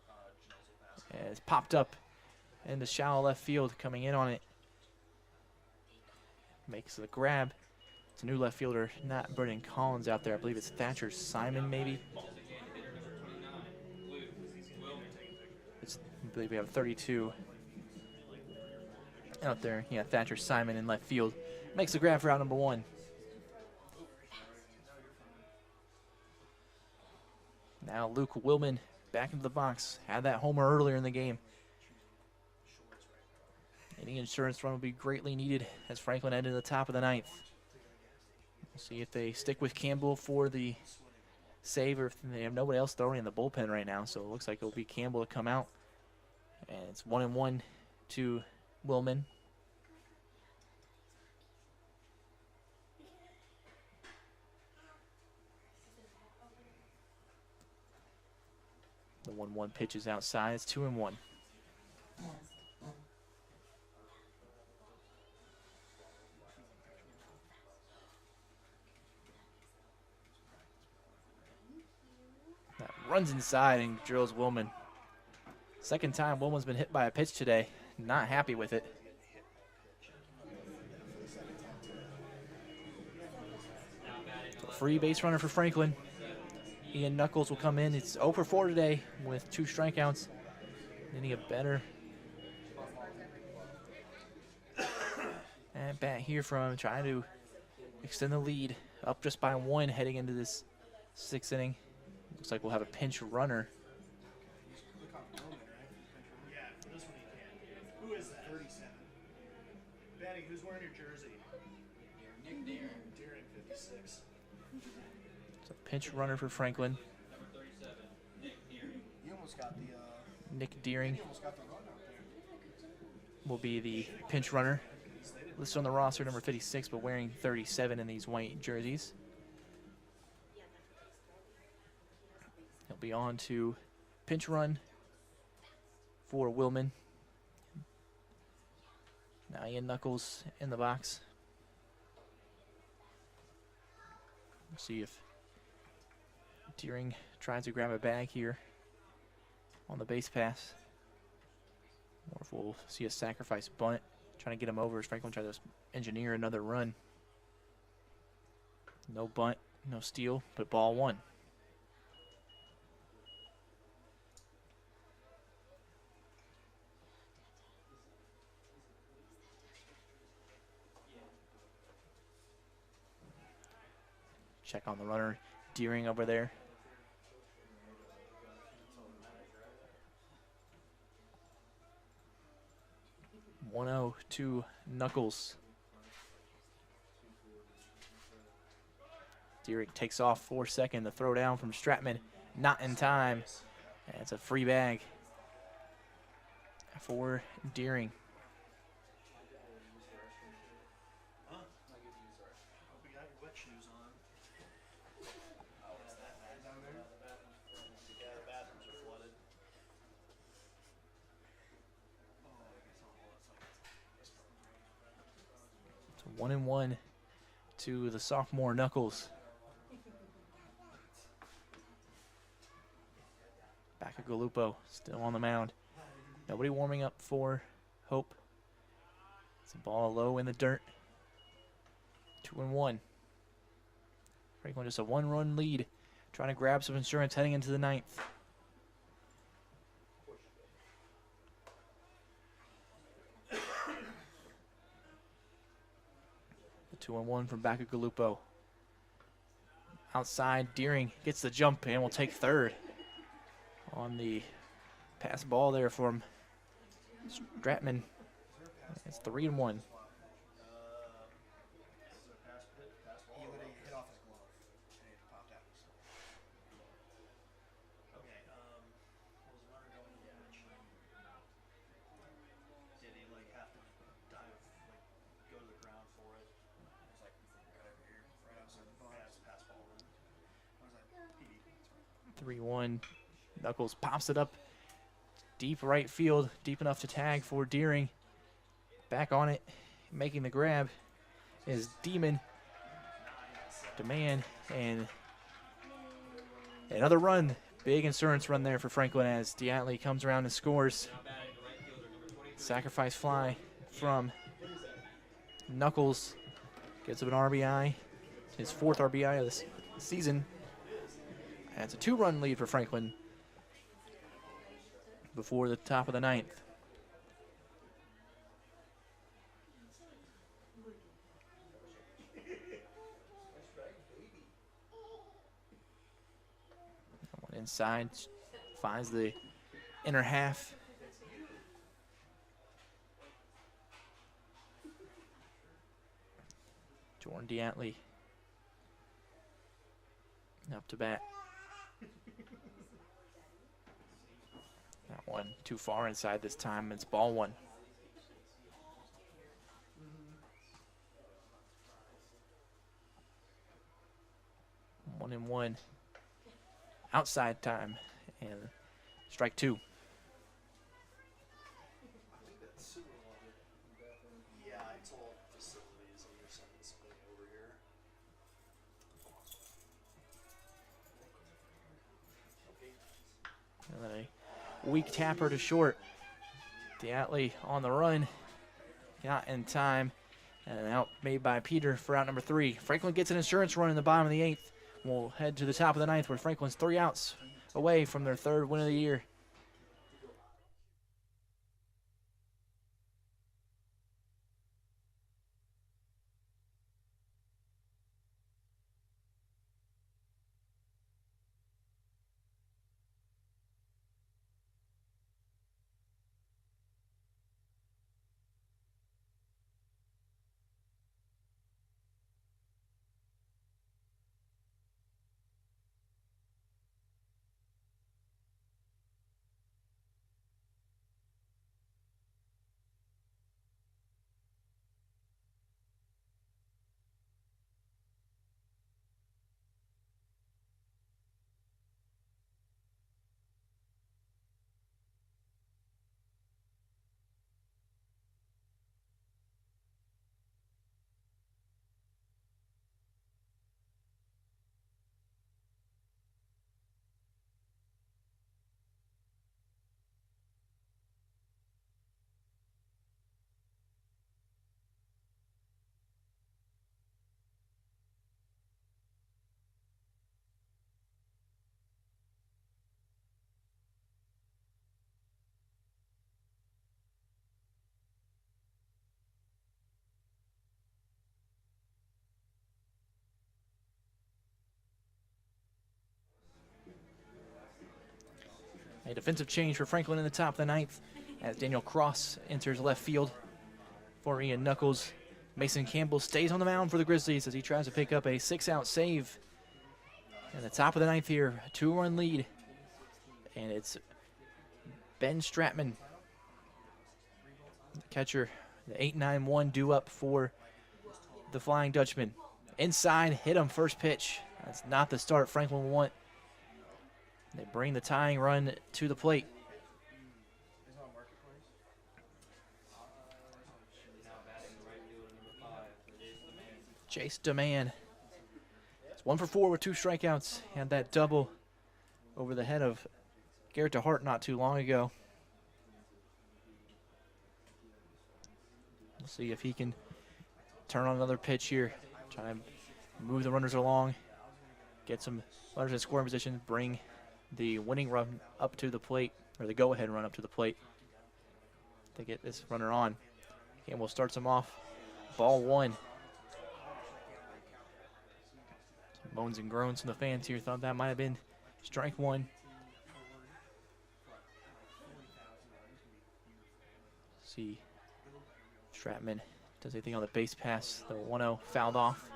has popped up in the shallow left field, coming in on it. Makes the grab. It's a new left fielder, not Brendan Collins out there. I believe it's Thatcher Simon, maybe. I believe we have 32 out there. Yeah, Thatcher Simon in left field. Makes the grab for out number 1. Now Luke Willman back into the box. Had that homer earlier in the game. Any insurance run will be greatly needed as Franklin ended the top of the ninth. We'll see if they stick with Campbell for the save or if they have nobody else throwing in the bullpen right now. So it looks like it'll be Campbell to come out. And it's 1-1 to Willman. The 1-1 pitch is outside. It's 2-1. That runs inside and drills Willman. Second time Willman's been hit by a pitch today. Not happy with it. So free base runner for Franklin. Ian Knuckles will come in. It's 0 for 4 today with 2 strikeouts. Needing a better at bat here from him, trying to extend the lead. Up just by 1 heading into this 6th inning. Looks like we'll have a pinch runner. Yeah, for this one he can. Who is that? 37. Benny, who's wearing your jersey? Nick Deering. Deering, 56. It's a pinch runner for Franklin. Number 37, Nick Deering. You almost got the, Nick Deering you almost got the run out there. will be the pinch runner. Listed on the roster, number 56, but wearing 37 in these white jerseys. He'll be on to pinch run for Willman. Now Ian Knuckles in the box. We'll see if Deering tries to grab a bag here on the base pass, or if we'll see a sacrifice bunt, trying to get him over as Franklin tries to engineer another run. No bunt, no steal, but ball 1. Check on the runner, Deering over there. (1-0) to Knuckles. Deering takes off for second. The throw down from Stratman, not in time. And it's a free bag for Deering. Huh? Hope you got your wet shoes on. Oh, is that bad down there? Yeah, the bathrooms are flooded. Oh, I guess I'll It's 1-1 to the sophomore Knuckles. Bacagalupo still on the mound. Nobody warming up for Hope. It's a ball low in the dirt. 2-1. Franklin just a 1-run lead. Trying to grab some insurance heading into the 9th. The 2-1 from Bacagalupo. Outside, Deering gets the jump and will take third on the pass ball there from Stratman. It's 3-1. He literally hit off his glove and it popped out. Okay, was the runner going to the pitch? Did he like have to dive, like go to the ground for it? It was like right over here, right outside the pass ball run. I was like, PD. 3-1. Knuckles pops it up deep right field, deep enough to tag for Deering. Back on it, making the grab is Demon. Demand and another run. Big insurance run there for Franklin as Diatley comes around and scores. Now batting the right fielder, number 23. Sacrifice fly from Knuckles. Gets up an RBI. His 4th RBI of this season. And it's a 2-run lead for Franklin before the top of the 9th. One inside, finds the inner half. Jordan D'Antley up to bat. That one too far inside this time. It's ball one. 1-1. Outside time and strike two. Yeah, it's all facilities and you're sending somebody over here. And then a weak tapper to short. D'Antley on the run. Not in time. And an out made by Peter for out number 3. Franklin gets an insurance run in the bottom of the 8th. We'll head to the top of the 9th where Franklin's 3 outs away from their 3rd win of the year. A defensive change for Franklin in the top of the 9th as Daniel Cross enters left field for Ian Knuckles. Mason Campbell stays on the mound for the Grizzlies as he tries to pick up a 6-out save. In the top of the 9th here, a 2-run lead. And it's Ben Stratman, the catcher. The 8-9-1 due up for the Flying Dutchman. Inside, hit him first pitch. That's not the start Franklin will want. They bring the tying run to the plate. Now batting the right fielder, number 5, Jace Jace DeMan. DeMan. It's 1 for 4 with 2 strikeouts. Had that double over the head of Garrett DeHart not too long ago. We'll see if he can turn on another pitch here. Try to move the runners along. Get some runners in scoring position. Bring the winning run up to the plate, or the go-ahead run up to the plate to get this runner on. Campbell starts him off. Ball 1. Some moans and groans from the fans here. Thought that might have been strike 1. See, Stratman does anything on the base pass. The 1-0 fouled off.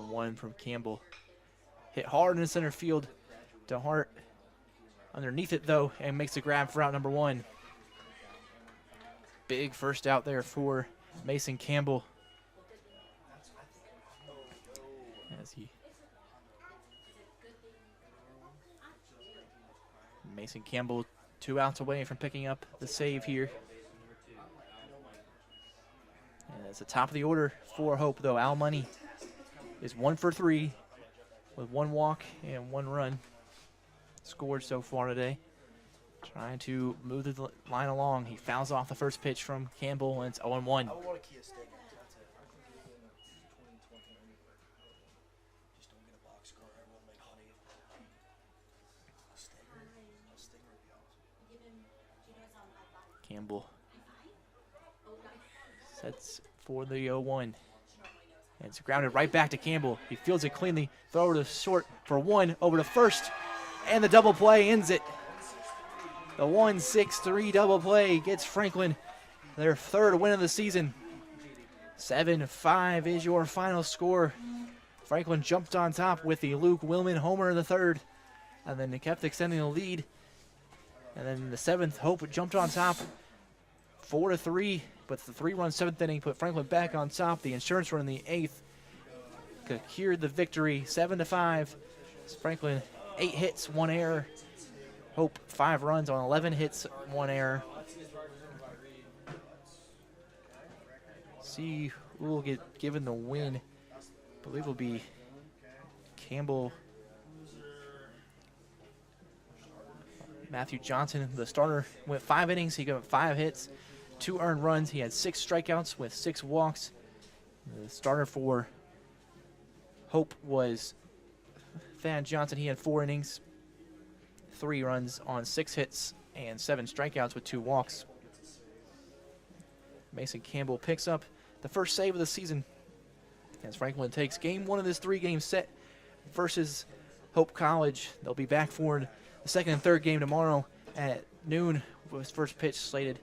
One from Campbell. Hit hard in the center field. DeHart underneath it, though, and makes the grab for out number 1. Big first out there for Mason Campbell. Mason Campbell 2 outs away from picking up the save here. And it's the top of the order for Hope, though. Al Money is 1 for 3 with 1 walk and 1 run scored so far today. Trying to move the line along. He fouls off the first pitch from Campbell, and it's 0-1. I want a Kia Stinger. That's it. I can get in 2020 anywhere. Just don't get a box car. I won't make honey. A Stinger would be awesome. Campbell sets for the 0-1. And it's grounded right back to Campbell. He fields it cleanly. Throw over to short for one, over to first. And the double play ends it. The 1-6-3 double play gets Franklin their third win of the season. 7-5 is your final score. Franklin jumped on top with the Luke Willman homer in the third. And then they kept extending the lead. And then in the seventh, Hope jumped on top 4-3. But the 3-run seventh inning put Franklin back on top. The insurance run in the eighth secured the victory, 7-5. Franklin 8 hits, 1 error. Hope 5 runs on 11 hits, 1 error. See who will get given the win. I believe it will be Campbell. Matthew Johnson, the starter, went 5 innings. He got 5 hits, 2 earned runs. He had 6 strikeouts with 6 walks. The starter for Hope was Thad Johnson. He had 4 innings, 3 runs on 6 hits, and 7 strikeouts with 2 walks. Mason Campbell picks up the first save of the season as Franklin takes game 1 of this 3-game set versus Hope College. They'll be back for the second and third game tomorrow at noon with first pitch slated.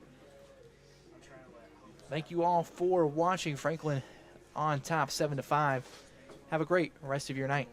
Thank you all for watching. Franklin on top 7-5. Have a great rest of your night.